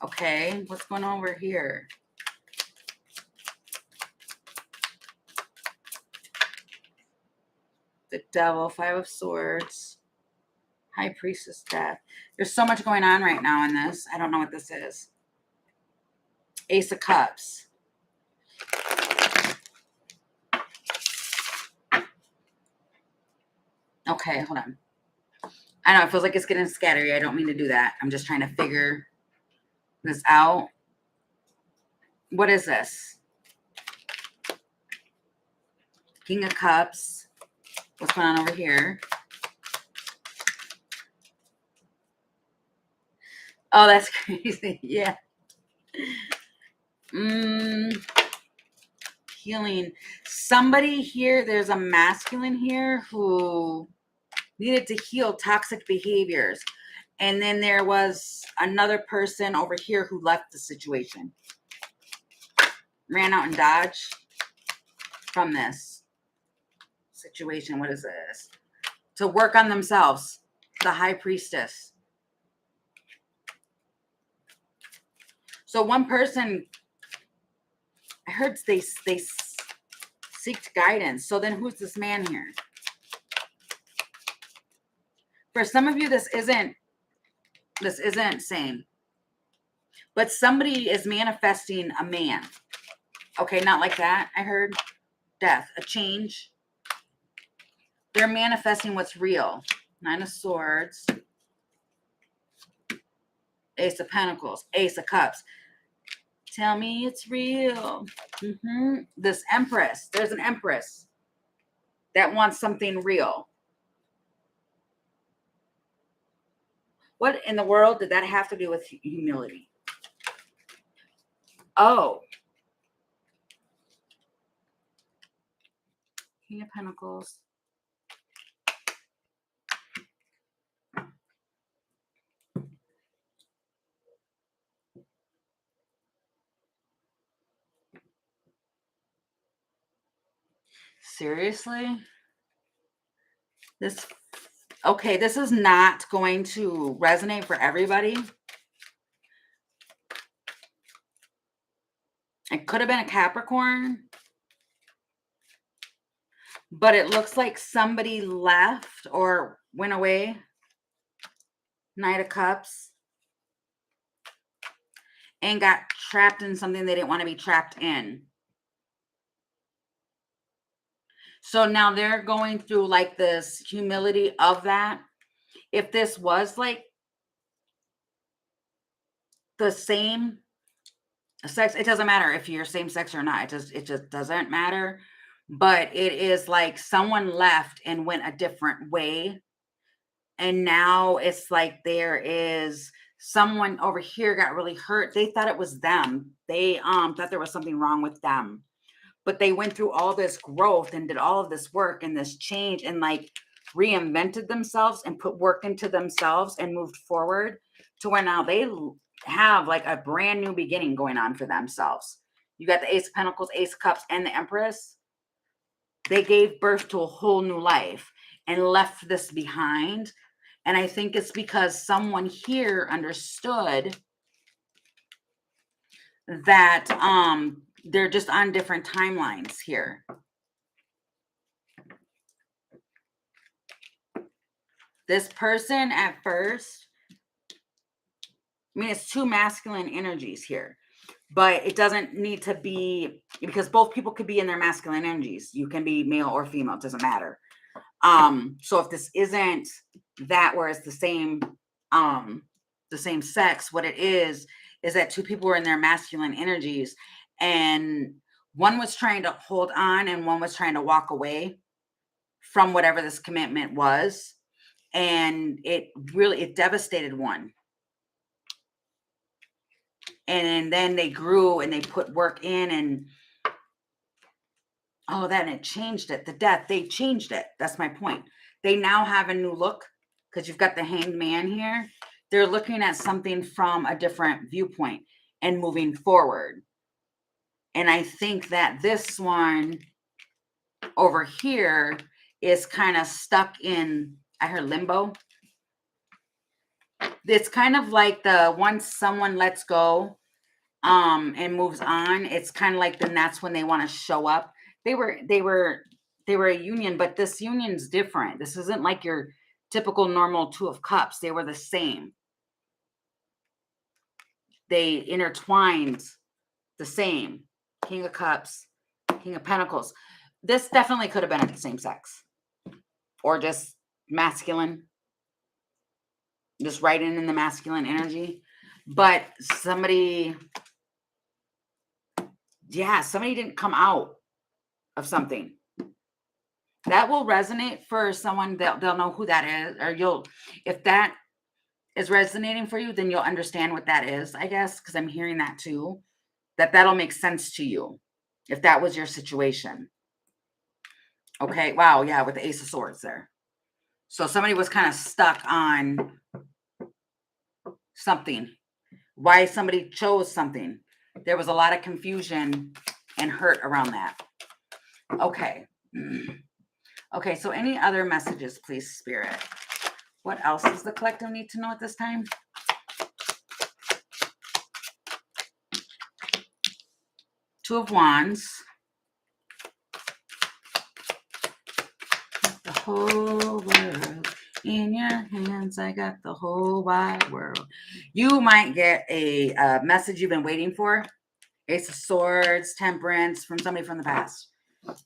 Speaker 1: Okay, what's going on over here? The Devil, Five of Swords, High Priestess, Death. There's so much going on right now in this. I don't know what this is. Ace of Cups. Okay, hold on. I know it feels like it's getting scattery. I don't mean to do that. I'm just trying to figure this out. What is this? King of Cups. What's going on over here? Oh, that's crazy. Yeah. Healing. Somebody here, there's a masculine here who needed to heal toxic behaviors. And then there was another person over here who left the situation. Ran out and dodged from this situation. What is this? To work on themselves. The High Priestess. So one person, I heard they seeked guidance. So then who's this man here? For some of you, this isn't same. But somebody is manifesting a man. Okay, not like that. I heard death, a change. They're manifesting what's real. Nine of Swords. Ace of Pentacles. Ace of Cups. Tell me it's real. This Empress. There's an Empress that wants something real. What in the world did that have to do with humility? Oh. King of Pentacles. Seriously? This is not going to resonate for everybody. It could have been a Capricorn, but it looks like somebody left or went away. Knight of Cups. And got trapped in something they didn't want to be trapped in. So now they're going through like this humility of that. If this was like the same sex, it doesn't matter if you're same sex or not. It just doesn't matter. But it is like someone left and went a different way. And now it's like there is someone over here got really hurt. They thought it was them. They thought there was something wrong with them. But they went through all this growth and did all of this work and this change and like reinvented themselves and put work into themselves and moved forward to where now they have like a brand new beginning going on for themselves. You got the Ace of Pentacles, Ace of Cups, and the Empress. They gave birth to a whole new life and left this behind. And I think it's because someone here understood that they're just on different timelines here. This person at first, I mean, it's two masculine energies here, but it doesn't need to be, because both people could be in their masculine energies. You can be male or female, it doesn't matter. So if this isn't that where it's the same sex, what it is that two people were in their masculine energies and one was trying to hold on and one was trying to walk away from whatever this commitment was. And it devastated one. And then they grew and they put work in and then it changed it. The death, they changed it. That's my point. They now have a new look because you've got the Hanged Man here. They're looking at something from a different viewpoint and moving forward. And I think that this one over here is kind of stuck in, I heard limbo. It's kind of like the once someone lets go and moves on, it's kind of like then that's when they want to show up. They were a union, but this union's different. This isn't like your typical normal Two of Cups. They were the same. They intertwined the same. King of Cups, King of Pentacles. This definitely could have been at the same sex or just masculine, just right in the masculine energy. But somebody didn't come out of something. That will resonate for someone. They'll know who that is, or if that is resonating for you, then you'll understand what that is, I guess, because I'm hearing that too, that'll make sense to you if that was your situation. Okay, wow, yeah, with the Ace of Swords there. So somebody was kind of stuck on something. Why somebody chose something. There was a lot of confusion and hurt around that. Okay. Okay, so any other messages, please, Spirit? What else does the collective need to know at this time? Two of Wands. The whole world in your hands. I got the whole wide world. You might get a message you've been waiting for. Ace of Swords, Temperance, from somebody from the past.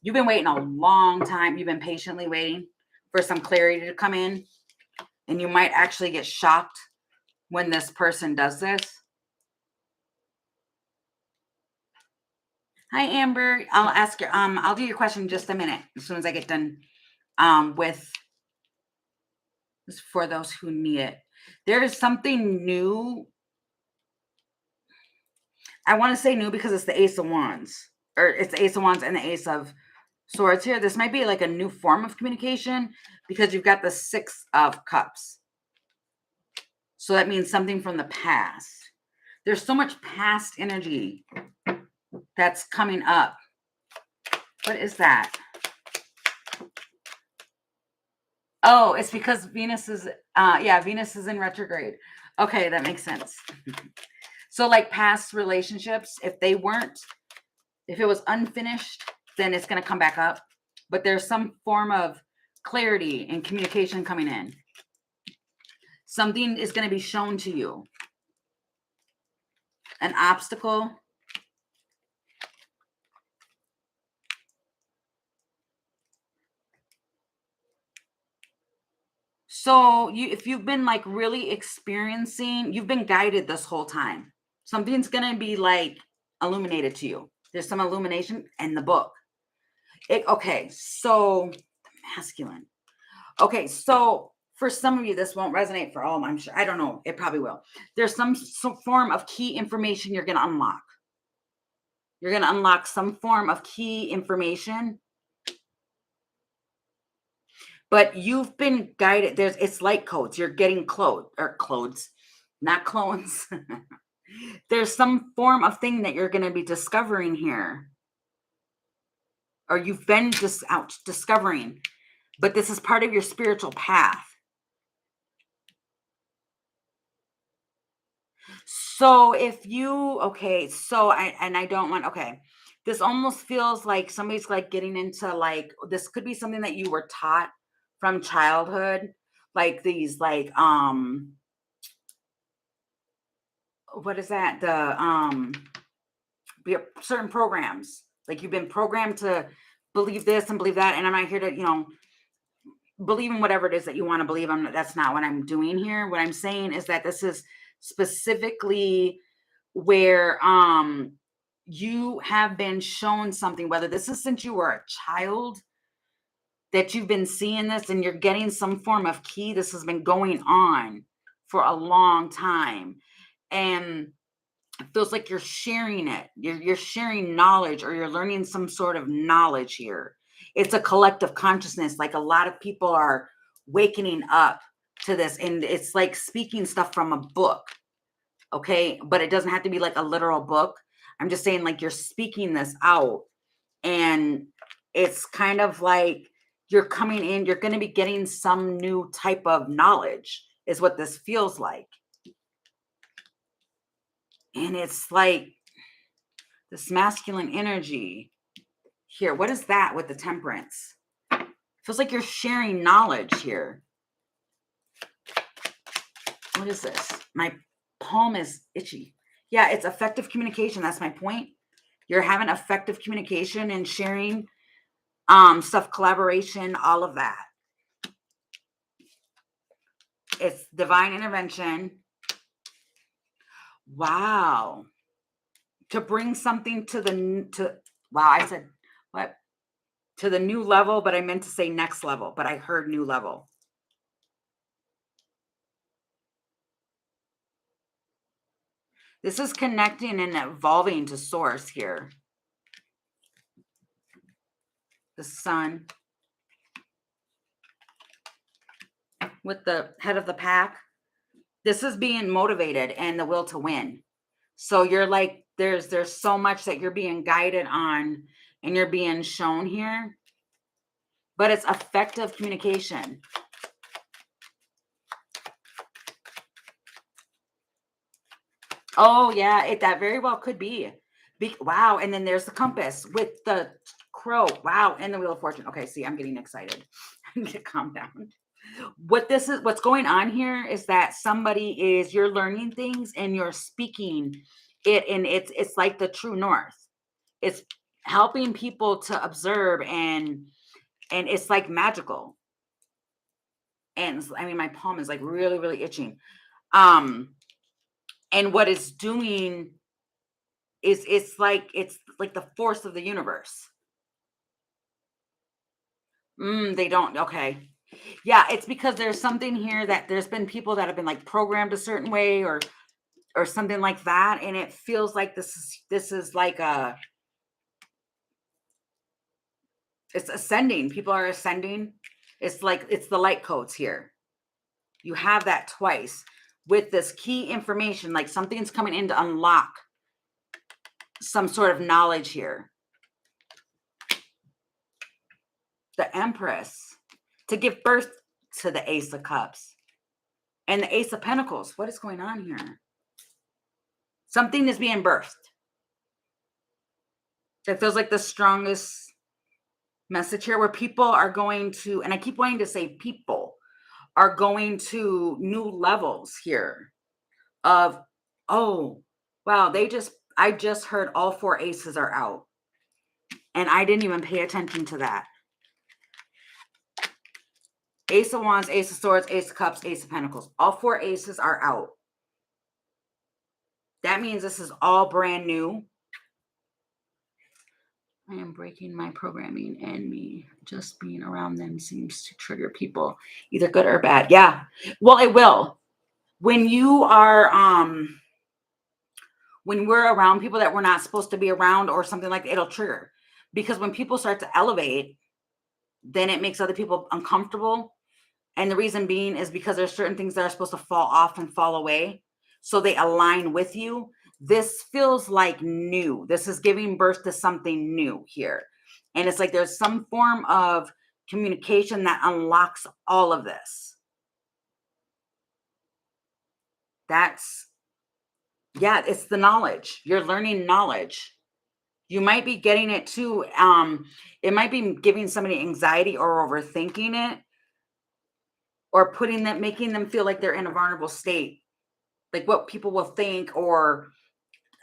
Speaker 1: You've been waiting a long time. You've been patiently waiting for some clarity to come in. And you might actually get shocked when this person does this. Hi, Amber. I'll ask you. I'll do your question in just a minute as soon as I get done with this for those who need it. There is something new. I want to say new because it's the Ace of Wands, or it's the Ace of Wands and the Ace of Swords here. This might be like a new form of communication because you've got the Six of Cups. So that means something from the past. There's so much past energy that's coming up. What is that? Oh, it's because Venus is, Venus is in retrograde. Okay, that makes sense. So like past relationships, if it was unfinished, then it's going to come back up. But there's some form of clarity and communication coming in. Something is going to be shown to you. An obstacle. So if you've been like really experiencing, you've been guided this whole time. Something's going to be like illuminated to you. There's some illumination in the book. Okay, so masculine. Okay, so for some of you, this won't resonate for all of them, I'm sure. I don't know. It probably will. There's some form of key information you're going to unlock. You're going to unlock some form of key information. But you've been guided. It's like codes. You're getting clothes, not clones. There's some form of thing that you're going to be discovering here. Or you've been just out discovering. But this is part of your spiritual path. So if you, I don't want, this almost feels like somebody's like getting into like, this could be something that you were taught from childhood, like these, like, what is that? Certain programs, like you've been programmed to believe this and believe that. And I'm not here to, believe in whatever it is that you want to believe. That's not what I'm doing here. What I'm saying is that this is specifically where you have been shown something, whether this is since you were a child that you've been seeing this and you're getting some form of key. This has been going on for a long time. And it feels like you're sharing it. You're sharing knowledge, or you're learning some sort of knowledge here. It's a collective consciousness. Like a lot of people are wakening up to this. And it's like speaking stuff from a book. Okay. But it doesn't have to be like a literal book. I'm just saying, like, you're speaking this out, and it's kind of like you're coming in, you're going to be getting some new type of knowledge, is what this feels like. And it's like this masculine energy here. What is that with the Temperance? Feels like you're sharing knowledge here. What is this? My palm is itchy. Yeah, it's effective communication. That's my point. You're having effective communication and sharing stuff, collaboration, all of that. It's divine intervention. Wow. To bring something wow, I said what? To the new level, but I meant to say next level, but I heard new level. This is connecting and evolving to source here. The Sun with the head of the pack. This is being motivated and the will to win. So you're like, there's so much that you're being guided on and you're being shown here, but it's effective communication. Oh yeah, that very well could be. Wow. And then there's the compass with the crow. Wow. And the Wheel of Fortune. Okay. See, I'm getting excited. I need to calm down. What's going on here is that you're learning things and you're speaking it, and it's like the true north. It's helping people to observe, and it's like magical. And I mean, my palm is like really, really itching. And what it's doing is it's like the force of the universe. They don't. Okay. Yeah, it's because there's something here that there's been people that have been like programmed a certain way or something like that, and it feels like this is like it's ascending. People are ascending. It's like it's the light codes here. You have that twice with this key information, like something's coming in to unlock some sort of knowledge here. The Empress, to give birth to the Ace of Cups and the Ace of Pentacles. What is going on here? Something is being birthed. That feels like the strongest message here, where people are going to, and I keep wanting to say people are going to new levels here of, oh, wow, I just heard all 4 aces are out. And I didn't even pay attention to that. Ace of Wands, Ace of Swords, Ace of Cups, Ace of Pentacles. All 4 aces are out. That means this is all brand new. I am breaking my programming, and me just being around them seems to trigger people, either good or bad. Yeah. Well, it will. When you are, when we're around people that we're not supposed to be around or something like that, it'll trigger. Because when people start to elevate, then it makes other people uncomfortable. And the reason being is because there's certain things that are supposed to fall off and fall away. So they align with you. This feels like new. This is giving birth to something new here. And it's like there's some form of communication that unlocks all of this. Yeah, it's the knowledge. You're learning knowledge. You might be getting it too. It might be giving somebody anxiety or overthinking it, or making them feel like they're in a vulnerable state, like what people will think, or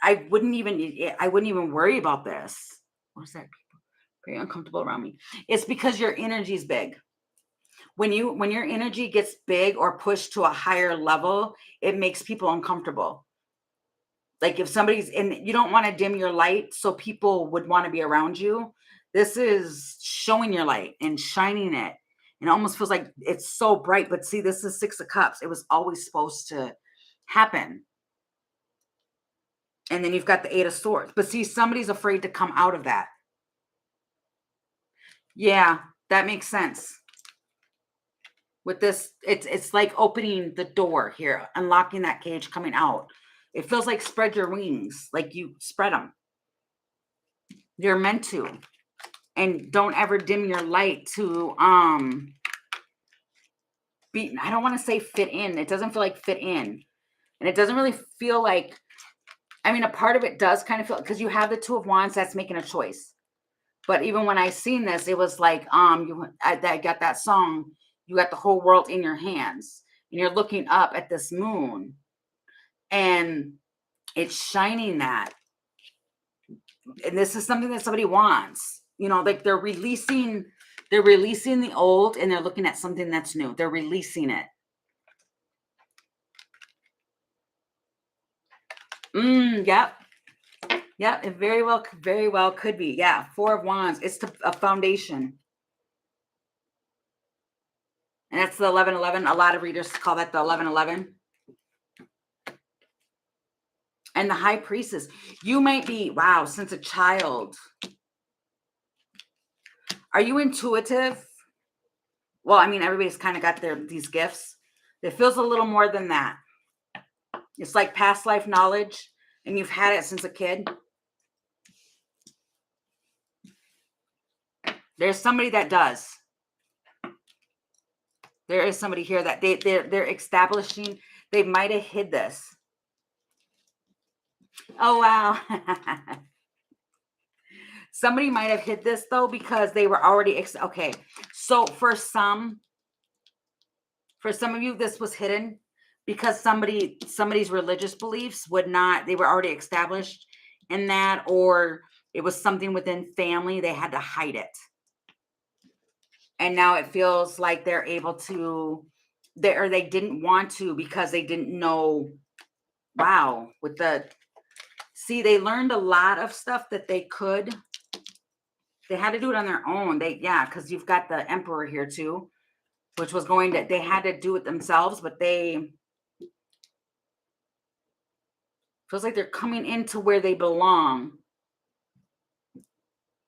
Speaker 1: I wouldn't even worry about this. What is that? People very uncomfortable around me. It's because your energy is big. When your energy gets big or pushed to a higher level, it makes people uncomfortable. Like if somebody's in, you don't want to dim your light so people would want to be around you. This is showing your light and shining it. And it almost feels like it's so bright. But see, this is 6 of Cups. It was always supposed to happen. And then you've got the 8 of Swords. But see, somebody's afraid to come out of that. Yeah, that makes sense. with this. It's like opening the door here, unlocking that cage, coming out. It feels like spread your wings, like you spread them. You're meant to. And don't ever dim your light to be, I don't want to say fit in. It doesn't feel like fit in. And it doesn't really feel like, I mean, a part of it does kind of feel, because you have the Two of Wands, that's making a choice. But even when I seen this, it was like, I got that song, you got the whole world in your hands, and you're looking up at this moon, and it's shining that. And this is something that somebody wants, you know, like they're releasing the old, and they're looking at something that's new. They're releasing it. Yep. Yep, it very well could be. Yeah, Four of Wands. It's a foundation. And that's the 1111. A lot of readers call that the 1111. And the High Priestess. You might be, wow, since a child. Are you intuitive? Well, I mean, everybody's kind of got these gifts. It feels a little more than that. It's like past life knowledge, and you've had it since a kid. There's somebody that does. There is somebody here that they're establishing. They might have hid this. Oh, wow. Somebody might have hid this, though, because they were already, okay. So for some of you, this was hidden because somebody's religious beliefs would not, they were already established in that, or it was something within family. They had to hide it. And now it feels like they're able to, they didn't want to because they didn't know. Wow. See, they learned a lot of stuff that they had to do it on their own. Because you've got the Emperor here too, which was they had to do it themselves, but feels like they're coming into where they belong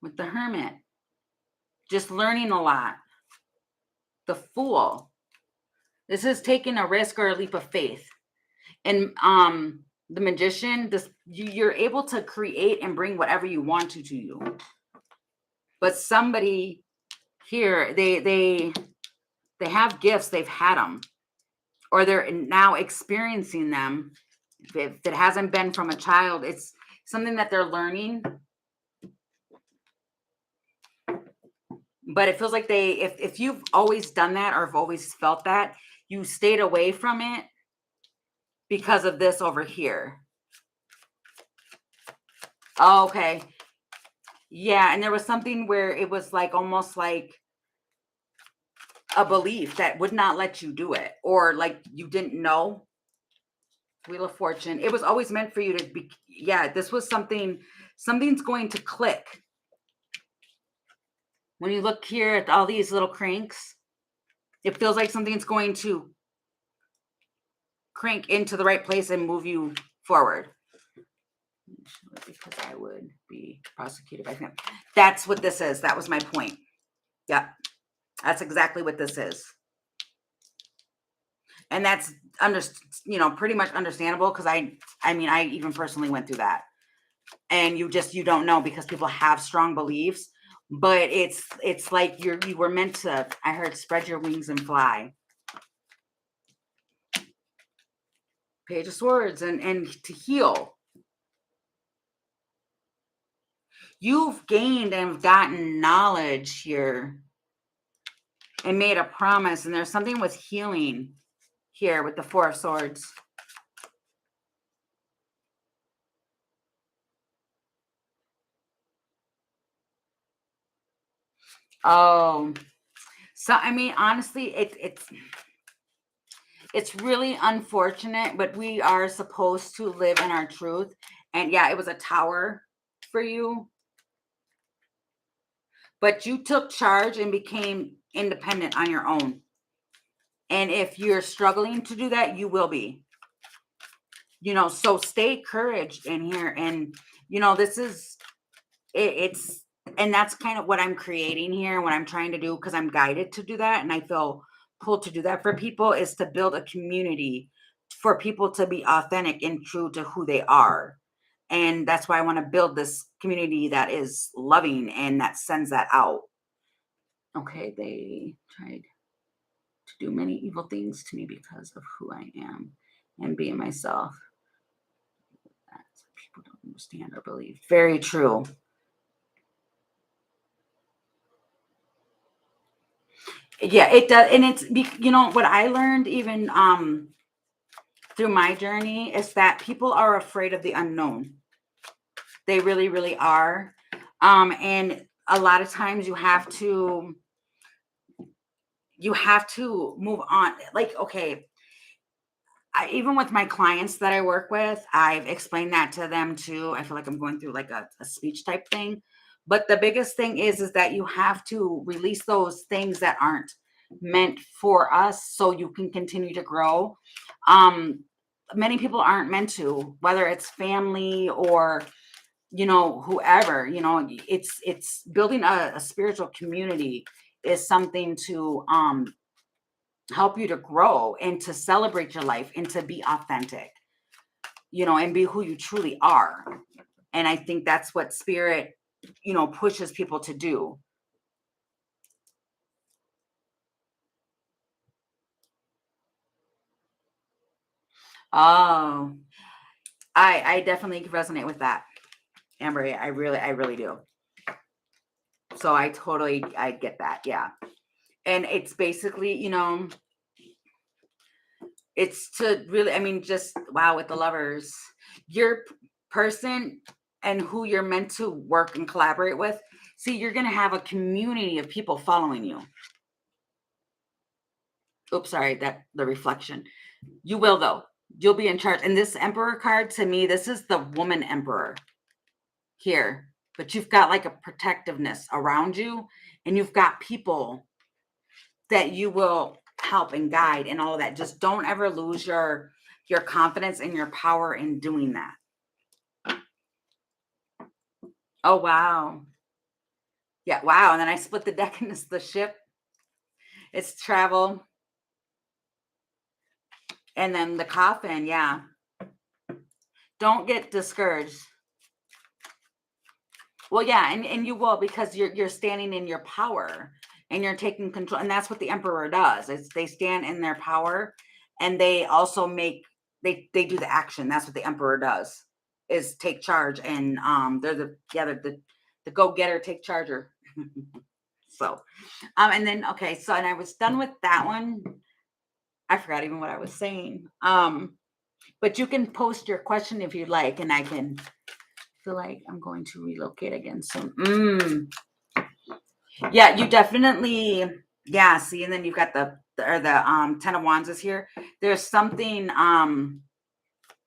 Speaker 1: with the Hermit. Just learning a lot. The Fool. This is taking a risk or a leap of faith. And the Magician, you're able to create and bring whatever you want to you. But somebody here, they have gifts, they've had them, or they're now experiencing them. If it hasn't been from a child, it's something that they're learning. But it feels like if you've always done that, or have always felt that, you stayed away from it because of this over here. Oh, okay. Yeah, and there was something where it was like almost like a belief that would not let you do it, or like you didn't know. Wheel of Fortune. It was always meant for you to be. Yeah, this was something's going to click. When you look here at all these little cranks, it feels like something's going to crank into the right place and move you forward. Because I would be prosecuted by him. That's what this is. That was my point. Yeah, that's exactly what this is. And that's pretty much understandable, because I mean, I even personally went through that. And you don't know, because people have strong beliefs, but it's like you were meant to, I heard, spread your wings and fly. Page of Swords, and to heal. You've gained and gotten knowledge here and made a promise. And there's something with healing here with the Four of Swords. Oh, so I mean, honestly, it's really unfortunate, but we are supposed to live in our truth. And yeah, it was a Tower for you, but you took charge and became independent on your own. And if you're struggling to do that, you will be. So stay encouraged in here. And this is and that's kind of what I'm creating here, what I'm trying to do, because I'm guided to do that, and I feel pulled to do that for people is to build a community for people to be authentic and true to who they are. And that's why I want to build this community that is loving and that sends that out. Okay, they tried to do many evil things to me because of who I am and being myself. That people don't understand or believe. Very true. Yeah, it does. And you know, what I learned even through my journey is that people are afraid of the unknown. They really, really are. And a lot of times you have to move on. Like, okay, even with my clients that I work with, I've explained that to them too. I feel like I'm going through like a speech type thing. But the biggest thing is that you have to release those things that aren't meant for us so you can continue to grow. Um, Many people aren't meant to, whether it's family or whoever. It's building a spiritual community is something to help you to grow and to celebrate your life and to be authentic, and be who you truly are. And I think that's what spirit, pushes people to do. Oh, I definitely resonate with that, Amber. I really do. So I get that. Yeah. And it's basically, it's to really, I mean, just wow, with the lovers, your person and who you're meant to work and collaborate with. See, you're going to have a community of people following you. Oops, sorry, that the reflection. You will, though. You'll be in charge. And this Emperor card, to me, this is the woman Emperor here. But you've got like a protectiveness around you, and you've got people that you will help and guide and all of that. Just don't ever lose your confidence and your power in doing that. Oh, wow. Yeah, wow. And then I split the deck and it's the ship. It's travel. And then the coffin, yeah. Don't get discouraged. Well, yeah, and you will, because you're standing in your power and you're taking control. And that's what the emperor does. Is they stand in their power, and they also they do the action. That's what the emperor does, is take charge. And they're the go-getter, take charger. So and then okay, so and I was done with that one. I forgot even what I was saying. But you can post your question if you'd like, and I can feel like I'm going to relocate again soon. Yeah, you definitely, yeah, see, and then you've got the 10 of Wands is here. There's something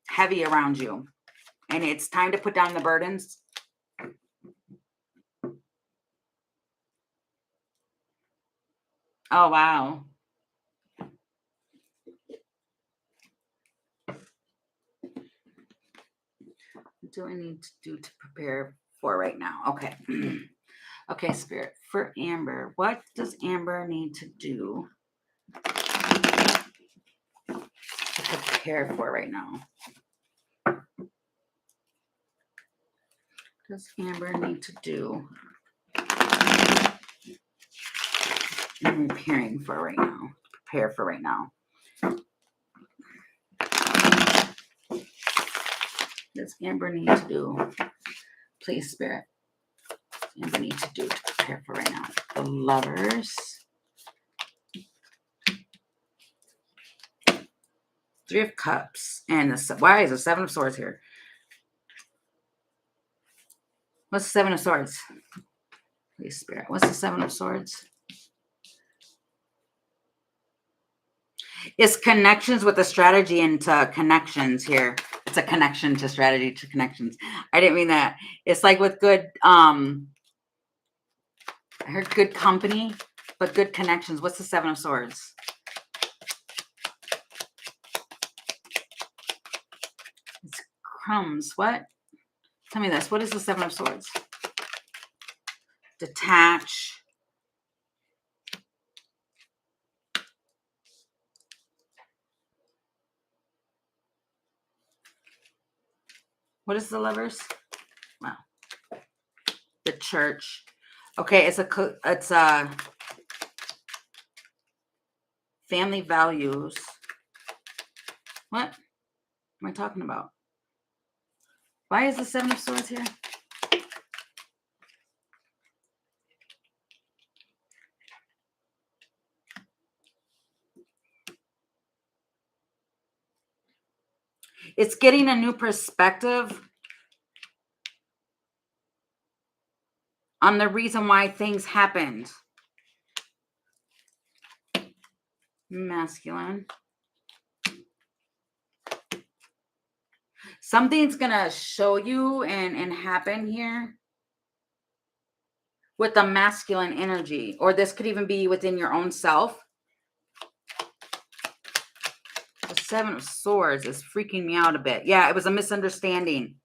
Speaker 1: heavy around you, and it's time to put down the burdens. Oh, wow. What do I need to do to prepare for right now? Okay. Okay, Spirit. For Amber, what does Amber need to do to prepare for right now? What does Amber need to do in preparing for right now? Prepare for right now. Does Amber need to do? Please, Spirit. Amber need to do to prepare for right now. The Lovers. Three of Cups. And why is the Seven of Swords here? What's the Seven of Swords? Please, Spirit. What's the Seven of Swords? It's connections with a strategy into connections here. It's a connection to strategy to connections. I didn't mean that. It's like with good, I heard good company, but good connections. What's the Seven of Swords? It's crumbs. What? Tell me this. What is the Seven of Swords? Detach. What is the Lovers? Wow. The Church. Okay, it's a family values. What am I talking about? Why is the Seven of Swords here? It's getting a new perspective on the reason why things happened. Masculine. Something's going to show you and happen here with the masculine energy, or this could even be within your own self. The Seven of Swords is freaking me out a bit. Yeah, it was a misunderstanding,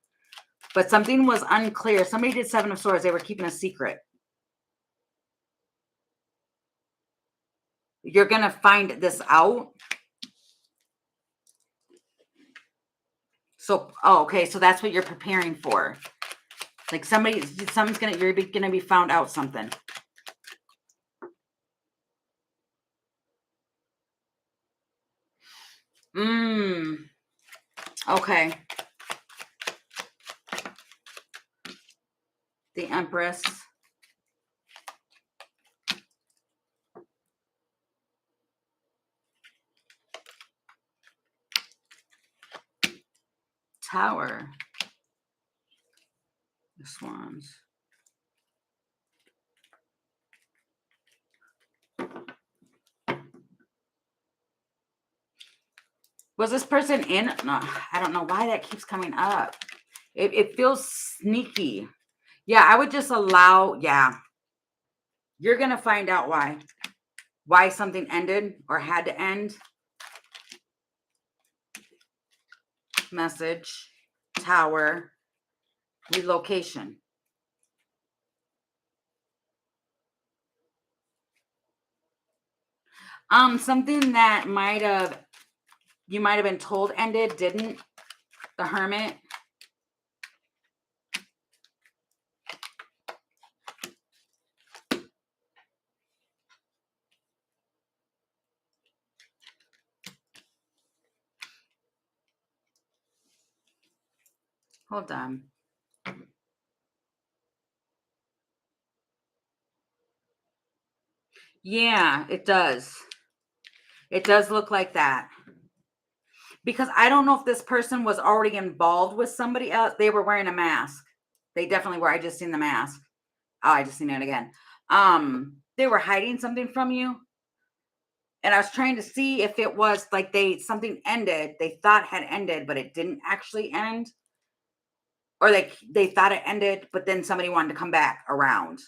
Speaker 1: but something was unclear. Somebody did Seven of Swords. They were keeping a secret. You're going to find this out. So, okay. So that's what you're preparing for. Like you're going to be found out something. Okay. The Empress. Tower. The Swans. Was this person in? No, I don't know why that keeps coming up. It feels sneaky. Yeah, I would just allow, yeah. You're going to find out why something ended or had to end. Message, Tower, relocation. Something that you might have been told ended, didn't. The Hermit. Hold on. Yeah, it does. It does look like that. Because I don't know if this person was already involved with somebody else. They were wearing a mask. They definitely were. I just seen the mask. Oh, I just seen it again. They were hiding something from you. And I was trying to see if it was like something ended. They thought had ended, but it didn't actually end. Or they thought it ended, but then somebody wanted to come back around.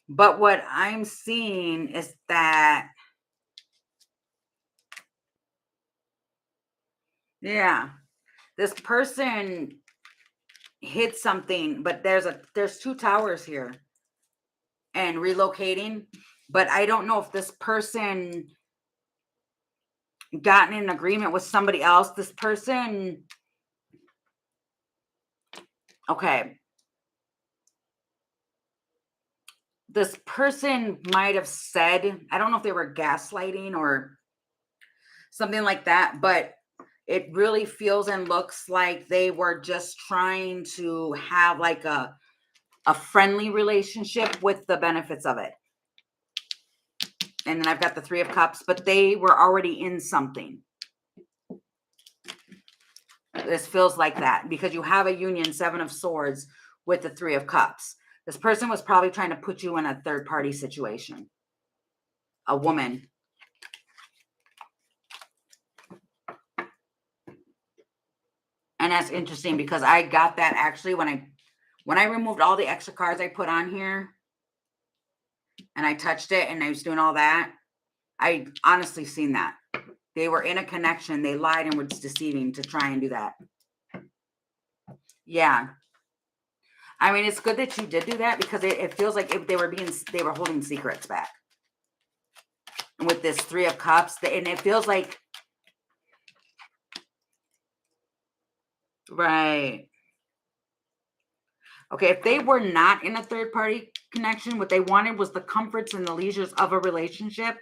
Speaker 1: But what I'm seeing is that, yeah, this person hit something, but there's two towers here and relocating. But I don't know if this person got in an agreement with somebody else. This person, okay. This person might have said, I don't know if they were gaslighting or something like that, but it really feels and looks like they were just trying to have like a friendly relationship with the benefits of it. And then I've got the Three of Cups, but they were already in something. This feels like that because you have a union, Seven of Swords, with the Three of Cups. This person was probably trying to put you in a third party situation. A woman. And that's interesting because I got that actually when I removed all the extra cards I put on here and I touched it and I was doing all that. I honestly seen that. They were in a connection. They lied and were deceiving to try and do that. Yeah. I mean, it's good that you did do that because it feels like they were holding secrets back. And with this Three of Cups, and it feels like, right. Okay, if they were not in a third party connection, what they wanted was the comforts and the leisures of a relationship,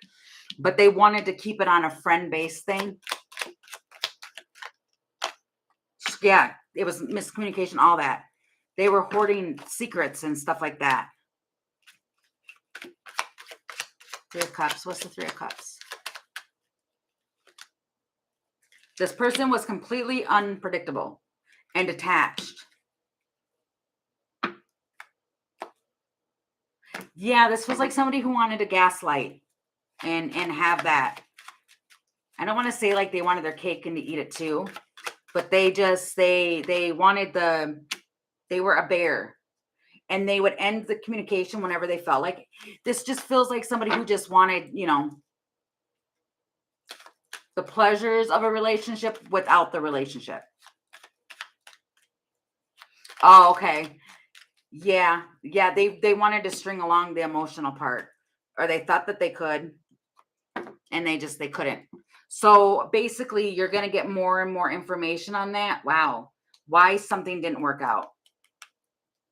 Speaker 1: but they wanted to keep it on a friend based thing. Yeah, it was miscommunication, all that. They were hoarding secrets and stuff like that. Three of Cups. What's the Three of Cups? This person was completely unpredictable and detached. Yeah, this was like somebody who wanted to gaslight and have that. I don't want to say like they wanted their cake and to eat it too, but they just they wanted they were a bear, and they would end the communication whenever they felt like. This just feels like somebody who just wanted, the pleasures of a relationship without the relationship. Oh, okay. Yeah. They wanted to string along the emotional part, or they thought that they could, and they couldn't. So basically, you're going to get more and more information on that. Wow. Why something didn't work out.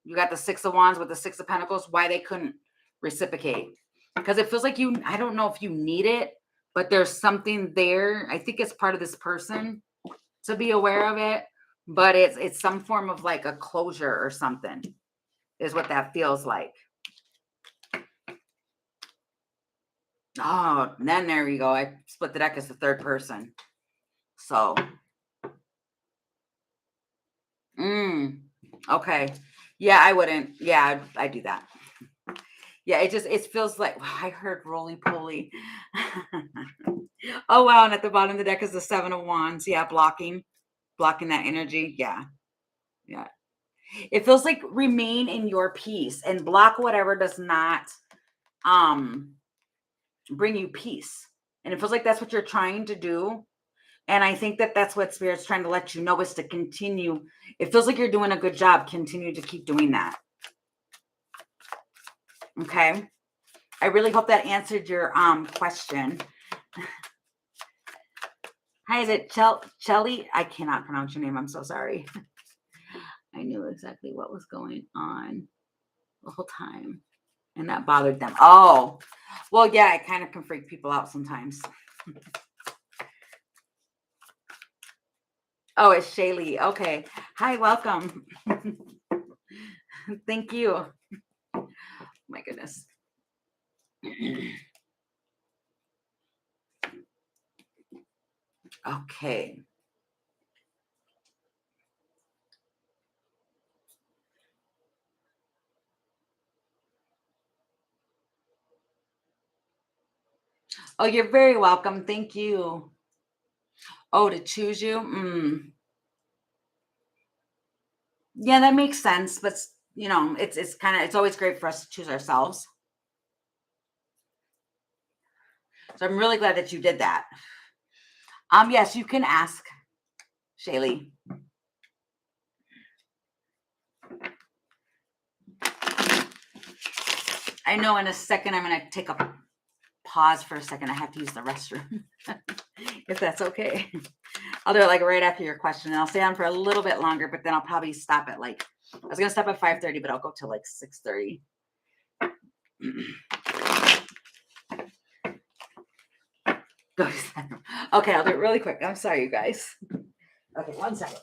Speaker 1: You got the Six of Wands with the Six of Pentacles, why they couldn't reciprocate. Because it feels like I don't know if you need it, but there's something there. I think it's part of this person to be aware of it, but it's some form of like a closure or something is what that feels like. Oh, then there we go. I split the deck as the third person. So, okay. Yeah, I wouldn't. Yeah, I do that. Yeah, it feels like I heard roly poly. Oh wow, and at the bottom of the deck is the Seven of Wands. Yeah, blocking that energy. Yeah. It feels like remain in your peace and block whatever does not bring you peace. And it feels like that's what you're trying to do. And I think that that's what Spirit's trying to let you know is to continue. It feels like you're doing a good job. Continue to keep doing that. Okay. I really hope that answered your question. Hi, is it Chelly? I cannot pronounce your name. I'm so sorry. I knew exactly what was going on the whole time, and that bothered them. Oh, well, yeah, it kind of can freak people out sometimes. Oh, it's Shaylee. Okay. Hi, welcome. Thank you. My goodness. Okay. Oh, you're very welcome. Thank you. Oh, to choose you? Yeah, that makes sense. But it's kind of it's always great for us to choose ourselves. So I'm really glad that you did that. Yes, you can ask, Shaylee. I know in a second I'm gonna take a pause for a second. I have to use the restroom. If that's okay. I'll do it like right after your question, and I'll stay on for a little bit longer, but then I'll probably stop at I was gonna stop at 5:30, but I'll go till like 6:30. Okay, I'll do it really quick. I'm sorry, you guys. Okay, 1 second.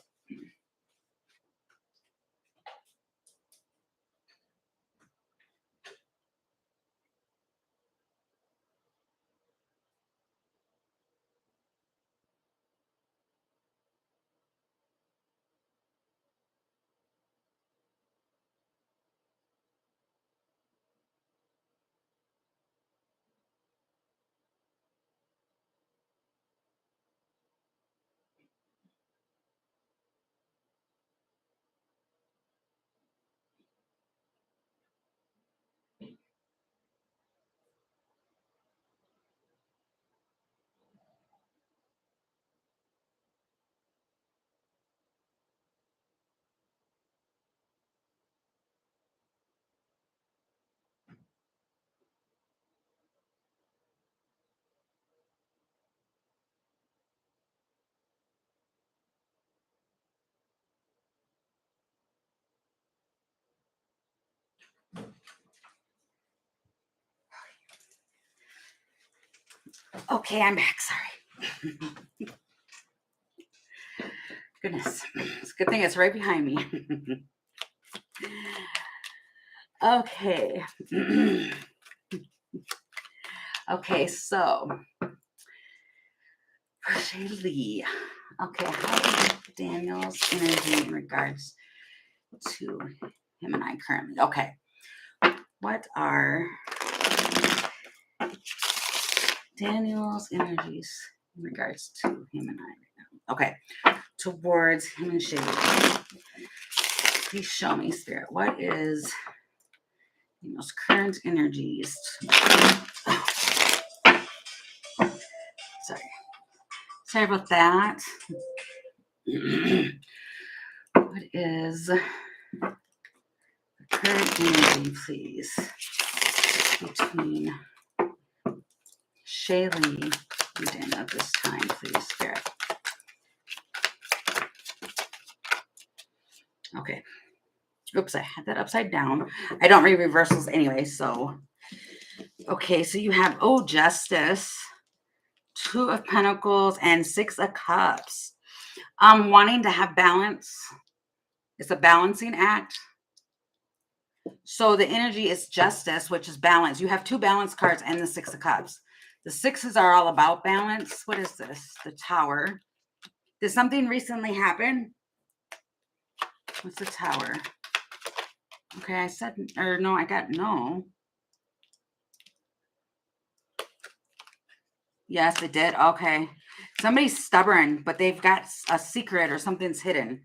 Speaker 1: Okay, I'm back. Sorry. Goodness. It's a good thing it's right behind me. Okay. Okay, so for Shaylee. Okay, how is Daniel's energy in regards to him and I currently? Okay. What are Daniel's energies in regards to him and I right now? Okay. Towards him and Shaylee. Please show me, Spirit. What is Daniel's current energies? Sorry about that. What is the current energy, please, between Shaylee and Daniel this time, please, Spirit? Okay. Oops, I had that upside down. I don't read reversals anyway, so. Okay, so you have, Justice, Two of Pentacles, and Six of Cups. Wanting to have balance. It's a balancing act. So the energy is justice, which is balance. You have two balance cards and the Six of Cups. The sixes are all about balance. What is this? The Tower. Did something recently happen? What's the Tower? Okay, I said, or no, I got no. Yes, it did. Okay. Somebody's stubborn, but they've got a secret or something's hidden.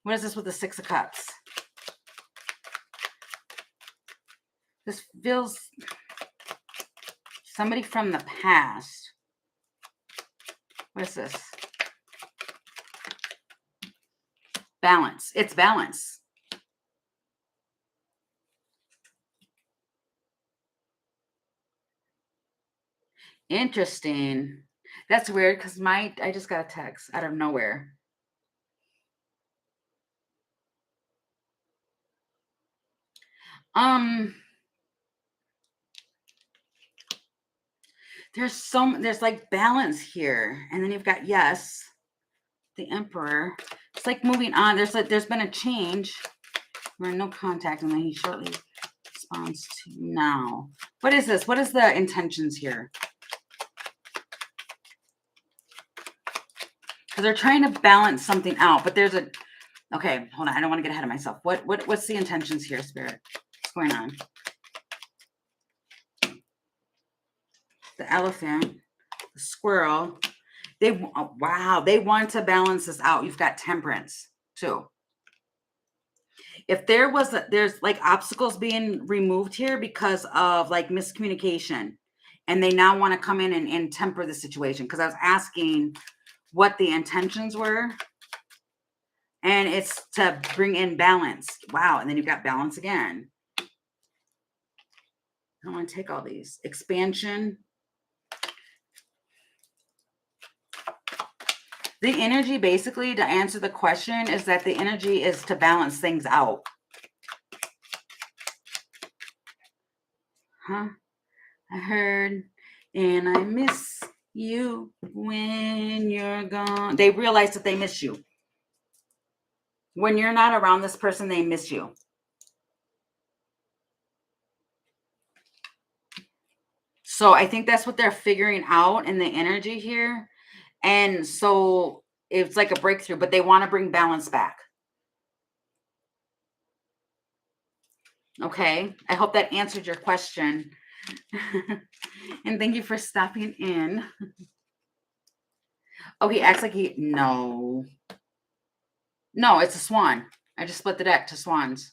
Speaker 1: What is this with the Six of Cups? This feels somebody from the past. What is this? Balance. It's balance. Interesting. That's weird because I just got a text out of nowhere. There's like balance here, and then you've got yes, the Emperor. It's like moving on. There's been a change. We're in no contact, and then he shortly responds to now. What is this? What is the intentions here? Because they're trying to balance something out, but there's a. Okay, hold on. I don't want to get ahead of myself. What's the intentions here, Spirit? What's going on? The Elephant, the Squirrel. They want to balance this out. You've got Temperance too. If there's like obstacles being removed here because of like miscommunication, and they now want to come in and temper the situation. Because I was asking what the intentions were, and it's to bring in balance. Wow, and then you've got balance again. I want to take all these. Expansion. The energy, basically, to answer the question, is that the energy is to balance things out. Huh? I heard, and I miss you when you're gone. They realize that they miss you. When you're not around this person, they miss you. So I think that's what they're figuring out in the energy here. And so it's like a breakthrough, but they want to bring balance back. Okay. I hope that answered your question. And thank you for stopping in. Oh, he acts like no. No, it's a swan. I just split the deck to swans.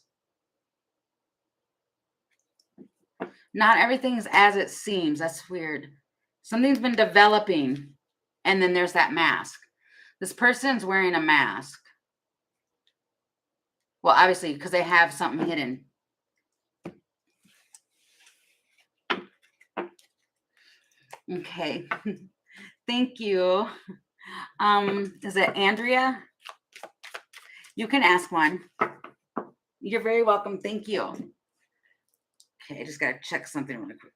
Speaker 1: Not everything's as it seems. That's weird. Something's been developing. And then there's that mask. This person's wearing a mask. Well, obviously, because they have something hidden. Okay. Thank you. Is it Andrea? You can ask one. You're very welcome. Thank you. Okay, I just got to check something really quick.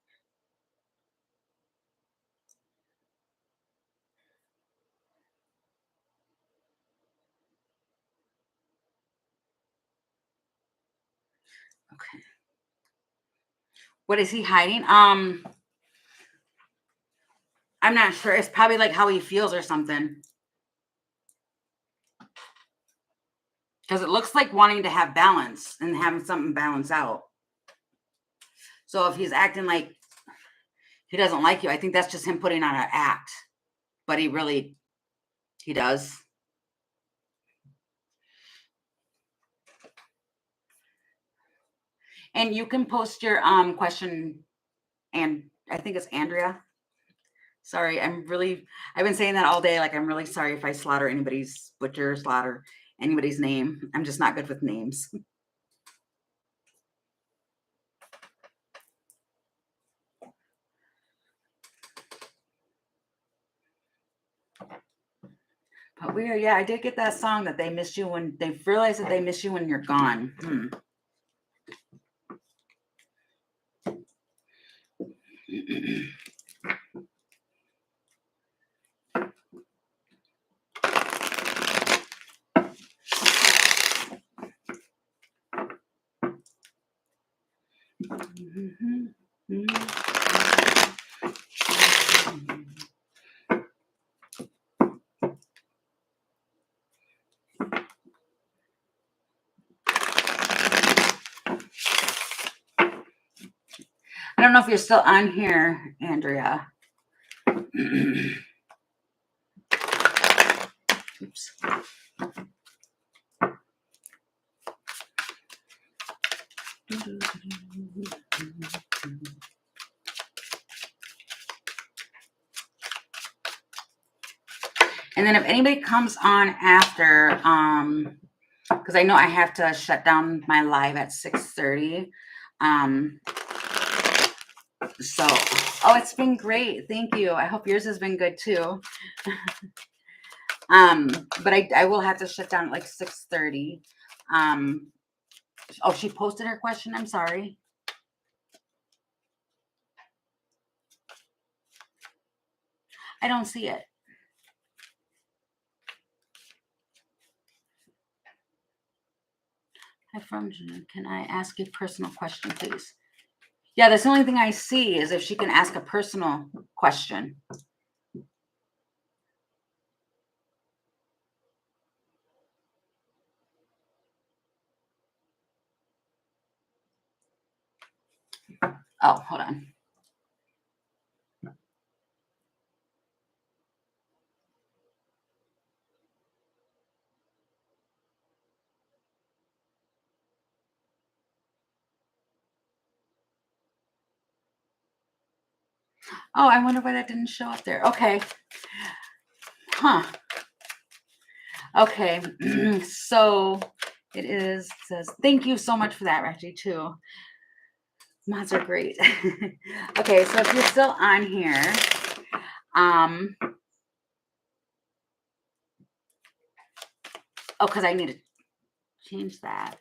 Speaker 1: Okay. What is he hiding? I'm not sure. It's probably like how he feels or something. Because it looks like wanting to have balance and having something balance out. So if he's acting like he doesn't like you, I think that's just him putting on an act. But he does. And you can post your question, and I think it's Andrea. Sorry, I've been saying that all day. Like, I'm really sorry if I slaughter anybody's name. I'm just not good with names. But yeah, I did get that song that they miss you when they realize that they miss you when you're gone. I don't know if you're still on here, Andrea. Oops. And then if anybody comes on after, because I know I have to shut down my live at 6:30. So, it's been great. Thank you. I hope yours has been good too. But I will have to shut down at like 6:30. She posted her question. I'm sorry. I don't see it. Hi, from can I ask a personal question, please? Yeah, that's the only thing I see is if she can ask a personal question. Oh, hold on. Oh, I wonder why that didn't show up there. Okay. Huh. Okay. So it says, thank you so much for that, Reggie, too. Mods are great. Okay, so if you're still on here, because I need to change that.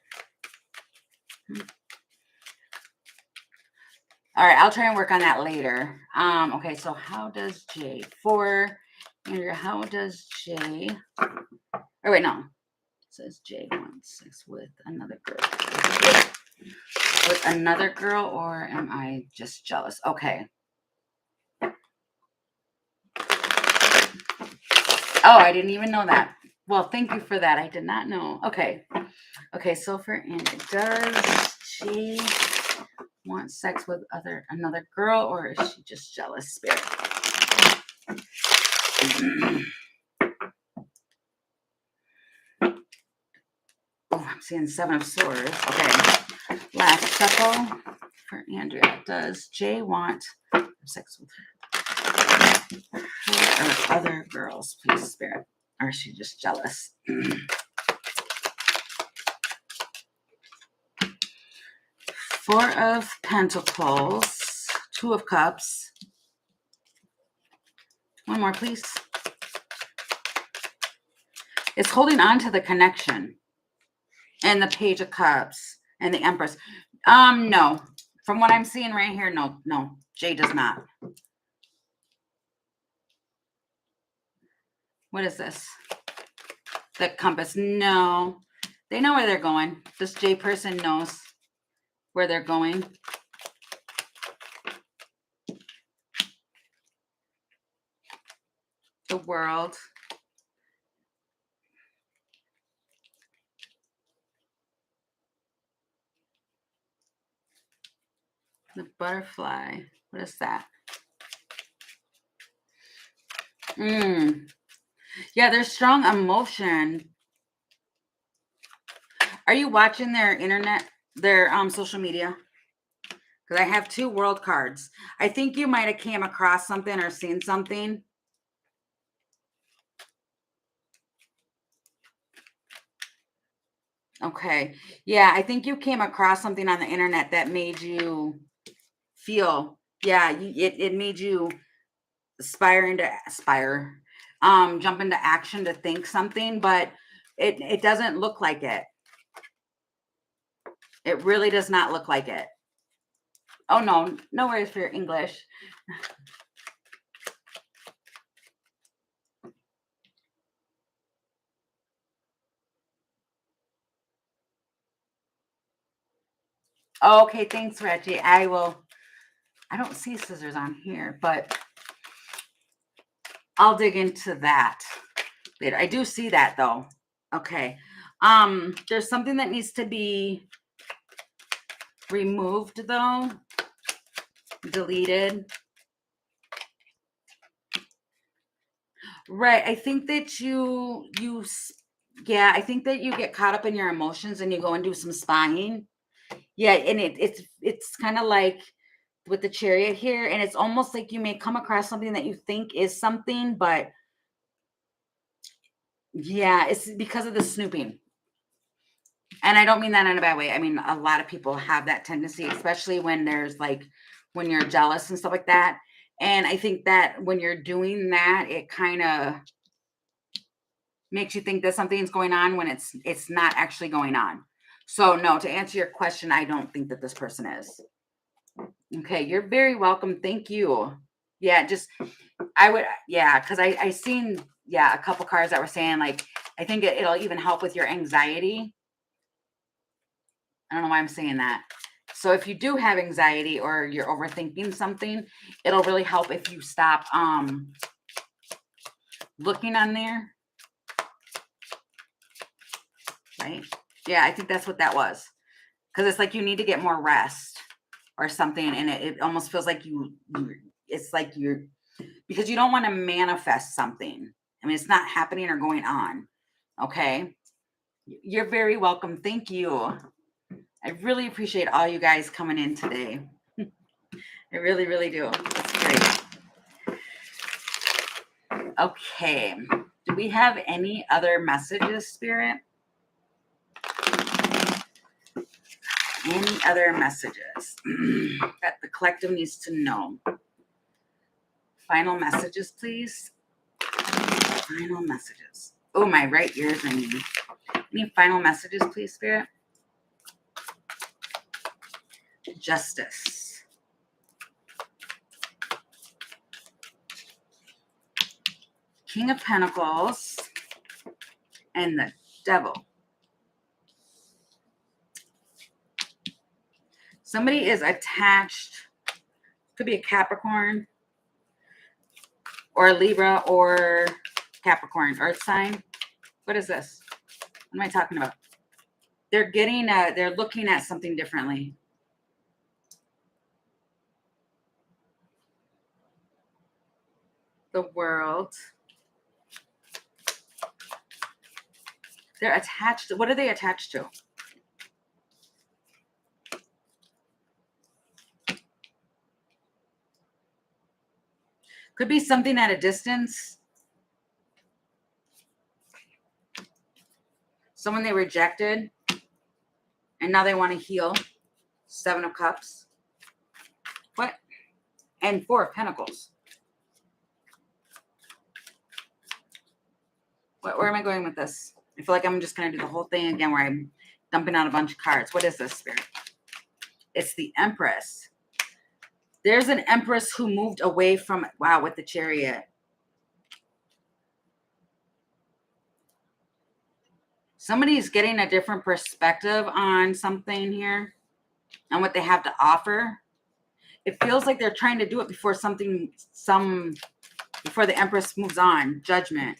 Speaker 1: All right, I'll try and work on that later. Okay, so how does J for Andrea? How does J? Oh wait, no. It says J wants sex with another girl. With another girl, or am I just jealous? Okay. Oh, I didn't even know that. Well, thank you for that. I did not know. Okay. Okay, so for Andrea, does she want sex with another girl, or is she just jealous spirit? Oh, I'm seeing 7 of Swords. Okay. Last shuffle for Andrea. Does Jay want sex with her or other girls, please, spirit? Or is she just jealous? 4 of Pentacles, 2 of Cups. One more, please. It's holding on to the connection. And the Page of Cups and the Empress. No. From what I'm seeing right here, no. Jay does not. What is this? The Compass. No. They know where they're going. This J person knows. where they're going. The World. The Butterfly. What is that? Yeah, there's strong emotion. Are you watching their internet, their social media? Because I have 2 world cards. I think you might have came across something or seen something. Okay. Yeah, I think you came across something on the internet that made you feel, yeah, it made you jump into action to think something, but it doesn't look like it. It really does not look like it. Oh no, no worries for your English. Okay, thanks, Reggie. I don't see scissors on here, but I'll dig into that later. I do see that though. Okay. There's something that needs to be removed though, deleted. Right. I think that yeah, I think that you get caught up in your emotions and you go and do some spying. Yeah, and it's kind of like with the Chariot here, and it's almost like you may come across something that you think is something, but yeah, it's because of the snooping. And I don't mean that in a bad way. I mean, a lot of people have that tendency, especially when there's like when you're jealous and stuff like that. And I think that when you're doing that, it kind of makes you think that something's going on when it's not actually going on. So no, to answer your question, I don't think that this person is. Okay, you're very welcome. Thank you. Yeah, just I would, yeah, because I seen, yeah, a couple cards that were saying like I think it'll even help with your anxiety. I don't know why I'm saying that. So if you do have anxiety or you're overthinking something, it'll really help if you stop looking on there. Right? Yeah, I think that's what that was. Because it's like you need to get more rest or something, and it almost feels like it's like you're, because you don't want to manifest something. I mean, it's not happening or going on. Okay. You're very welcome. Thank you. I really appreciate all you guys coming in today. I really, really do. It's great. Okay. Do we have any other messages, Spirit? Any other messages that the collective needs to know? Final messages, please. Final messages. Oh, my right ear's ringing. Any final messages, please, Spirit? Justice. King of Pentacles and the Devil. Somebody is attached. Could be a Capricorn or a Libra or Capricorn Earth sign. What is this? What am I talking about? They're they're looking at something differently. The World. They're attached. What are they attached to? Could be something at a distance. Someone they rejected. And now they want to heal. 7 of Cups. What? And 4 of Pentacles. Where am I going with this? I feel like I'm just going to do the whole thing again where I'm dumping out a bunch of cards. What is this, Spirit? It's the Empress. There's an Empress who moved away from, wow, with the Chariot. Somebody's getting a different perspective on something here. and what they have to offer. It feels like they're trying to do it before before the Empress moves on. Judgment.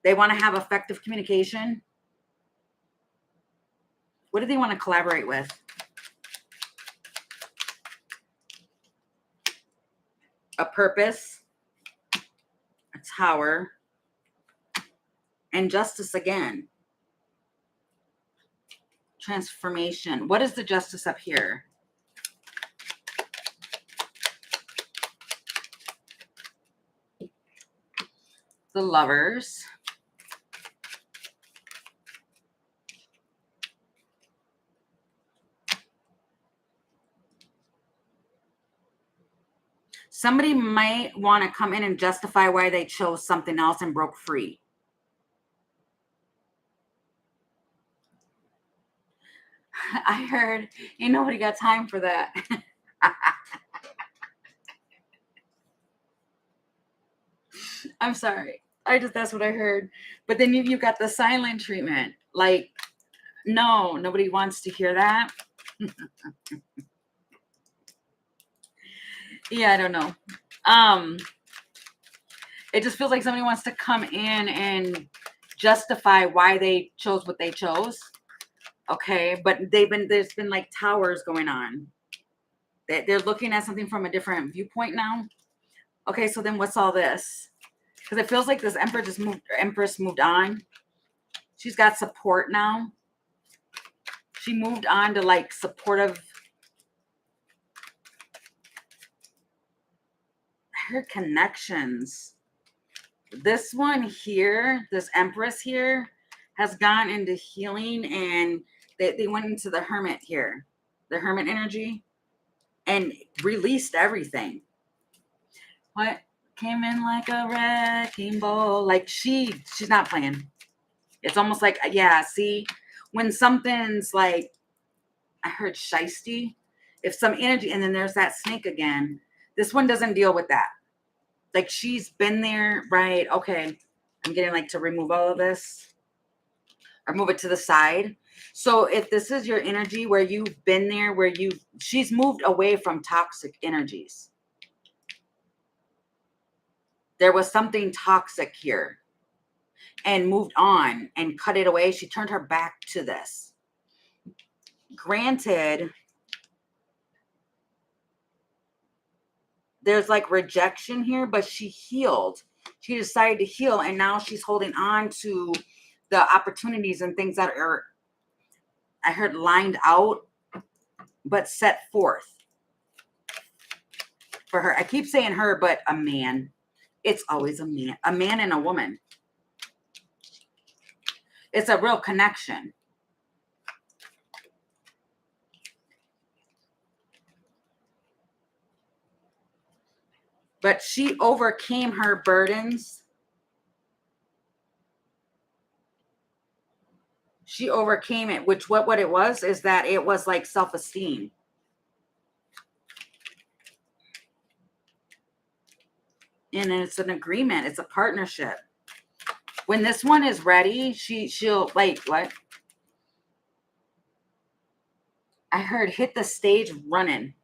Speaker 1: They want to have effective communication. What do they want to collaborate with? A purpose, a tower, and justice again. Transformation. What is the justice up here? The Lovers. Somebody might want to come in and justify why they chose something else and broke free. I heard, ain't nobody got time for that. I'm sorry. That's what I heard. But then you got the silent treatment. Like, no, nobody wants to hear that. Yeah, I don't know. It just feels like somebody wants to come in and justify why they chose what they chose. Okay, but there's been like towers going on. They're looking at something from a different viewpoint now. Okay, so then what's all this? Because it feels like this Empress moved on. She's got support now. She moved on to like supportive. Her connections. This one here, this Empress here, has gone into healing, and they went into the Hermit here, the Hermit energy, and released everything. What came in like a wrecking ball? Like she's not playing. It's almost like, yeah, see, when something's like, I heard shiesty, if some energy, and then there's that snake again. This one doesn't deal with that. Like she's been there, right? Okay, I'm getting like to remove all of this or move it to the side. So if this is your energy where you've been there, she's moved away from toxic energies. There was something toxic here and moved on and cut it away. She turned her back to this. Granted, there's like rejection here, but she healed. She decided to heal, and now she's holding on to the opportunities and things that are, I heard, lined out, but set forth for her. I keep saying her, but a man. It's always a man and a woman. It's a real connection. But she overcame her burdens. She overcame it, which what it was is that it was like self-esteem. And it's an agreement. It's a partnership. When this one is ready, she'll like, what? I heard hit the stage running.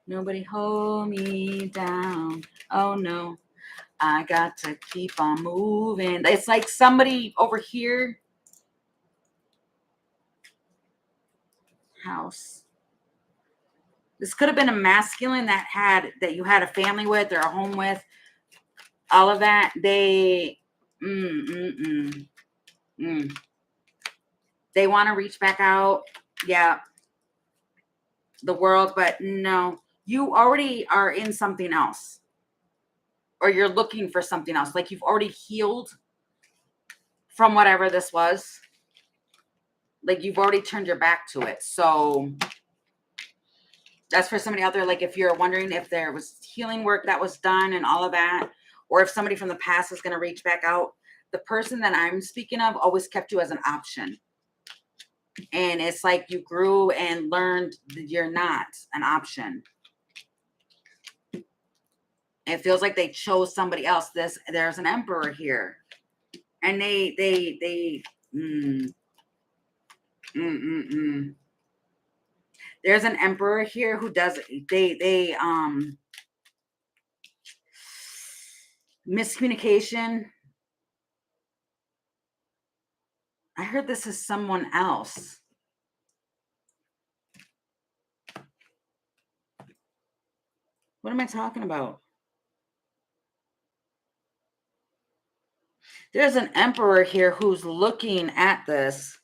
Speaker 1: Nobody hold me down. Oh no, I got to keep on moving. It's like somebody over here. House. This could have been a masculine that you had a family with or a home with. All of that. They They want to reach back out. Yeah. The world, but no. You already are in something else. Or you're looking for something else. Like you've already healed from whatever this was. Like you've already turned your back to it. So that's for somebody out there. Like if you're wondering if there was healing work that was done and all of that, or if somebody from the past is going to reach back out, the person that I'm speaking of always kept you as an option. And it's like you grew and learned that you're not an option. It feels like they chose somebody else. There's an emperor here. And There's an emperor here who does, they miscommunication. I heard this is someone else. What am I talking about? There's an emperor here who's looking at this.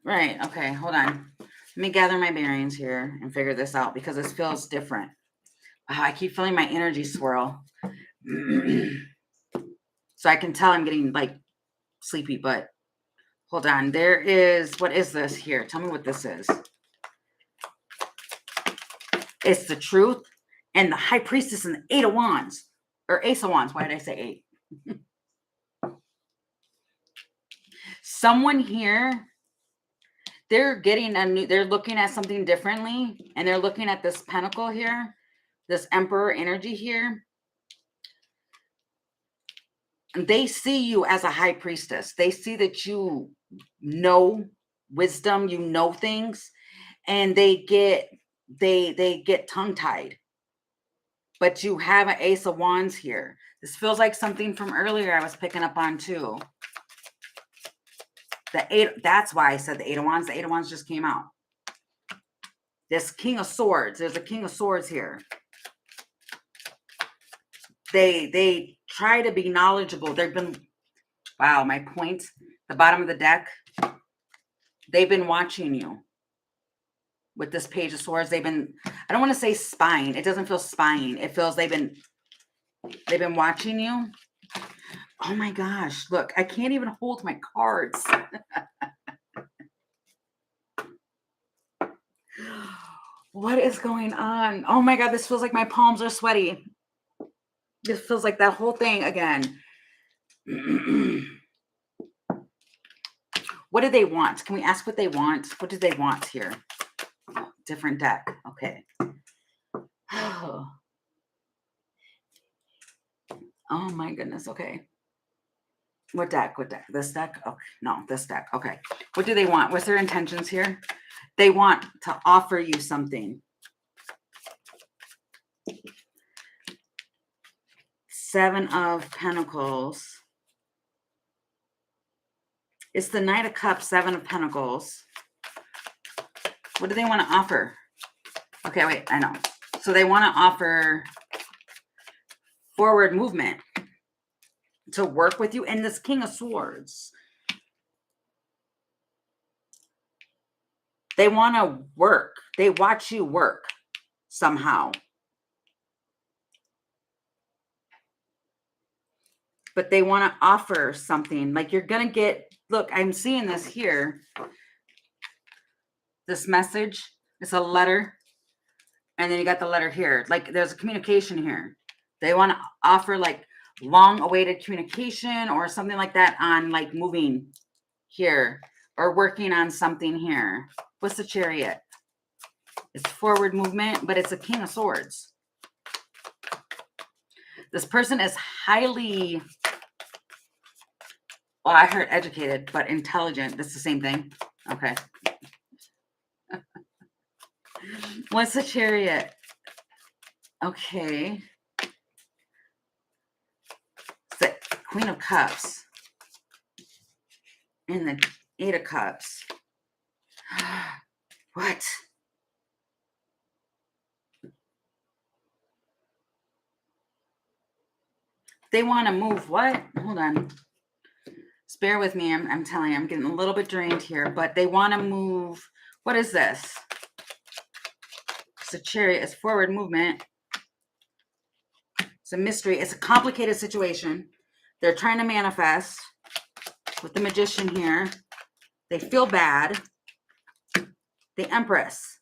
Speaker 1: Right. Okay. Hold on. Let me gather my bearings here and figure this out because this feels different. Wow, I keep feeling my energy swirl. So I can tell I'm getting like sleepy, but hold on. There is, what is this here? Tell me what this is. It's the truth and the high priestess and the 8 of wands, or ace of wands. Why did I say 8? Someone here, they're getting a new, they're looking at something differently, and they're looking at this pentacle here, this emperor energy here. And they see you as a high priestess. They see that you know wisdom, you know things, and they get tongue-tied. But you have an ace of wands here. This feels like something from earlier I was picking up on too. The 8, that's why I said the 8 of wands. The 8 of wands just came out. This king of swords. There's a king of swords here. They try to be knowledgeable. They've been, wow, my point, the bottom of the deck. They've been watching you. With this page of swords, they've been, I don't want to say spying. It doesn't feel spying. It feels they've been watching you. Oh my gosh, look, I can't even hold my cards. What is going on? Oh my God, this feels like my palms are sweaty. This feels like that whole thing again. What do they want? Can we ask what they want? What do they want here? Different deck. Okay. Oh my goodness. Okay. What deck? What deck? This deck? Okay. No, this deck. Okay. What do they want? What's their intentions here? They want to offer you something. 7 of Pentacles. It's the Knight of Cups, 7 of Pentacles. What do they want to offer? Okay, wait, I know. So they want to offer forward movement to work with you. And this King of Swords. They want to work. They watch you work somehow. But they want to offer something. Like you're going to get, look, I'm seeing this here. This message, it's a letter. And then you got the letter here. Like there's a communication here. They want to offer like long-awaited communication or something like that on like moving here or working on something here. What's the Chariot? It's forward movement, but it's a King of Swords. This person is highly, well, I heard educated, but intelligent. That's the same thing. Okay. What's the Chariot? Okay. It's the Queen of Cups. And the 8 of Cups. What? They want to move what? Hold on. Just bear with me. I'm telling you, I'm getting a little bit drained here, but they want to move. What is this? It's a Chariot. It's forward movement. It's a mystery. It's a complicated situation. They're trying to manifest with the Magician here. They feel bad. The Empress.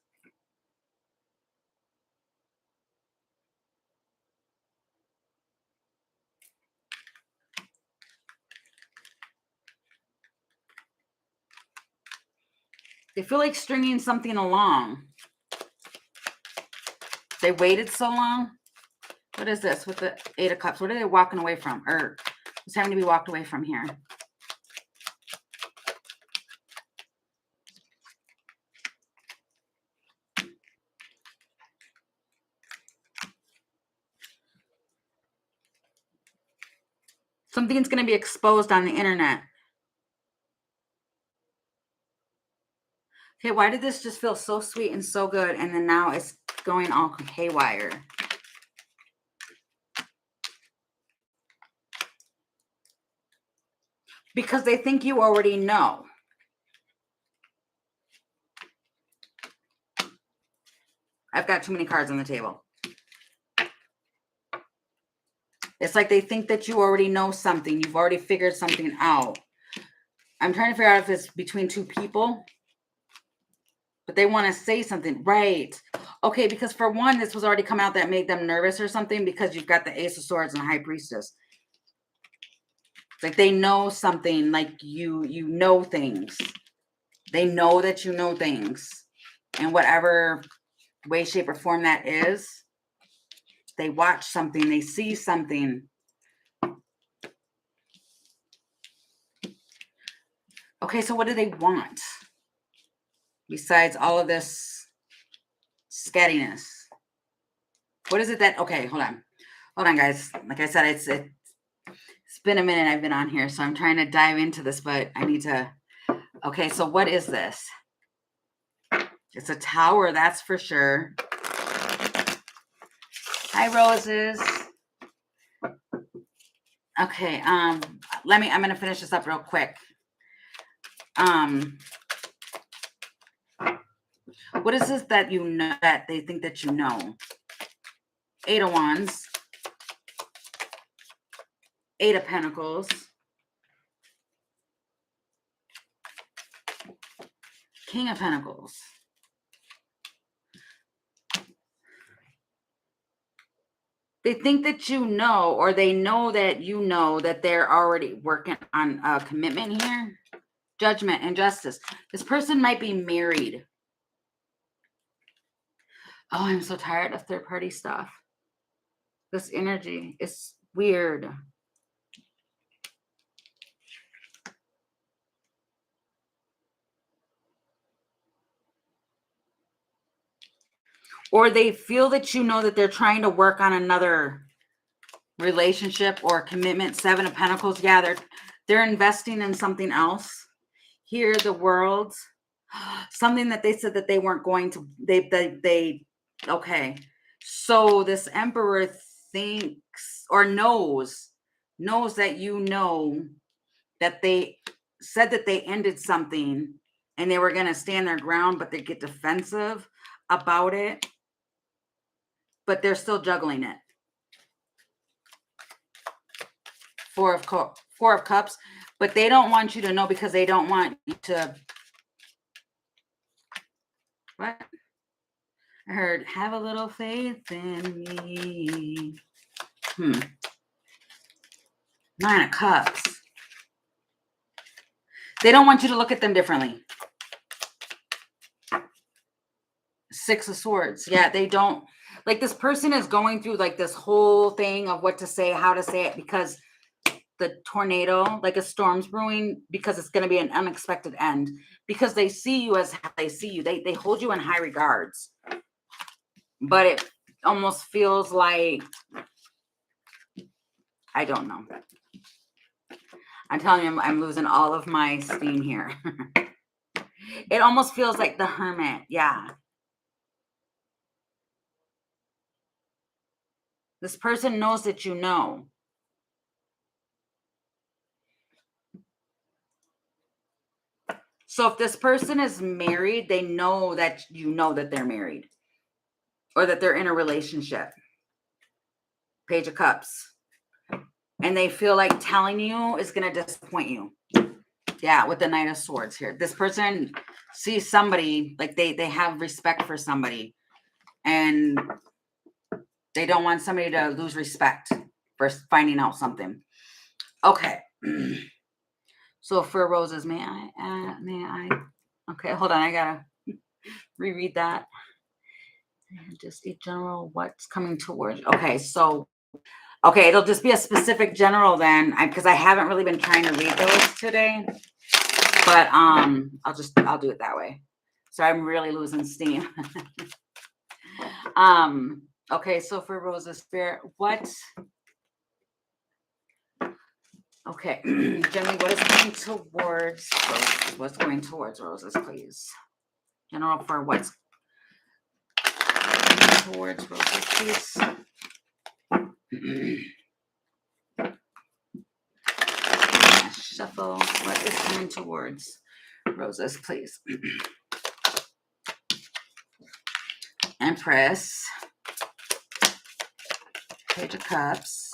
Speaker 1: They feel like stringing something along. They waited so long. What is this with the 8 of Cups? What are they walking away from? Or what's having to be walked away from here? Something's going to be exposed on the internet. Okay, why did this just feel so sweet and so good, and then now it's going all haywire? Because they think you already know. I've got too many cards on the table. It's like they think that you already know something. You've already figured something out. I'm trying to figure out if it's between two people. But they want to say something. Right. Okay, because for one, this was already come out that made them nervous or something because you've got the Ace of Swords and High Priestess. It's like they know something, like you know things. They know that you know things. In whatever way, shape, or form that is. They watch something. They see something. Okay, so what do they want? Besides all of this scattiness. What is it that, okay, hold on. Hold on, guys. Like I said, it's been a minute I've been on here, so I'm trying to dive into this, but I need to, okay, so what is this? It's a tower, that's for sure. Hi, roses. Okay, I'm going to finish this up real quick. What is this that you know, that they think that you know? 8 of Wands. 8 of Pentacles. King of Pentacles. They think that you know, or they know that you know that they're already working on a commitment here. Judgment and Justice. This person might be married. Oh, I'm so tired of third-party stuff. This energy is weird. Or they feel that you know that they're trying to work on another relationship or commitment. 7 of Pentacles. Yeah, they're investing in something else. Here, the World. Something that they said that they weren't going to. Okay. So this Emperor thinks or knows that you know that they said that they ended something and they were going to stand their ground, but they get defensive about it. But they're still juggling it. 4 of Cups. But they don't want you to know because they don't want you to. What? I heard, have a little faith in me. 9 of Cups. They don't want you to look at them differently. 6 of Swords. Yeah, they don't. Like, this person is going through like this whole thing of what to say, how to say it, because the tornado, like a storm's brewing, because it's going to be an unexpected end, because they see you as how they see you. They hold you in high regards. But it almost feels like, I don't know. I'm telling you, I'm losing all of my steam here. It almost feels like the Hermit. Yeah. This person knows that you know. So if this person is married, they know that you know that they're married or that they're in a relationship. Page of Cups. And they feel like telling you is going to disappoint you. Yeah, with the Knight of Swords here. This person sees somebody, like they have respect for somebody. And they don't want somebody to lose respect for finding out something. Okay. So for roses, may I? Okay, hold on. I gotta reread that. Just a general, what's coming towards. Okay, so, okay, it'll just be a specific general then, because I haven't really been trying to read those today. But I'll do it that way. So I'm really losing steam. Okay, so for Rosa Spirit, what Okay, Jenny, what is going towards roses? What's going towards roses, please? General for what's towards roses, please. Shuffle. What is coming towards roses, please? Empress. Page of Cups.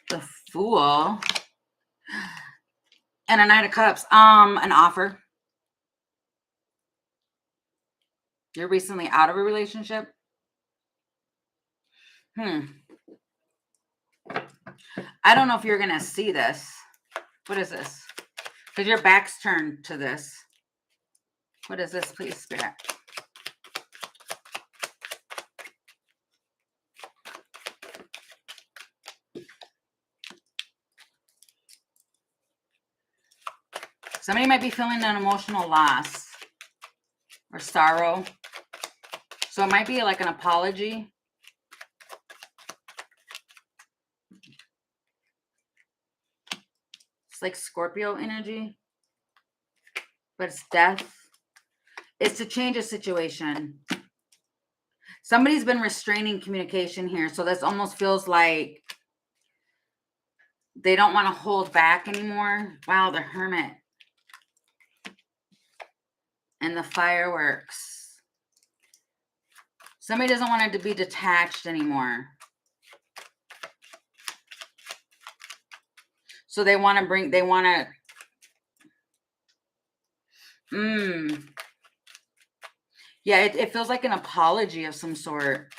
Speaker 1: The Fool. And a Knight of Cups. An offer. You're recently out of a relationship. I don't know if you're going to see this. What is this? Because your back's turned to this. What is this, please, Spirit? Somebody might be feeling an emotional loss or sorrow. So it might be like an apology. It's like Scorpio energy, but it's death. It's to change a situation. Somebody's been restraining communication here. So this almost feels like they don't want to hold back anymore. Wow, the Hermit. And the Fireworks. Somebody doesn't want it to be detached anymore. So they want to yeah, it feels like an apology of some sort.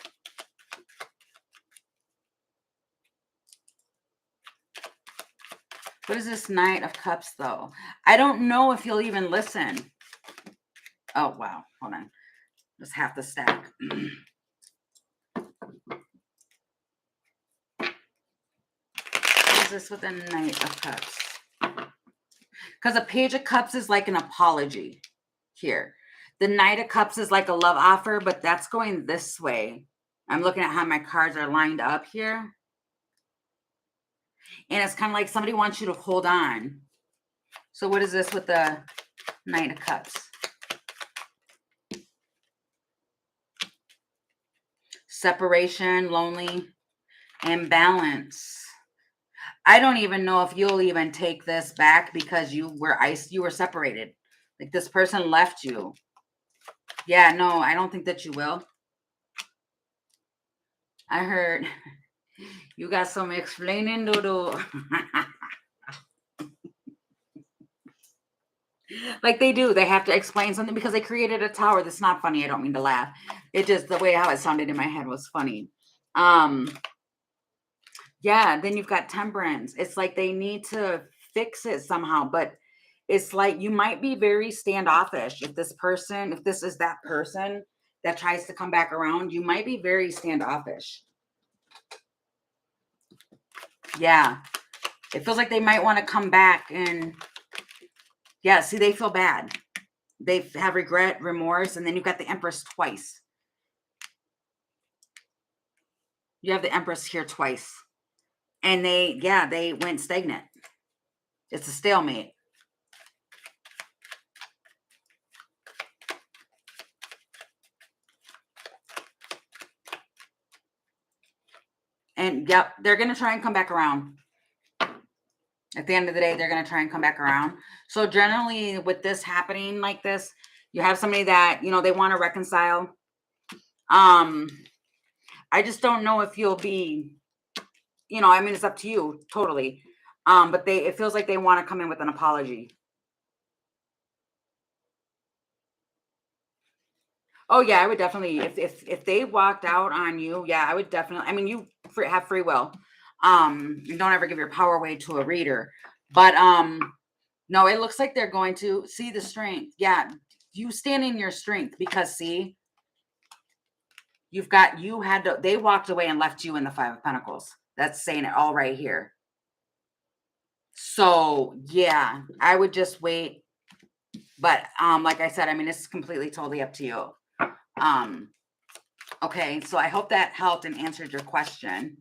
Speaker 1: What is this Knight of Cups, though? I don't know if you'll even listen. Oh, wow. Hold on. Just half the stack. What is this with a Knight of Cups? Because a Page of Cups is like an apology here. The Knight of Cups is like a love offer, but that's going this way. I'm looking at how my cards are lined up here. And it's kind of like somebody wants you to hold on. So what is this with the Knight of Cups? Separation, lonely, imbalance. I don't even know if you'll even take this back because you were separated. Like this person left you. Yeah, no, I don't think that you will. I heard you got some explaining to do. Like they do. They have to explain something because they created a tower. That's not funny. I don't mean to laugh. It just, the way how it sounded in my head was funny. Yeah, then you've got Temperance. It's like they need to fix it somehow, but it's like you might be very standoffish. If this is that person that tries to come back around, you might be very standoffish. Yeah. It feels like they might want to come back and yeah, see, they feel bad. They have regret, remorse, and then you've got the Empress twice. You have the Empress here twice. And they went stagnant. It's a stalemate. And yep, they're going to try and come back around. At the end of the day, they're going to try and come back around. So generally with this happening like this, you have somebody that, they want to reconcile. I just don't know if you'll be, it's up to you totally. But it feels like they want to come in with an apology. Oh yeah, I would definitely, if they walked out on you, yeah, I would definitely, you have free will. You don't ever give your power away to a reader, but, no, it looks like they're going to see the strength. Yeah. You stand in your strength because see, they walked away and left you in the Five of Pentacles. That's saying it all right here. So yeah, I would just wait. But, like I said, it's completely totally up to you. Okay. So I hope that helped and answered your question.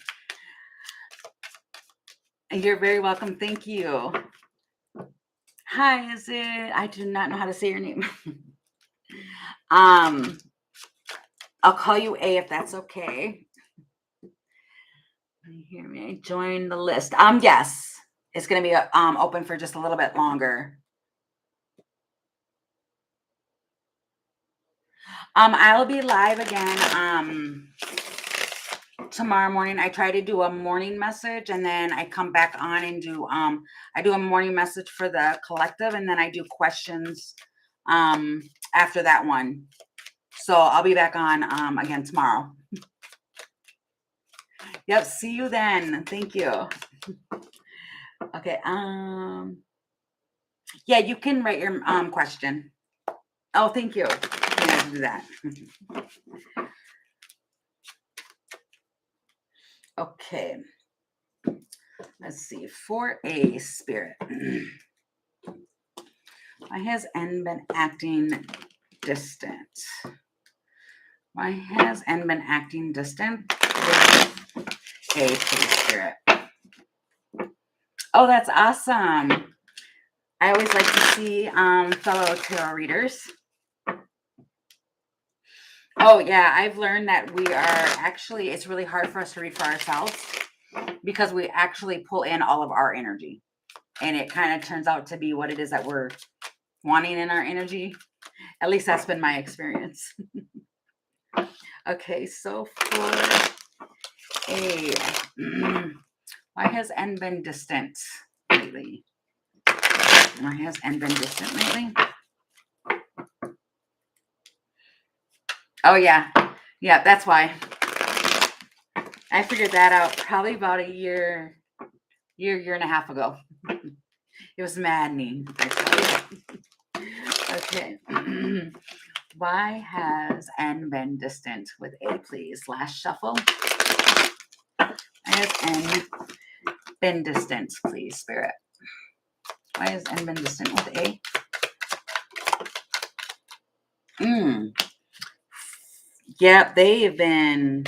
Speaker 1: You're very welcome. Thank you. Hi, is it? I do not know how to say your name. um, I'll call you A if that's okay. Can you hear me? Join the list. Yes, it's gonna be open for just a little bit longer. I'll be live again tomorrow morning. I try to do a morning message and then I come back on and do I do a morning message for the collective and then I do questions after that one. So I'll be back on again tomorrow. Yep, see you then. Thank you. Okay, yeah, you can write your question. Oh, thank you. Yeah, do that. Okay. Let's see. 4A spirit. Why has N been acting distant? Why has N been acting distant? A, please, spirit. Oh, that's awesome. I always like to see fellow tarot readers. Oh, yeah, I've learned that we are actually, it's really hard for us to read for ourselves because we actually pull in all of our energy. And it kind of turns out to be what it is that we're wanting in our energy. At least that's been my experience. Okay, so for A, why has N been distant lately? Why has N been distant lately? Oh, yeah. Yeah, that's why. I figured that out probably about a year and a half ago. It was maddening. Okay. Why has N been distant with A, please? Last shuffle. Why has N been distant, please, Spirit? Why has N been distant with A? Yep, they've been.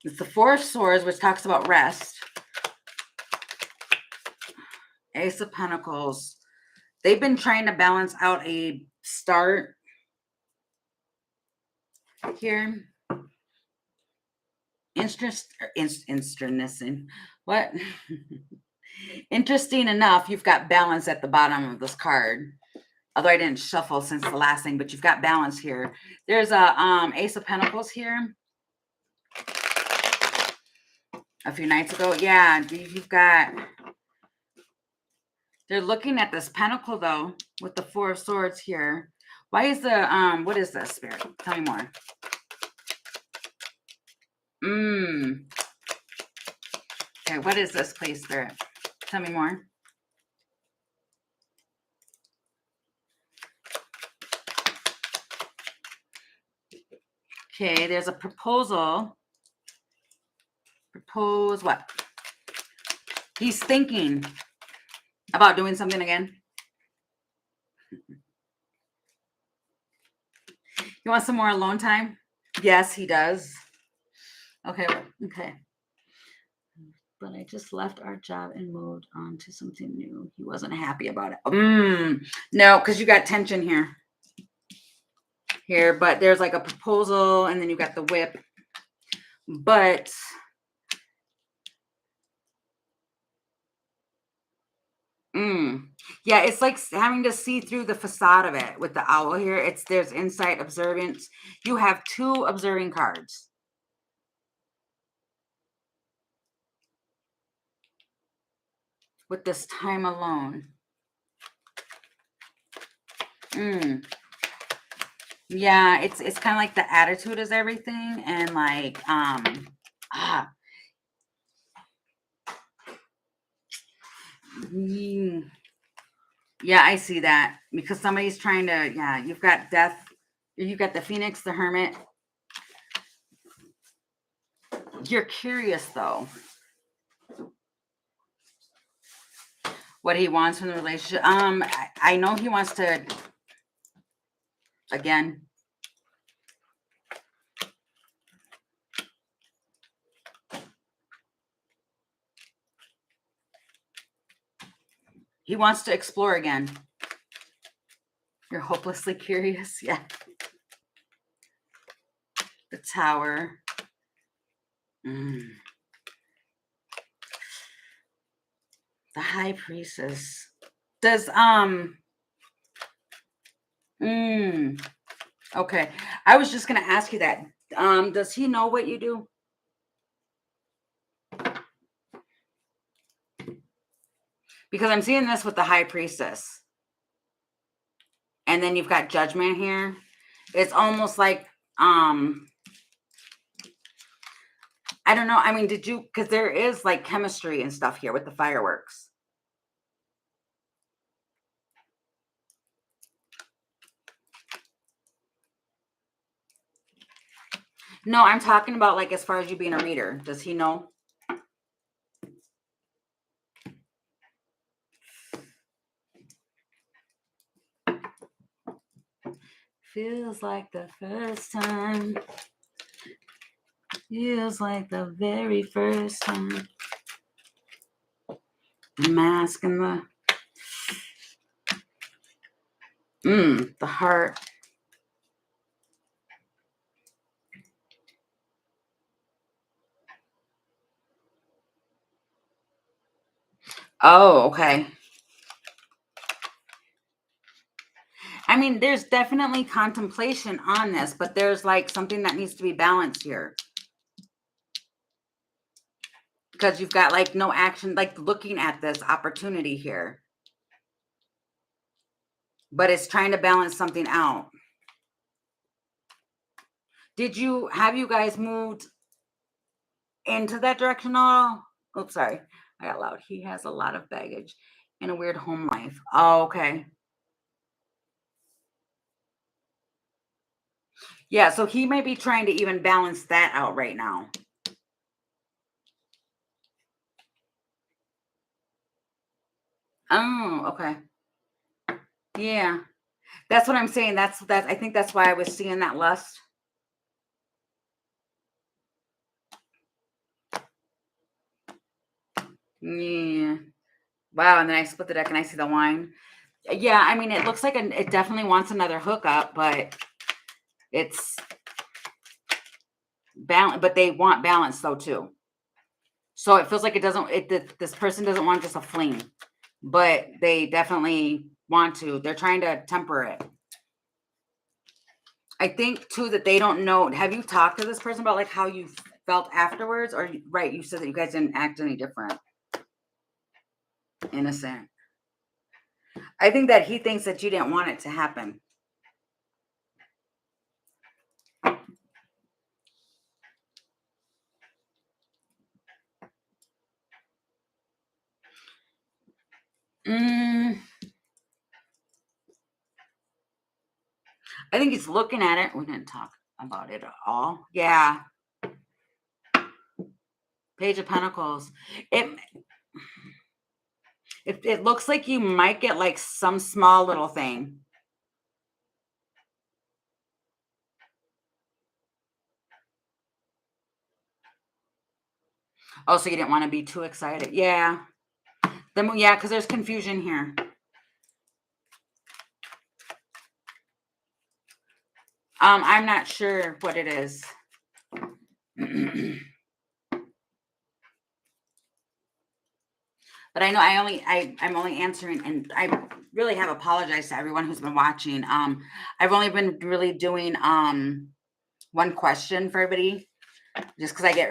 Speaker 1: It's the Four of Swords, which talks about rest. Ace of Pentacles. They've been trying to balance out a start here. What? Interesting enough, you've got balance at the bottom of this card. Although I didn't shuffle since the last thing, but you've got balance here. There's a Ace of Pentacles here. A few nights ago. Yeah, you've got. They're looking at this pentacle though, with the Four of Swords here. Why is the what is this, Spirit? Tell me more. Okay, what is this, please, Spirit? Tell me more. Okay, there's a proposal. Propose what? He's thinking about doing something again. You want some more alone time? Yes, he does. Okay, okay. But I just left our job and moved on to something new. He wasn't happy about it. No, because you got tension here. But there's like a proposal and then you got the whip. But yeah, it's like having to see through the facade of it with the owl here. There's insight, observance. You have two observing cards. With this time alone. Yeah, it's kind of like the attitude is everything, and like yeah, I see that because somebody's trying to. Yeah, you've got death. You've got the Phoenix, the Hermit. You're curious though. What he wants from the relationship. I know he wants to. Again. He wants to explore again. You're hopelessly curious. Yeah. The Tower. The High Priestess. Does, okay. I was just going to ask you that. Does he know what you do? Because I'm seeing this with the High Priestess. And then you've got Judgment here. It's almost like, I don't know. I mean, did you, because there is like chemistry and stuff here with the fireworks. No, I'm talking about like as far as you being a reader. Does he know? Feels like the first time. Feels like the very first time. The mask and the heart. Oh, okay. I mean, there's definitely contemplation on this, but there's like something that needs to be balanced here. Because you've got like no action, like looking at this opportunity here. But it's trying to balance something out. Have you guys moved into that direction at all? Oops, sorry. I got loud. He has a lot of baggage and a weird home life. Oh, okay. Yeah, so he may be trying to even balance that out right now. Oh, okay. Yeah. That's what I'm saying. I think that's why I was seeing that lust. Yeah. Wow, and then I split the deck and I see the wine. Yeah, I mean, it looks like it definitely wants another hookup, but it's balance, but they want balance though too. So it feels like this person doesn't want just a fling, but they definitely want to. They're trying to temper it. I think too that they don't know. Have you talked to this person about like how you felt afterwards? Or right, you said that you guys didn't act any different. Innocent. I think that he thinks that you didn't want it to happen. I think he's looking at it. We didn't talk about it at all. Yeah. Page of Pentacles. It looks like you might get like some small little thing. Oh, so you didn't want to be too excited. Yeah. Yeah, because there's confusion here. I'm not sure what it is. But I know I'm only answering, and I really have apologized to everyone who's been watching. I've only been really doing one question for everybody, just because I get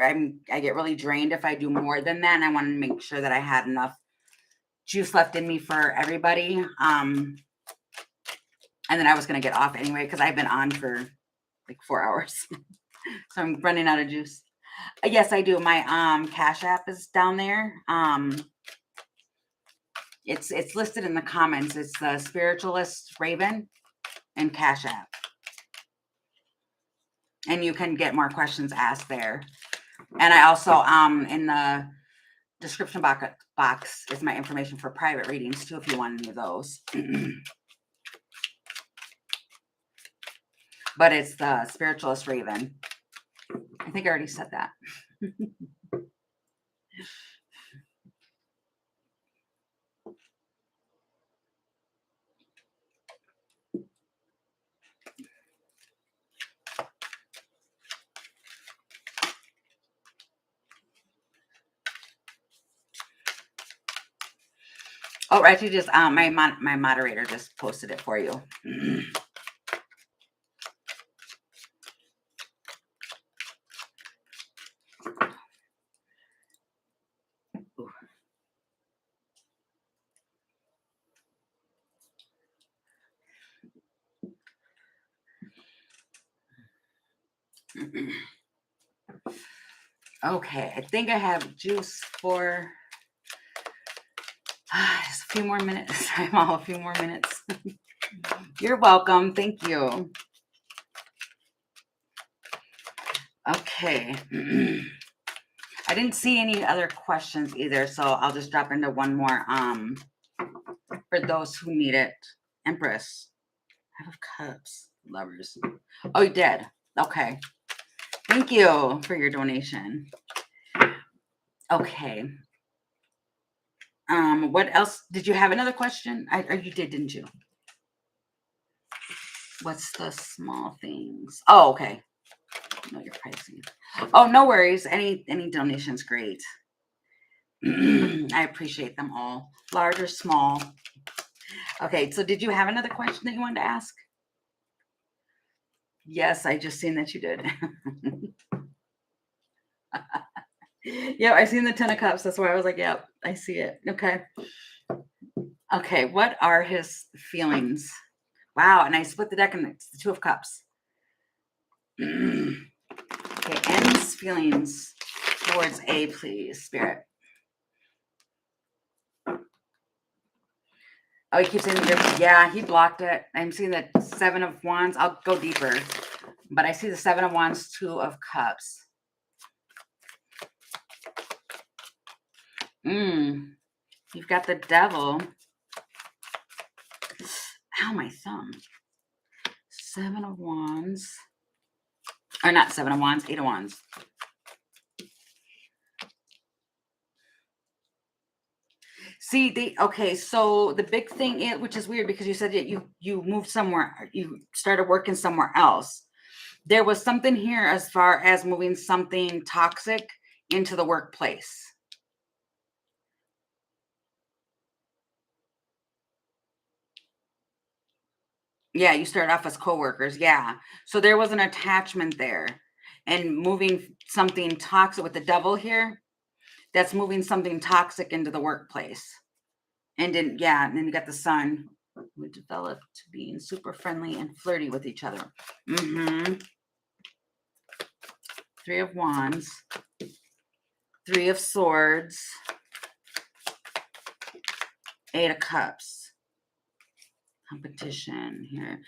Speaker 1: really drained if I do more than that, and I want to make sure that I had enough juice left in me for everybody. And then I was gonna get off anyway because I've been on for like 4 hours, so I'm running out of juice. Yes, I do. My Cash App is down there. It's listed in the comments. It's the Spiritualist Raven and Cash App. And you can get more questions asked there. And I also, in the description box is my information for private readings too, if you want any of those. But it's the Spiritualist Raven. I think I already said that. Oh, actually, just my moderator just posted it for you. Okay, I think I have juice for just a few more minutes. I'm all a few more minutes. You're welcome. Thank you. Okay. I didn't see any other questions either, so I'll just drop into one more for those who need it. Empress. Five of Cups. Lovers. Oh, you did. Okay. Thank you for your donation. Okay. What else? Did you have another question? Or you did, didn't you? What's the small things? Oh, okay. No, your pricing. Oh, no worries. Any donation's great. I appreciate them all, large or small. Okay, so did you have another question that you wanted to ask? Yes, I just seen that you did. Yeah, I seen the 10 of Cups. That's why I was like, yep, I see it. Okay. Okay, what are his feelings? Wow, and I split the deck and it's the 2 of Cups. Okay, N's feelings towards A, please, Spirit. Oh, he keeps saying, yeah, he blocked it. I'm seeing the 7 of Wands. I'll go deeper, but I see the 7 of Wands, 2 of Cups. You've got the Devil. Ow, my thumb. 7 of Wands. Or not 7 of Wands, 8 of Wands. See, okay, so the big thing is, which is weird because you said that you moved somewhere, you started working somewhere else. There was something here as far as moving something toxic into the workplace. Yeah, you started off as coworkers. Yeah. So there was an attachment there. And moving something toxic with the Devil here, that's moving something toxic into the workplace. And then, yeah, and then you got the Sun. We developed being super friendly and flirty with each other. 3 of Wands. 3 of Swords. 8 of Cups. Competition here.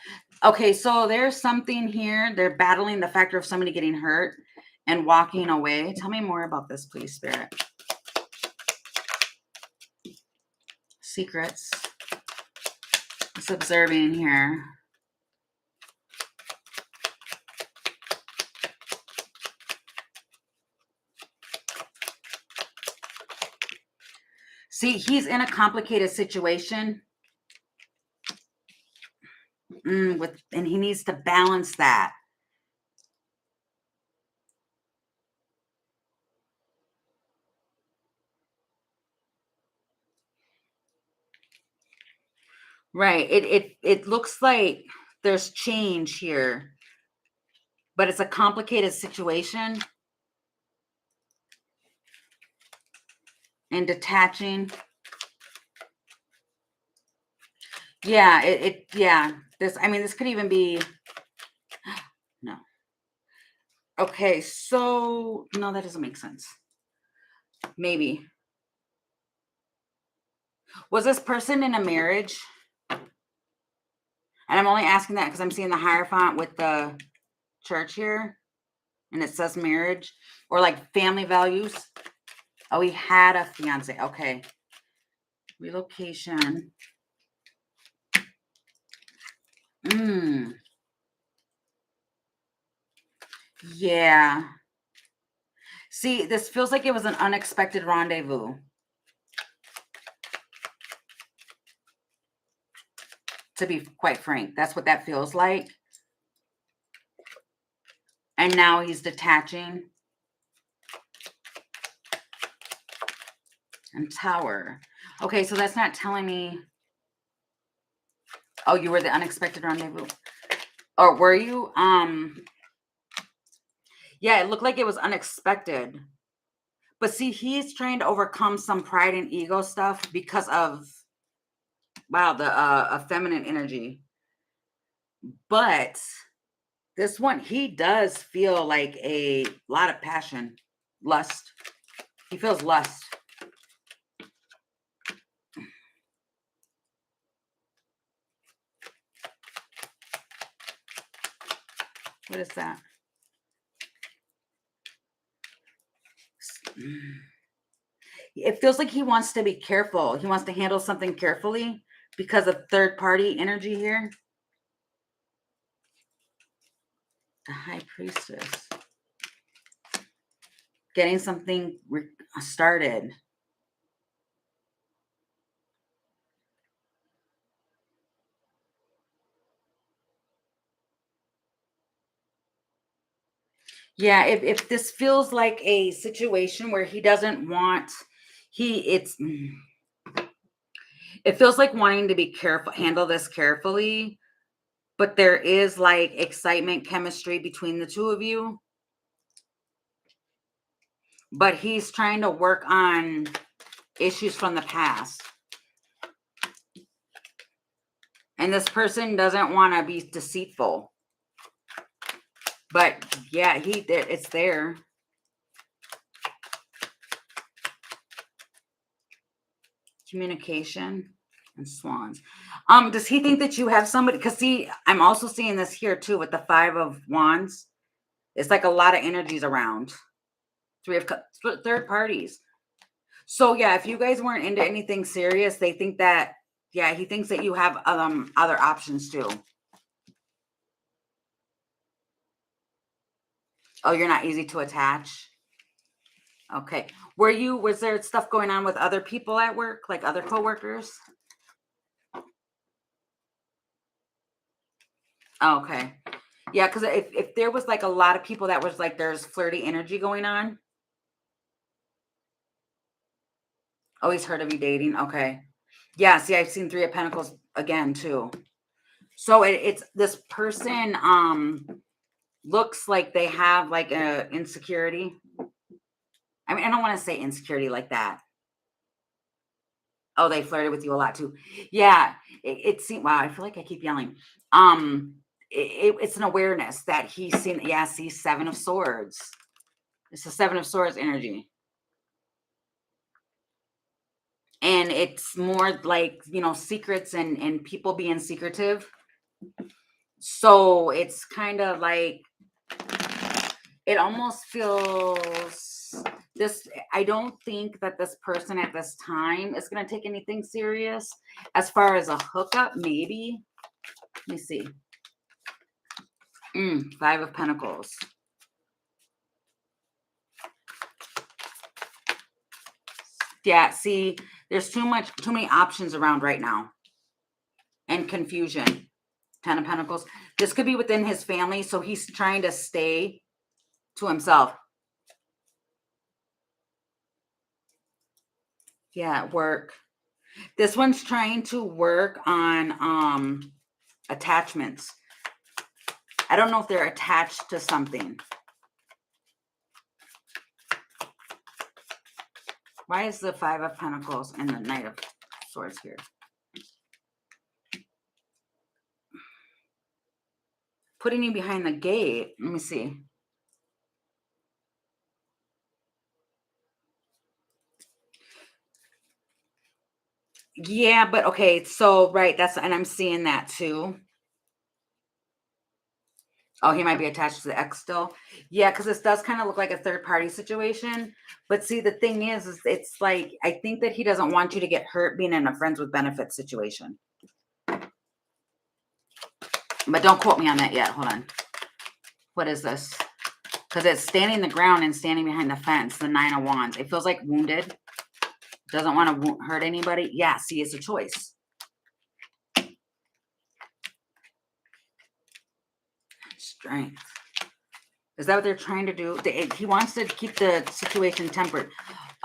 Speaker 1: Okay, so there's something here. They're battling the factor of somebody getting hurt and walking away. Tell me more about this, please, Spirit. Secrets. Just observing here. See, he's in a complicated situation. And he needs to balance that. Right. It looks like there's change here, but it's a complicated situation. And detaching. Yeah, yeah. This could even be no. Okay, so no, that doesn't make sense. Maybe. Was this person in a marriage? And I'm only asking that because I'm seeing the Hierophant with the church here. And it says marriage or like family values. Oh, he had a fiance. Okay. Relocation. Yeah. See, this feels like it was an unexpected rendezvous. To be quite frank, that's what that feels like. And now he's detaching. And Tower. Okay, so that's not telling me. Oh, you were the unexpected rendezvous. Or were you? Yeah, it looked like it was unexpected. But see, he's trying to overcome some pride and ego stuff because of, wow, the feminine energy. But this one, he does feel like a lot of passion, lust. He feels lust. What is that? It feels like he wants to be careful. He wants to handle something carefully because of third party energy here. The High Priestess. Getting something started. Yeah, if this feels like a situation where he doesn't want, it feels like wanting to be careful, handle this carefully, but there is like excitement, chemistry between the two of you. But he's trying to work on issues from the past. And this person doesn't want to be deceitful. But yeah, it's there. Communication and swans. Does he think that you have somebody? Because see, I'm also seeing this here too with the 5 of Wands. It's like a lot of energies around. 3 of third parties. So yeah, if you guys weren't into anything serious, they think that, yeah, he thinks that you have other options too. Oh, you're not easy to attach. Okay. Was there stuff going on with other people at work, like other coworkers? Oh, okay. Yeah, because if there was like a lot of people that was like there's flirty energy going on. Oh, he's heard of you dating. Okay. Yeah, see, I've seen 3 of Pentacles again too. So it's this person looks like they have like a insecurity. I mean, I don't want to say insecurity like that. Oh, they flirted with you a lot too. Yeah, it seemed, wow, I feel like I keep yelling. It's an awareness that he's seen. Yeah, see, 7 of Swords. It's a 7 of Swords energy. And it's more like, secrets and people being secretive. So it's kind of like, it almost feels this. I don't think that this person at this time is going to take anything serious. As far as a hookup, maybe. Let me see. 5 of Pentacles. Yeah, see, there's too many options around right now. And confusion. 10 of Pentacles. This could be within his family, so he's trying to stay to himself. Yeah, work. This one's trying to work on attachments. I don't know if they're attached to something. Why is the 5 of Pentacles and the Knight of Swords here? Putting you behind the gate. Let me see. Yeah, but okay. So, right. And I'm seeing that too. Oh, he might be attached to the ex still. Yeah, because this does kind of look like a third party situation. But see, the thing is it's like, I think that he doesn't want you to get hurt being in a friends with benefits situation. But don't quote me on that yet. Hold on. What is this? Because it's standing the ground and standing behind the fence, the 9 of Wands. It feels like wounded. Doesn't want to hurt anybody. Yeah, see, it's a choice. Strength. Is that what they're trying to do? He wants to keep the situation tempered.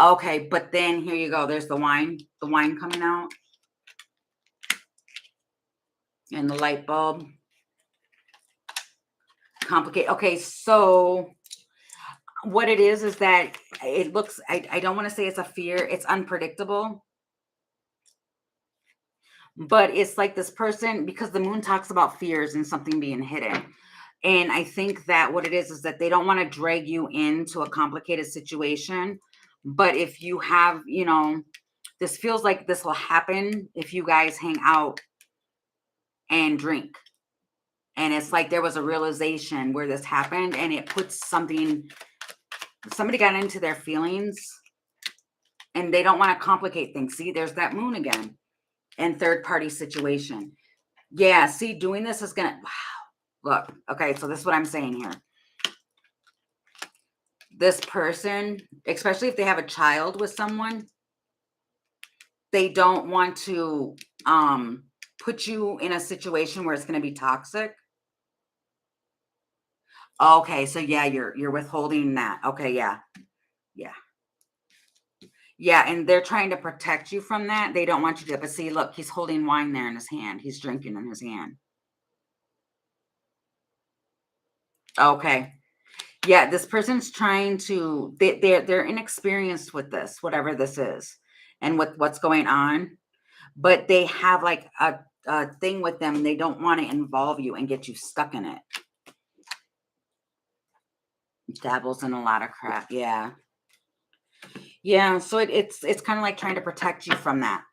Speaker 1: Okay, but then here you go. There's the wine coming out and the light bulb. Complicate. Okay, so what it is that it looks, I don't want to say it's a fear, it's unpredictable, but it's like this person, because the moon talks about fears and something being hidden. And I think that what it is that they don't want to drag you into a complicated situation. But if you have, this feels like this will happen if you guys hang out and drink. And it's like there was a realization where this happened and it puts somebody got into their feelings and they don't want to complicate things. See, there's that moon again and third party situation. Yeah, see, doing this is going to, wow. Look, okay, so this is what I'm saying here. This person, especially if they have a child with someone, they don't want to put you in a situation where it's going to be toxic. Okay, so yeah, you're withholding that. Okay, yeah. Yeah. Yeah, and they're trying to protect you from that. They don't want you to, but see, look, he's holding wine there in his hand. He's drinking in his hand. Okay. Yeah, this person's trying to, they're inexperienced with this, whatever this is, and with what's going on, but they have like a thing with them. They don't want to involve you and get you stuck in it. Dabbles in a lot of crap. Yeah. Yeah, so it's kind of like trying to protect you from that.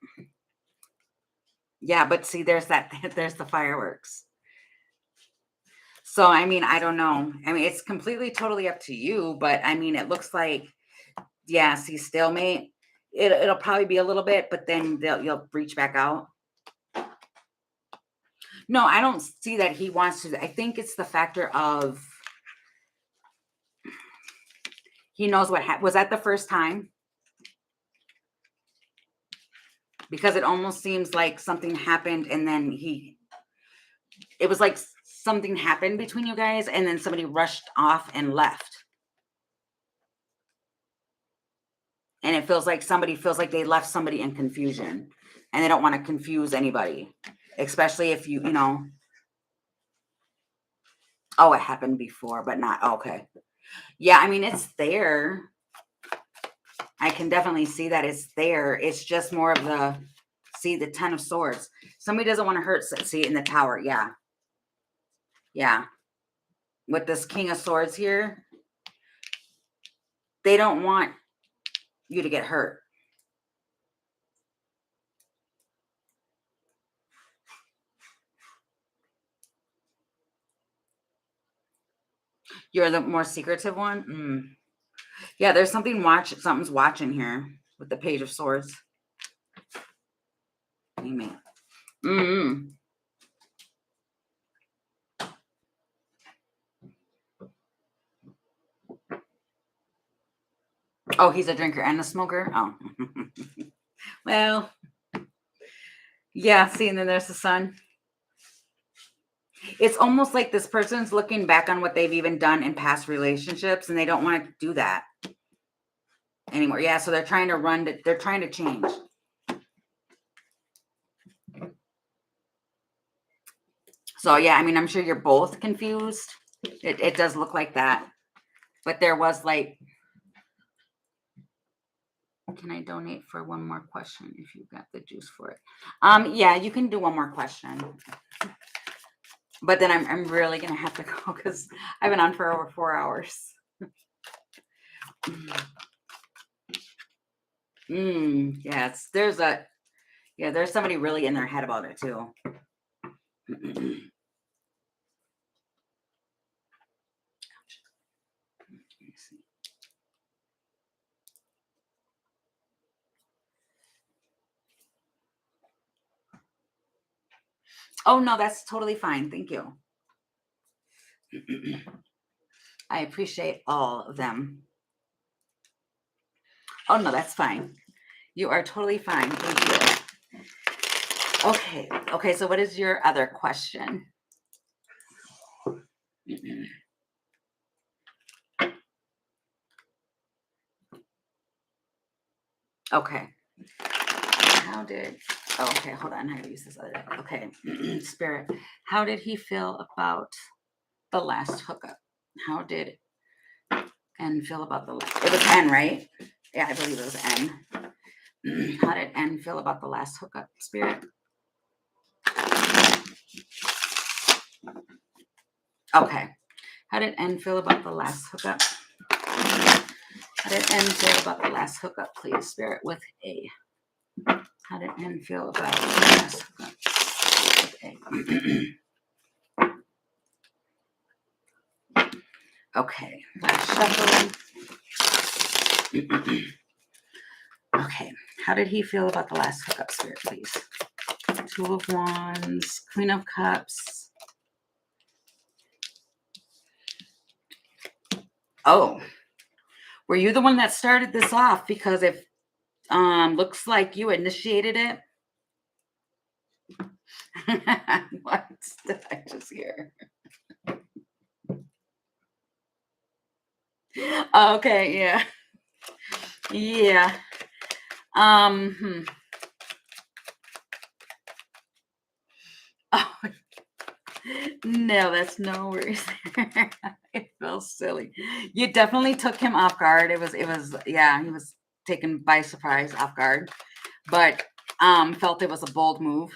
Speaker 1: Yeah, but see, there's that, there's the fireworks. So, I mean, I don't know. I mean, it's completely totally up to you, but I mean, it looks like, yeah, see, stalemate. It'll probably be a little bit, but then you'll reach back out. No, I don't see that he wants to. I think it's the factor of he knows what happened. Was that the first time? Because it almost seems like something happened and then it was like something happened between you guys and then somebody rushed off and left. And it feels like somebody feels like they left somebody in confusion and they don't want to confuse anybody, especially if you know, oh, it happened before, but not, okay. Yeah, I mean, it's there. I can definitely see that it's there. It's just more of the, see, the 10 of swords. Somebody doesn't want to hurt, see, in the tower. Yeah. Yeah. With this king of swords here, they don't want you to get hurt. You're the more secretive one. Yeah, there's something's watching here with the page of swords. Amen. Oh, he's a drinker and a smoker. Oh, well, yeah. See, and then there's the sun. It's almost like this person's looking back on what they've even done in past relationships, and they don't want to do that anymore. Yeah, so they're trying to they're trying to change. So yeah, I mean, I'm sure you're both confused. It does look like that. But there was like, can I donate for one more question if you've got the juice for it? Yeah, you can do one more question. But then I'm really gonna have to go because I've been on for over 4 hours. Yes, there's somebody really in their head about it too. Oh no, that's totally fine. Thank you. I appreciate all of them. Oh no, that's fine. You are totally fine. Thank you. Okay. So what is your other question? Okay. How did, oh, okay, hold on. I have to use this other deck. Okay. Spirit. How did he feel about the last hookup? How did N feel about the last? It was N, right? Yeah, I believe it was N. How did N feel about the last hookup, Spirit? Okay. How did N feel about the last hookup? How did N feel about the last hookup, please, Spirit, with A? How did N feel about the last hookup with A? Okay, last shuffle. Okay, how did he feel about the last hookup, Spirit, please? Two of Wands, Queen of Cups. Oh, were you the one that started this off? Because if looks like you initiated it. What did I just hear? Okay, yeah. Yeah. Oh, no, that's no worries. It feels silly. You definitely took him off guard. It was, yeah, he was taken by surprise, off guard, but felt it was a bold move.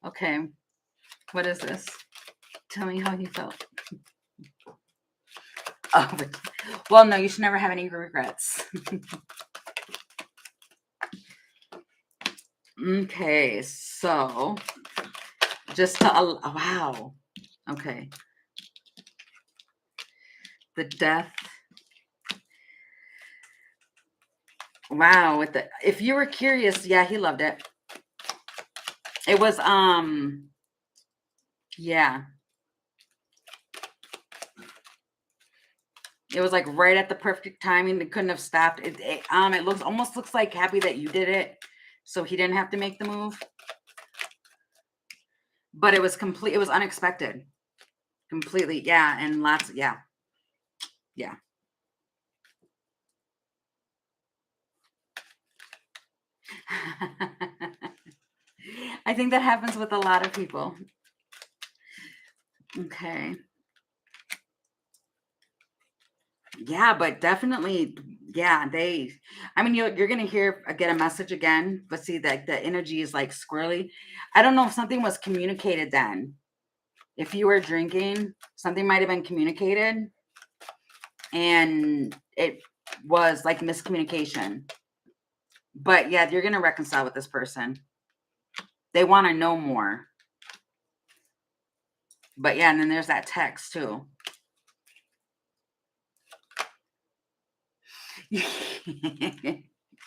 Speaker 1: Okay, what is this? Tell me how he felt. Oh, well, no, you should never have any regrets. Okay, so just to, wow. Okay. The death. Wow, with the, if you were curious, yeah, he loved it. It was yeah. It was like right at the perfect timing. They couldn't have stopped. It looks, almost looks like happy that you did it, so he didn't have to make the move. But it was complete. It was unexpected, completely. Yeah, and lots. Yeah, yeah. I think that happens with a lot of people. Okay. Yeah, but definitely, yeah, I mean, you're gonna get a message again, but see that the energy is like squirrely. I don't know if something was communicated then. If you were drinking, something might have been communicated and it was like miscommunication. But yeah, you're gonna reconcile with this person. They want to know more. But yeah, and then there's that text too.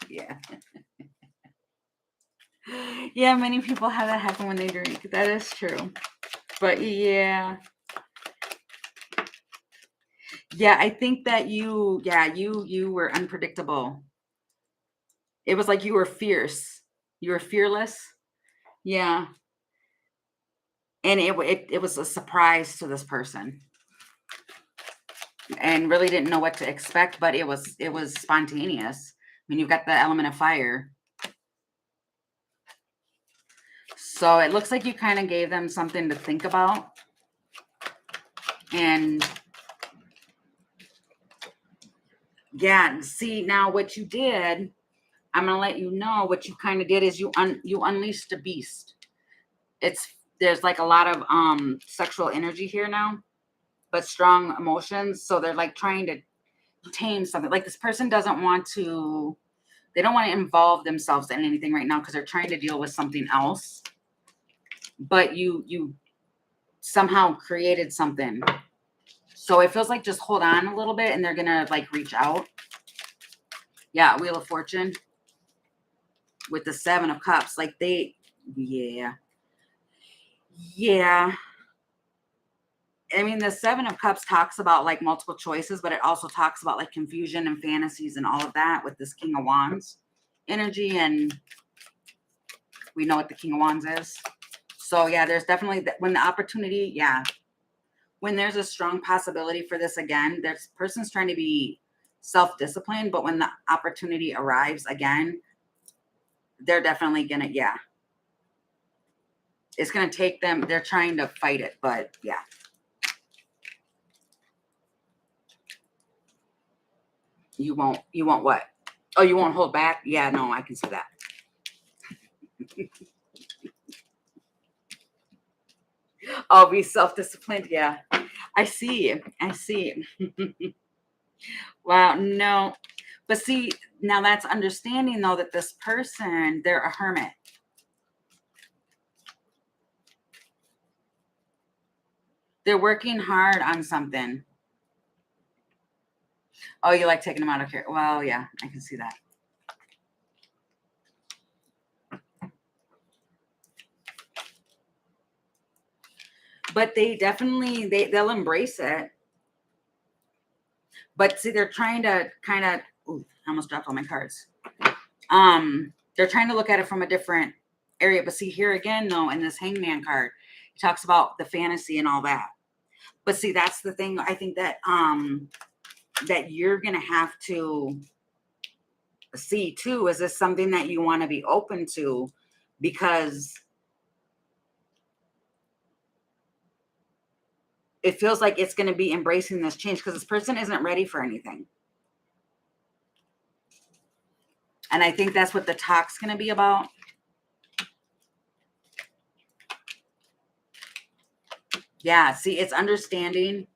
Speaker 1: Yeah. Yeah, many people have that happen when they drink. That is true. But yeah. Yeah, I think that you were unpredictable. It was like you were fierce. You were fearless. Yeah. And it was a surprise to this person. And really didn't know what to expect, but it was spontaneous. I mean, you've got the element of fire. So it looks like you kind of gave them something to think about. And yeah, see now what you did, I'm gonna let you know what you kind of did is you unleashed a beast. There's like a lot of sexual energy here now, but strong emotions. So they're like trying to tame something. Like this person doesn't want to, they don't want to involve themselves in anything right now because they're trying to deal with something else. But you somehow created something. So it feels like just hold on a little bit and they're gonna like reach out. Yeah, Wheel of Fortune with the Seven of Cups. Like yeah. Yeah. I mean, the Seven of Cups talks about like multiple choices, but it also talks about like confusion and fantasies and all of that with this King of Wands energy. And we know what the King of Wands is. So yeah, there's definitely when the opportunity, yeah, when there's a strong possibility for this again, there's person's trying to be self-disciplined, but when the opportunity arrives again, they're definitely gonna, yeah. It's gonna take them, they're trying to fight it, but yeah. You won't what? Oh, you won't hold back? Yeah, no, I can see that. I'll be self-disciplined. Yeah. I see. I see. Wow, no. But see, now that's understanding though that this person, they're a hermit. They're working hard on something. Oh, you like taking them out of care? Well, yeah, I can see that. But they definitely they'll embrace it. But see, they're trying to kind of, I almost dropped all my cards. They're trying to look at it from a different area. But see, here again, though, in this Hangman card, he talks about the fantasy and all that. But see, that's the thing. I think that that you're gonna have to see too. Is this something that you want to be open to? Because it feels like it's going to be embracing this change because this person isn't ready for anything. And I think that's what the talk's going to be about. Yeah, see, it's understanding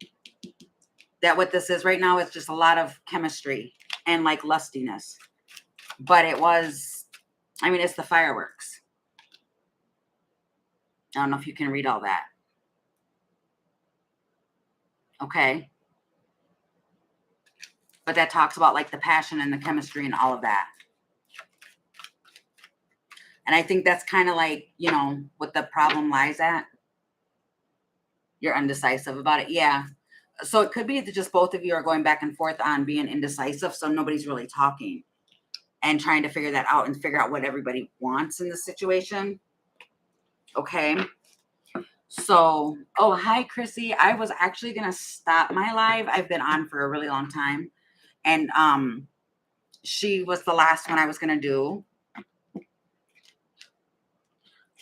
Speaker 1: that what this is right now is just a lot of chemistry and like lustiness. But it was, I mean, it's the fireworks. I don't know if you can read all that. Okay. But that talks about like the passion and the chemistry and all of that. And I think that's kind of like, you know, what the problem lies at. You're undecisive about it. Yeah. So it could be that just both of you are going back and forth on being indecisive. So nobody's really talking and trying to figure that out and figure out what everybody wants in the situation. Okay. So, oh, hi, Chrissy. I was actually going to stop my live. I've been on for a really long time. And she was the last one I was going to do.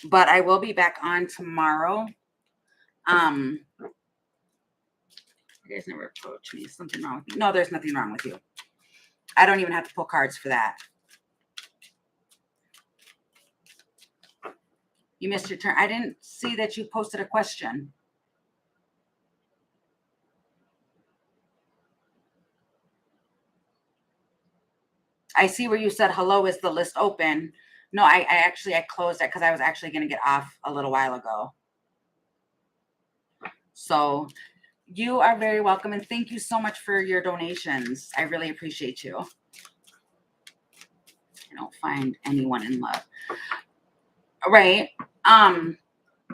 Speaker 1: But I will be back on tomorrow. You guys never approach me. Something wrong with you? No, there's nothing wrong with you. I don't even have to pull cards for that. You missed your turn. I didn't see that you posted a question. I see where you said, hello, is the list open? No, I closed it because I was actually going to get off a little while ago. So you are very welcome. And thank you so much for your donations. I really appreciate you. I don't find anyone in love. Right.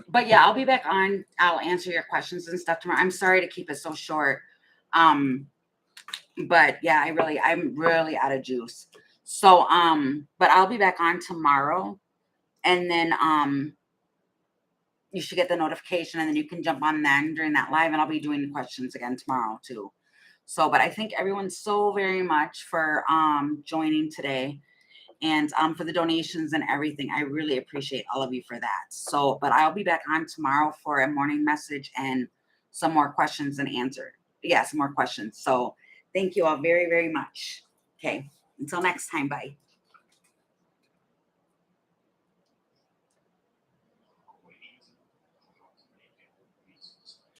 Speaker 1: But yeah, I'll be back on. I'll answer your questions and stuff tomorrow. I'm sorry to keep it so short. But yeah, I'm really out of juice. So, but I'll be back on tomorrow, and then, you should get the notification, and then you can jump on then during that live, and I'll be doing questions again tomorrow too. So, but I thank everyone so very much for, joining today. And for the donations and everything. I really appreciate all of you for that. So, but I'll be back on tomorrow for a morning message and some more questions and answered. Yeah, some more questions. So thank you all very, very much. Okay, until next time, bye.